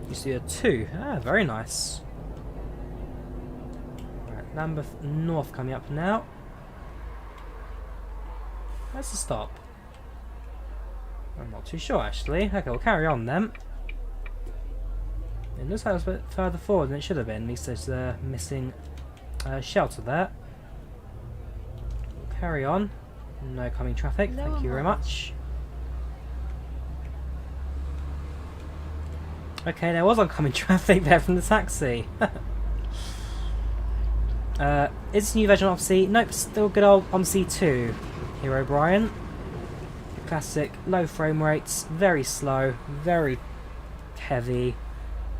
You see a 2, very nice. Lambeth North coming up now. Where's the stop? I'm not too sure actually. Okay, we'll carry on then. It looks like it was a bit further forward than it should have been. At least there's a missing shelter there. We'll carry on. No coming traffic. Thank you very much. Okay, there was oncoming traffic there from the taxi. Is this new version of Omsi? Nope, still good old Omsi 2. Here, O'Brien. Classic, low frame rates, very slow, very heavy.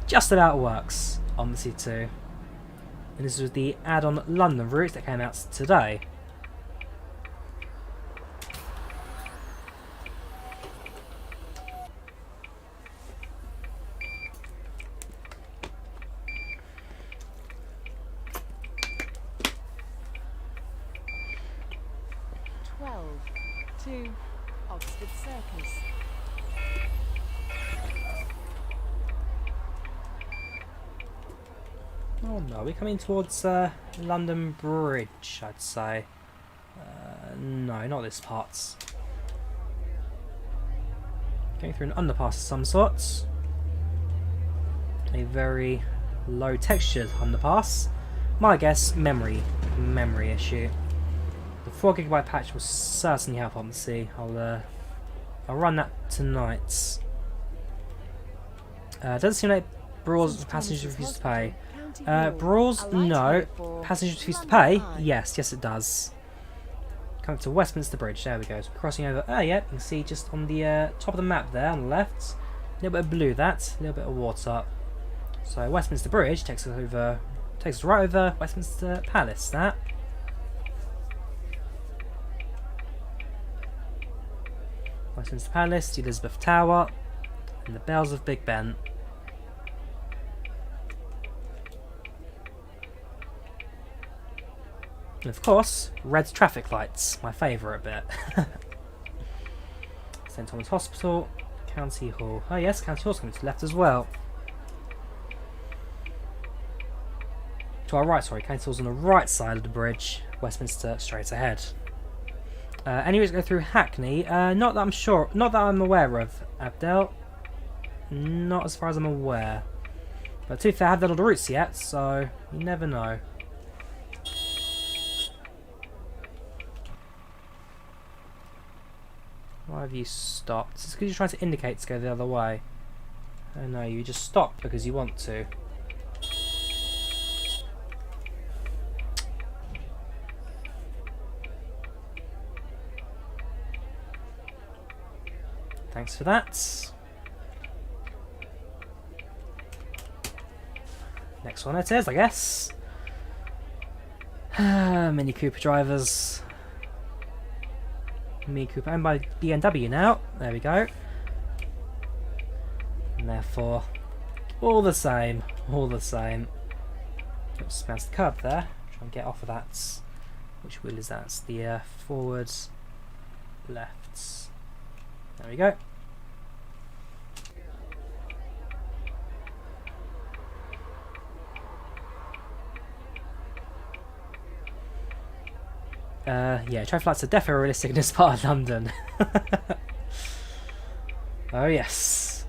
Just about works, Omsi 2. And this was the add-on London route that came out today. To Oxford Circus. Oh no, we're coming towards London Bridge, I'd say. No, not this part. Going through an underpass of some sorts. A very low textured underpass. My guess, memory issue. The 4GB patch will certainly help Omsi. I'll run that tonight. Doesn't seem like Brawls passengers refuse to pay. Brawls, no. Passengers refuse to pay? Yes, it does. Coming to Westminster Bridge, there we go. So crossing over, yeah, you can see just on the top of the map there on the left. A little bit of blue, a little bit of water. So Westminster Bridge takes us right over Westminster Palace, that. Westminster Palace, the Elizabeth Tower, and the bells of Big Ben. And of course, red traffic lights, my favourite bit. St Thomas Hospital, County Hall. Oh yes, County Hall's coming to the left as well. To our right, sorry, County Hall's on the right side of the bridge, Westminster straight ahead. Any routes go through Hackney? Not that I'm sure. Not that I'm aware of, Abdel. Not as far as I'm aware. But to be fair, I haven't done all the routes yet, so you never know. Why have you stopped? It's because you're trying to indicate to go the other way. Oh no, you just stopped because you want to. Thanks for that. Next one it is, I guess. Mini Cooper drivers. Mini Cooper owned by BMW now. There we go. And therefore, All the same. All the same. Oops, bounced the curb there. Try and get off of that. Which wheel is that? It's the forwards, lefts. There we go. Yeah, traffic lights are definitely realistic in this part of London. Oh yes.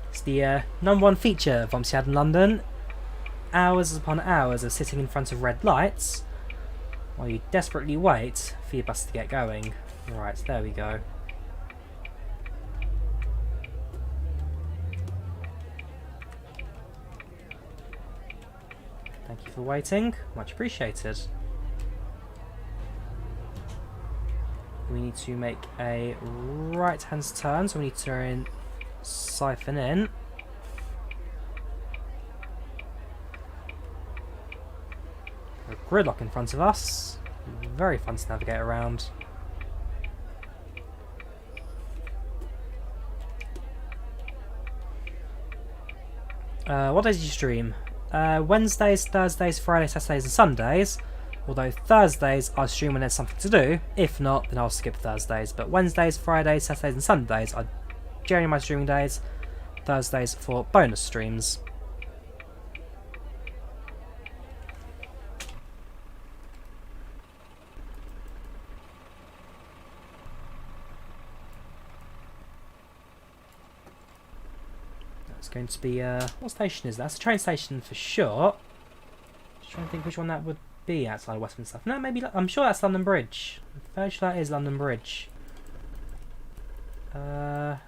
It's the #1 feature of Omsi in London. Hours upon hours of sitting in front of red lights while you desperately wait for your bus to get going. Right, there we go. Thank you for waiting, much appreciated. We need to make a right hand turn, so we need to siphon in. A gridlock in front of us. Very fun to navigate around. What days do you stream? Wednesdays, Thursdays, Fridays, Saturdays and Sundays. Although Thursdays I stream when there's something to do. If not, then I'll skip Thursdays. But Wednesdays, Fridays, Saturdays and Sundays are generally my streaming days. Thursdays for bonus streams. That's going to be, what station is that? It's a train station for sure. Just trying to think which one that would be outside of Westminster. No, maybe, I'm sure that's London Bridge. I'm fairly sure that is London Bridge. And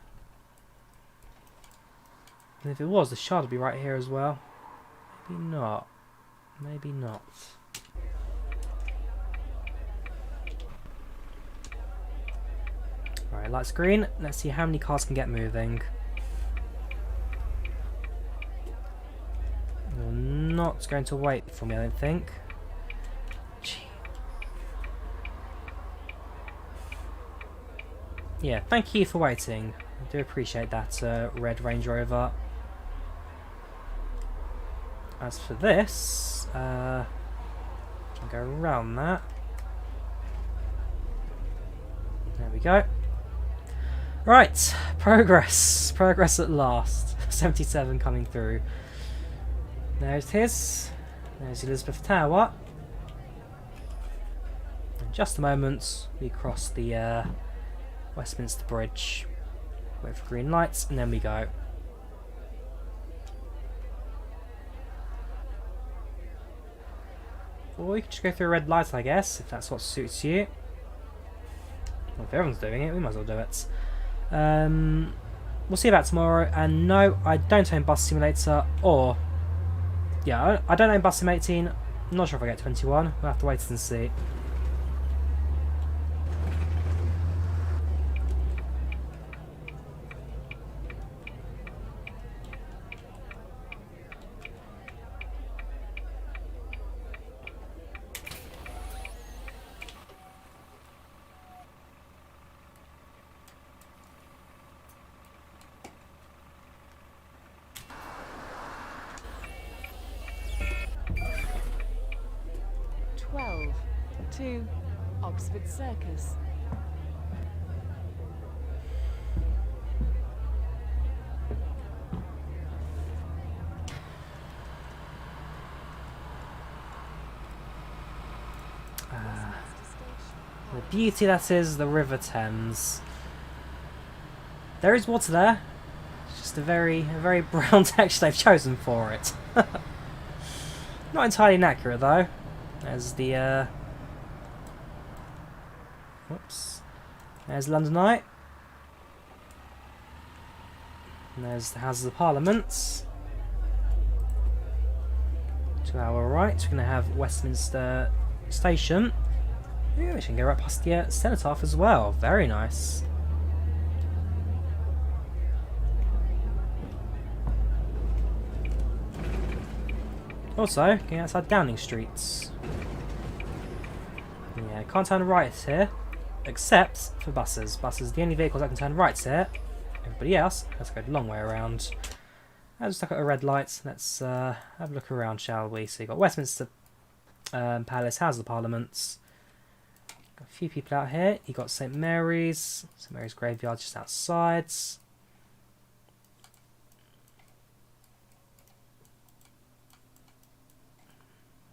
if it was, the Shard would be right here as well. Maybe not. Maybe not. Alright, lights green. Let's see how many cars can get moving. You're not going to wait for me, I don't think. Yeah, thank you for waiting. I do appreciate that, red Range Rover. As for this, I'll go around that. There we go. Right, progress. Progress at last. 77 coming through. There's his. There's Elizabeth Tower. In just a moment, we cross the Westminster Bridge. Wait for green lights, and then we go. Or we could just go through red lights, I guess, if that's what suits you. Well, if everyone's doing it, we might as well do it. We'll see about tomorrow. And no, I don't own Bus Simulator, or... Yeah, I don't own Bus Sim 18. I'm not sure if I get 21. We'll have to wait and see. To Oxford Circus. The beauty that is the River Thames. There is water there. It's just a very brown texture they've chosen for it. Not entirely inaccurate though. There's the whoops. There's London Eye. And there's the Houses of Parliament. To our right, we're going to have Westminster Station. Ooh, we can go right past the Cenotaph as well. Very nice. Also, going outside Downing Streets. Yeah, can't turn right here. Except for buses. Buses are the only vehicles that can turn right here. everybody else. Let's go the long way around. I'll just look at the red lights. Let's have a look around, shall we? So you've got Westminster Palace, House of the Parliaments. Got a few people out here. You've got St Mary's graveyard just outside.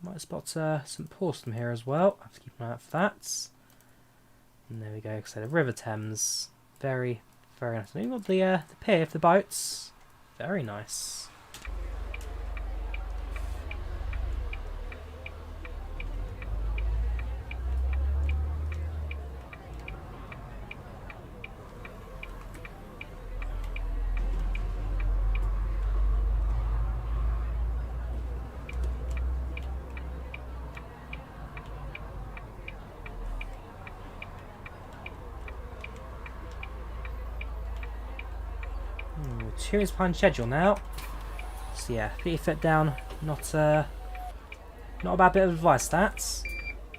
Might spot St Paul's from here as well. I have to keep an eye out for that. And there we go. So the River Thames, very, very nice. And you've got the pier for the boats. Very nice. Ooh, 2 minutes behind schedule now. So yeah, put your foot down. Not a bad bit of advice, that.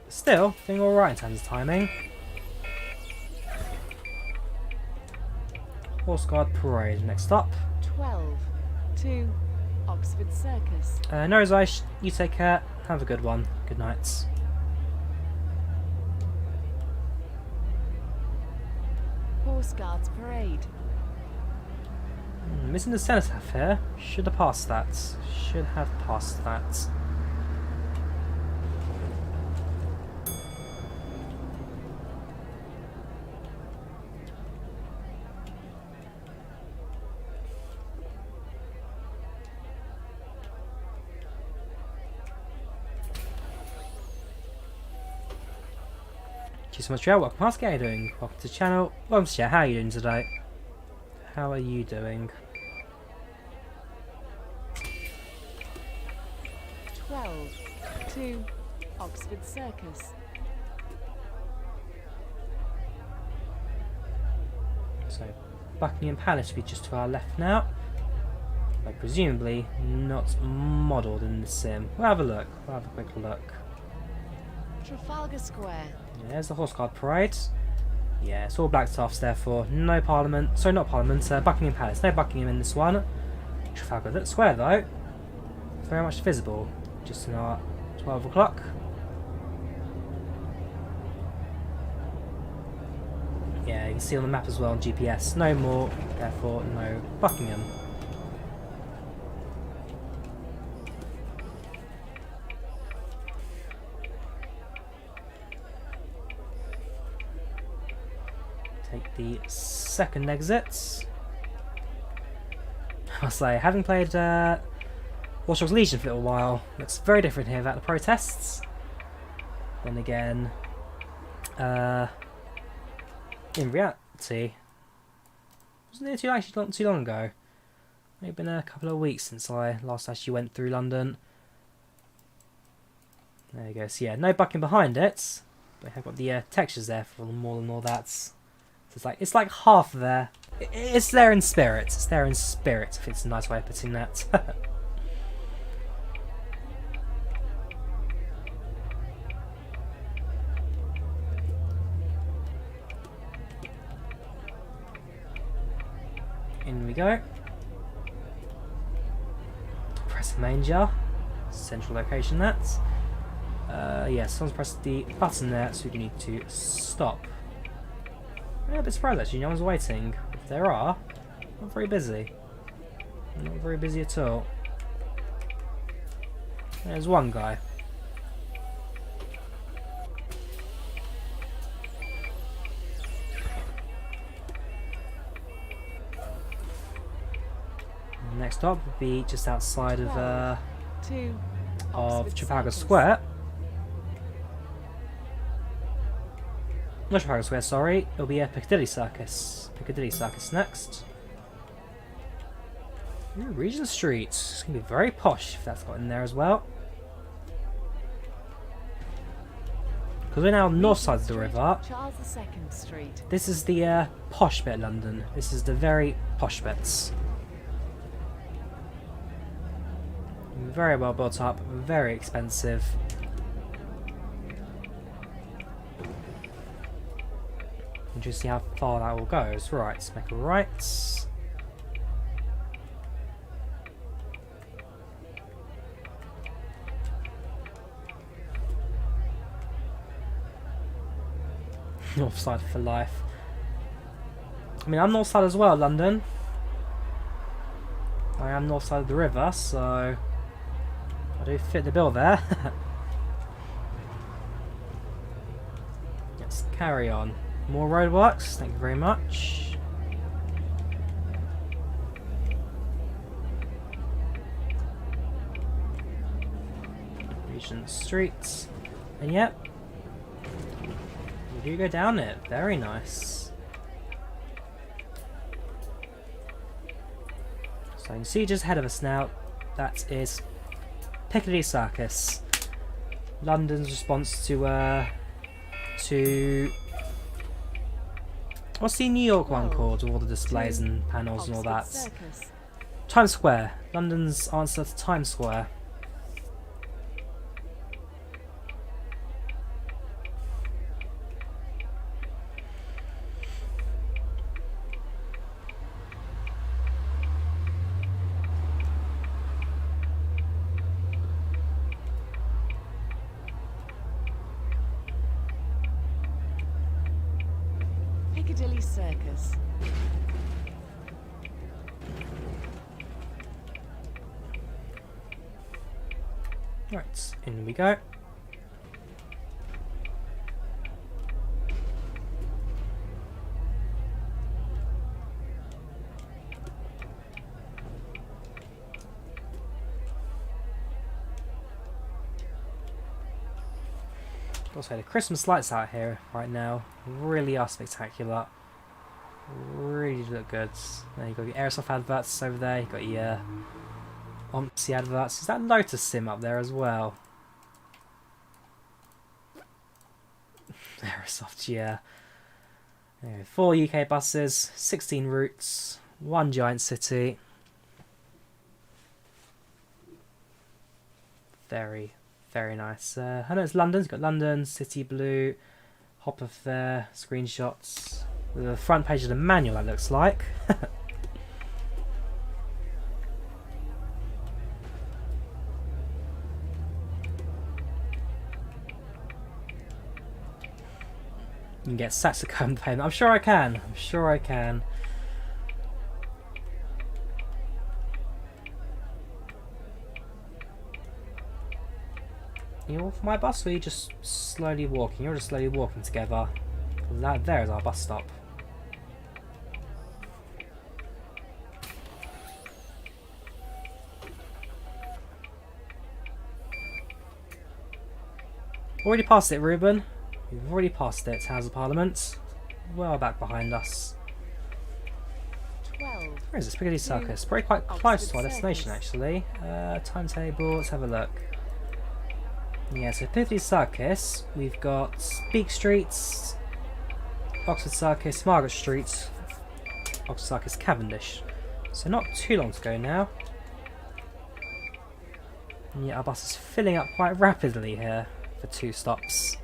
Still, doing alright in terms of timing. Horse Guard Parade next up. 12 to Oxford Circus. No, Zeish, you take care. Have a good one. Good night. Horse Guards Parade. Missing the cenotaph here. Should have passed that. Should have passed that. Thank you so much for your welcome. Ask how you doing. Welcome to the channel. Welcome to the chat. How are you doing today? How are you doing? 12 to Oxford Circus. So, Buckingham Palace will be just to our left now. But presumably not modelled in the sim. We'll have a look. We'll have a quick look. Trafalgar Square. Yeah, there's the Horse Guard Parade. Yeah, it's all black stuffs, therefore no Parliament. Sorry, not Parliament. Buckingham Palace. No Buckingham in this one. Trafalgar Square, though, very much visible. Just now at 12 o'clock. Yeah, you can see on the map as well on GPS. No more, therefore no Buckingham. Take the second exit. I'll say, having played Watch Dogs Legion for a little while, looks very different here without the protests. Then again, in reality, wasn't it not too long ago? Maybe been a couple of weeks since I last actually went through London. There you go. So yeah, no bucking behind it, but I've got the textures there for more than all that. So it's like half there. It's there in spirit. It's there in spirit, if it's a nice way of putting that. In we go. Press the manger. Central location, that. Yeah, someone's pressed the button there, so we need to stop. I'm a bit surprised actually, no one's waiting. If there are, not very busy. Not very busy at all. There's one guy. Next stop would be just outside of Trafalgar Square. Not Trafalgar Square, sorry. It'll be a Piccadilly Circus. Piccadilly Circus next. Ooh, Regent Street. It's going to be very posh if that's got in there as well. Because we're now north side of the river. Charles II Street. This is the posh bit of London. This is the very posh bits. Very well built up, very expensive. And just see how far that all goes. Right, let's make a right. North side for life. I mean, I'm north side as well, London. I am north side of the river, so I do fit the bill there. Let's carry on. More roadworks, thank you very much. Regent Street. And yep, we do go down it. Very nice. So you can see just ahead of us now, that is Piccadilly Circus. London's response to what's the New York one called, with all the displays and panels and all that? Circus. Times Square. London's answer to Times Square. Piccadilly Circus. Right, in we go. Also, the Christmas lights out here right now really are spectacular. Really look good. There you got your Aerosoft adverts over there. You got your Omsi adverts. Is that Lotus Sim up there as well? Aerosoft, yeah. 4 UK buses, 16 routes, 1 giant city. Very, very nice. I know it's London. It's got London, City Blue, Hopper Fair, screenshots. The front page of the manual, that looks like. You can get saxophone payment. I'm sure I can. I'm sure I can. You all for my bus, or are you just slowly walking? You're just slowly walking together. That there is our bus stop. Already passed it, Ruben. We've already passed it, House of Parliament. Well back behind us. 12. Where is this? Piccadilly Circus. Very quite close to our destination, actually. Timetable, let's have a look. Yeah, so Piccadilly Circus, we've got Beak Street, Oxford Circus, Margaret Street, Oxford Circus, Cavendish. So not too long to go now. And yeah, our bus is filling up quite rapidly here for 2 stops.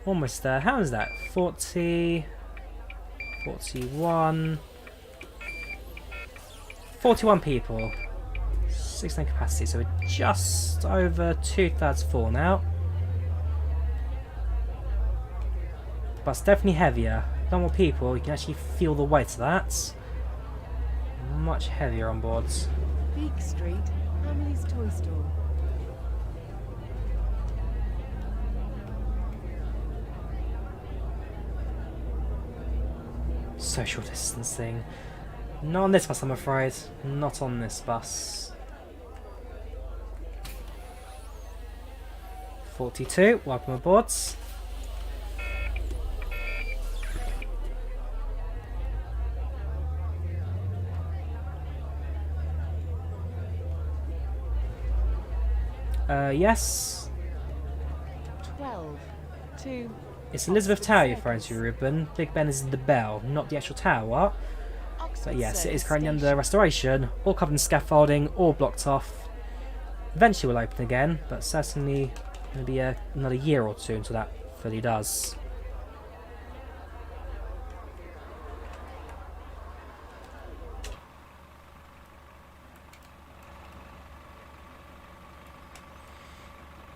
Almost there. How is that? 40, 41, 41 people. 16 capacity, so we're just over 2/3 full now. But it's definitely heavier. A lot more people, you can actually feel the weight of that. Much heavier on boards. Beak Street, Hamley's Toy Store. Social distancing. Not on this bus, I'm afraid. Not on this bus. 42, welcome aboard. Yes. 12. 2. It's Elizabeth Tower you're referring to, Ruben. Big Ben is the bell, not the actual tower. But yes, it is currently under restoration, all covered in scaffolding, all blocked off. Eventually will open again, but certainly maybe another year or 2 until that fully does.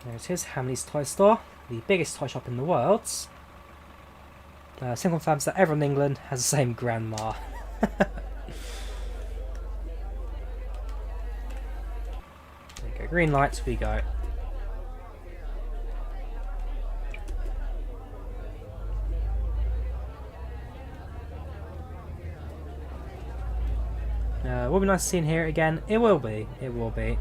There it is, Hamley's Toy Store, the biggest toy shop in the world. Single confirms that everyone in England has the same grandma. There you go, green lights, we go. Will be nice seeing here again. It will be. It will be.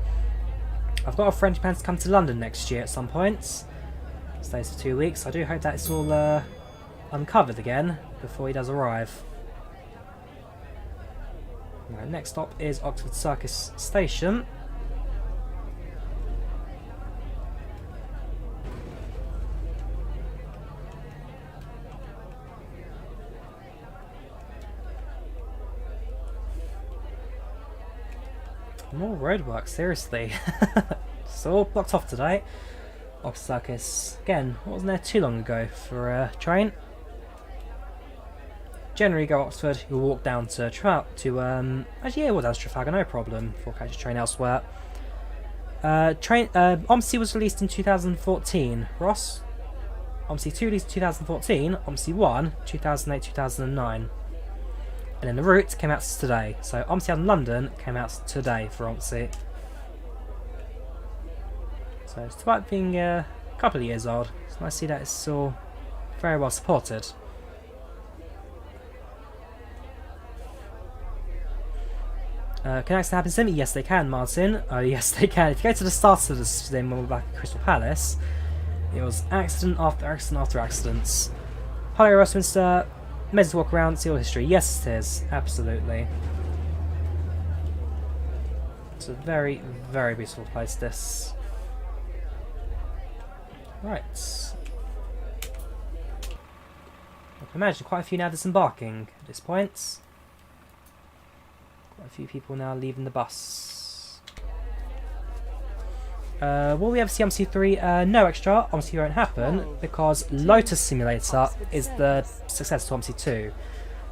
I've got a friend who plans to come to London next year at some point. Stays for 2 weeks. I do hope that it's all uncovered again before he does arrive. Right, next stop is Oxford Circus Station. More roadwork, seriously. It's all blocked off today. Oxford Circus, again, wasn't there too long ago for a train. Generally go Oxford, you'll walk down to actually yeah, walk down to Trafalgar, no problem, before catching a train elsewhere. Omsi was released in 2014, Ross? Omsi 2 released in 2014, Omsi 1, 2008-2009. And then the route came out today. So Omsi out in London came out today for Omsi. So it's despite being a couple of years old, it's nice to see that it's still very well supported. Can accidents happen to them? Yes they can, Martin. Oh yes they can. If you go to the start of the sim when we're back at Crystal Palace, it was accident after accident after accidents. Hello Westminster. Meant to walk around, see all history. Yes, it is. Absolutely. It's a very, very beautiful place, this. Right. I can imagine quite a few now disembarking at this point. Quite a few people now leaving the bus. Will we ever see Omsi 3? No extra. Omsi won't happen because Lotus Simulator is the successor to Omsi 2.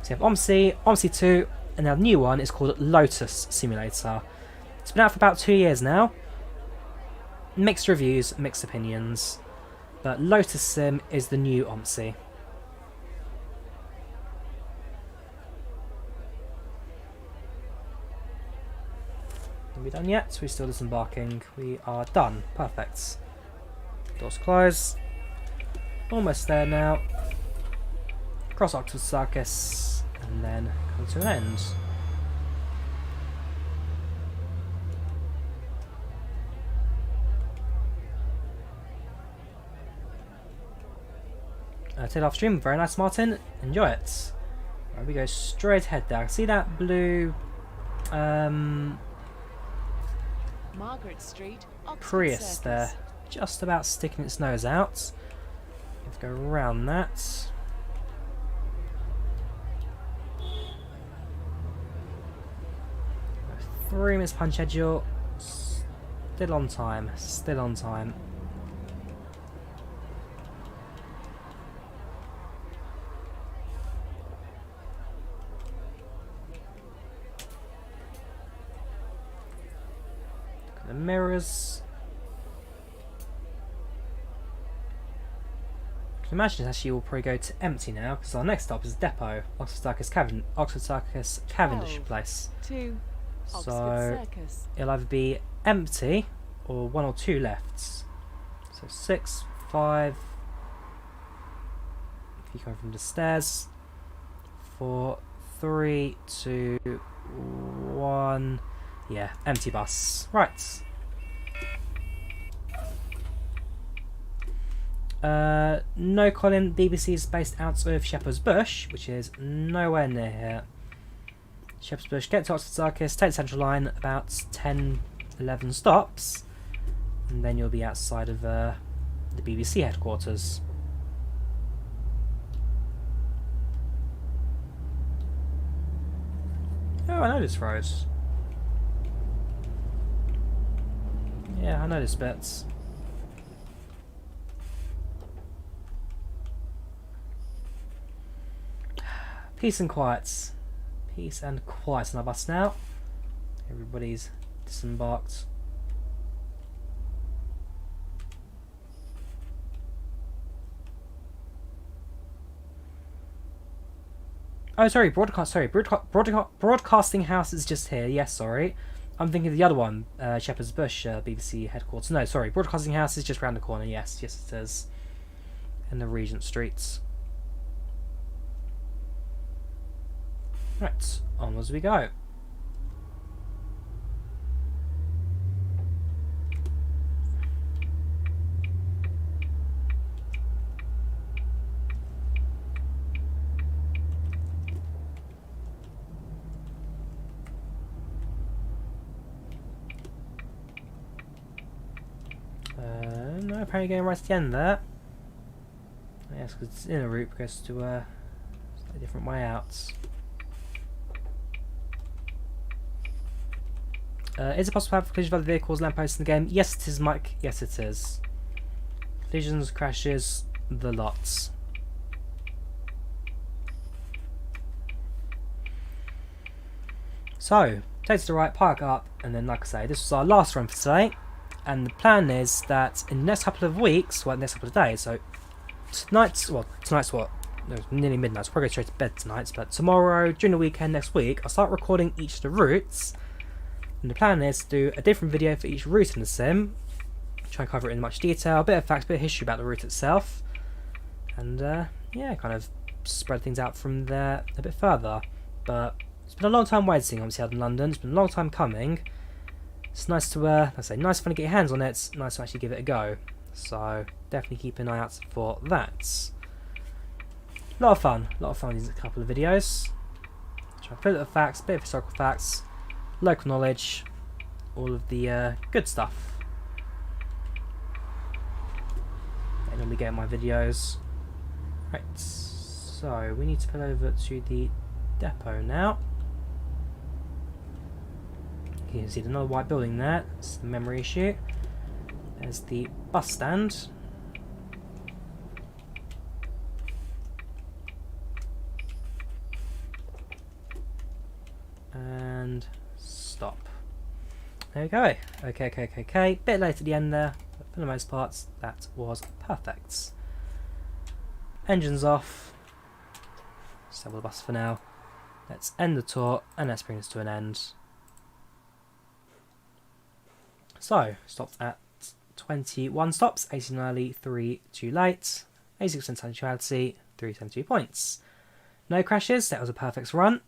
So you have Omsi, Omsi 2, and now the new one is called Lotus Simulator. It's been out for about 2 years now. Mixed reviews, mixed opinions. But Lotus Sim is the new Omsi. Are we done yet? We're still disembarking. We are done. Perfect. Doors closed. Almost there now. Cross Oxford Circus. And then come to an end. Take off stream. Very nice, Martin. Enjoy it. Right, we go straight ahead there. See that blue Margaret Street, Oxford Prius Circus. there, just about sticking its nose out. Let's go around that. Three minutes punch schedule. Still on time. Still on time. The mirrors. I can imagine actually will probably go to empty now because our next stop is Depot, Oxford Circus Cavendish Place. 2. So Oxford Circus. it'll either be empty or 1 or 2 left. So 6, 5. If you come from the stairs. 4, 3, 2, 1. Yeah, empty bus. Right. No, Colin. BBC is based out of Shepherd's Bush, which is nowhere near here. Shepherd's Bush, get to Oxford Circus, take the Central Line, about 10, 11 stops, and then you'll be outside of the BBC headquarters. Oh, I know this road. Yeah, I know this bit. Peace and quiet. Peace and quiet on our bus now. Everybody's disembarked. Oh, sorry, Broadcasting House is just here. Yes, sorry. I'm thinking of the other one, Shepherd's Bush, BBC headquarters. No, sorry, Broadcasting House is just round the corner. Yes, yes it is. In the Regent Streets. Right, onwards we go. No, apparently going right to the end there. Yes, because it's in a route, goes to a different way out. Is it possible to have collisions with other vehicles, lampposts in the game? Yes, it is, Mike. Yes, it is. Collisions, crashes, the lots. So, take to the right, park up, and then, like I say, this was our last run for today. And the plan is that in the next couple of weeks, well, the next couple of days, so tonight's what? No, it's nearly midnight, so we'll probably go straight to bed tonight. But tomorrow, during the weekend, next week, I'll start recording each of the routes. And the plan is to do a different video for each route in the sim. Try and cover it in much detail, a bit of facts, a bit of history about the route itself. And yeah, kind of spread things out from there a bit further. But it's been a long time waiting, obviously, out in London. It's been a long time coming. It's nice to, like I say, nice fun to get your hands on it. It's nice to actually give it a go. So definitely keep an eye out for that. A lot of fun these couple of videos. Try to put the facts, a bit of historical facts, local knowledge, all of the good stuff. I normally get in my videos. Right, so we need to pull over to the depot now. You can see another white building there. It's the memory issue. There's the bus stand. And stop. There we go. Okay. Bit late at the end there, but for the most part, that was perfect. Engines off. Stable the bus for now. Let's end the tour and let's bring this to an end. So, stopped at 21 stops, 18 early, 3 too late, 86% punctuality, 372 points. No crashes, that was a perfect run.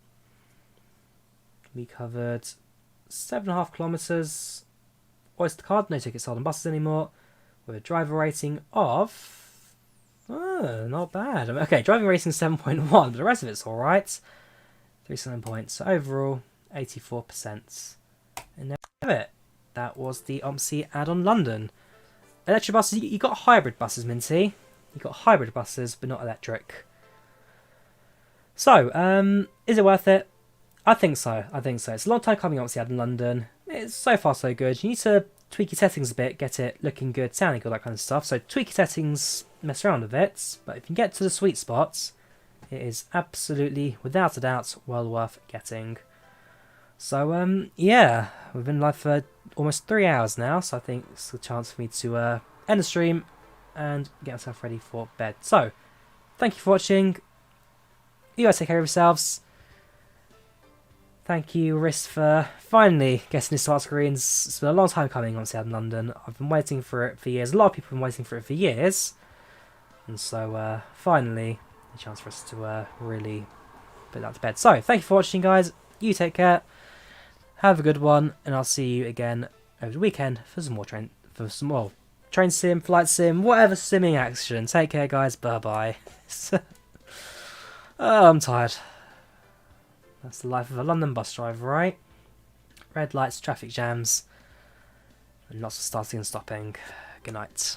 We covered 7.5 kilometres. Oyster card, no tickets sold on buses anymore. With a driver rating of... not bad. Okay, driving rating 7.1, but the rest of it's alright. 37 points. So overall, 84%. And there we have it. That was the Omsi add-on London. Electric buses, you got hybrid buses, Minty. You got hybrid buses, but not electric. So, is it worth it? I think so. It's a long time coming, Omsi add-on London. It's so far so good. You need to tweak your settings a bit, get it looking good, sounding good, that kind of stuff. So tweak your settings, mess around with it. But if you get to the sweet spots, it is absolutely, without a doubt, well worth getting. So, yeah, we've been live for almost 3 hours now, so I think it's a chance for me to end the stream and get myself ready for bed. So, thank you for watching. You guys take care of yourselves. Thank you, Riss, for finally getting this start screens. It's been a long time coming, obviously, out in London. I've been waiting for it for years. A lot of people have been waiting for it for years. And so, finally, a chance for us to really put that to bed. So, thank you for watching, guys. You take care. Have a good one, and I'll see you again over the weekend for some more train sim, flight sim, whatever simming action. Take care, guys. Bye bye. Oh, I'm tired. That's the life of a London bus driver, right? Red lights, traffic jams, and lots of starting and stopping. Good night.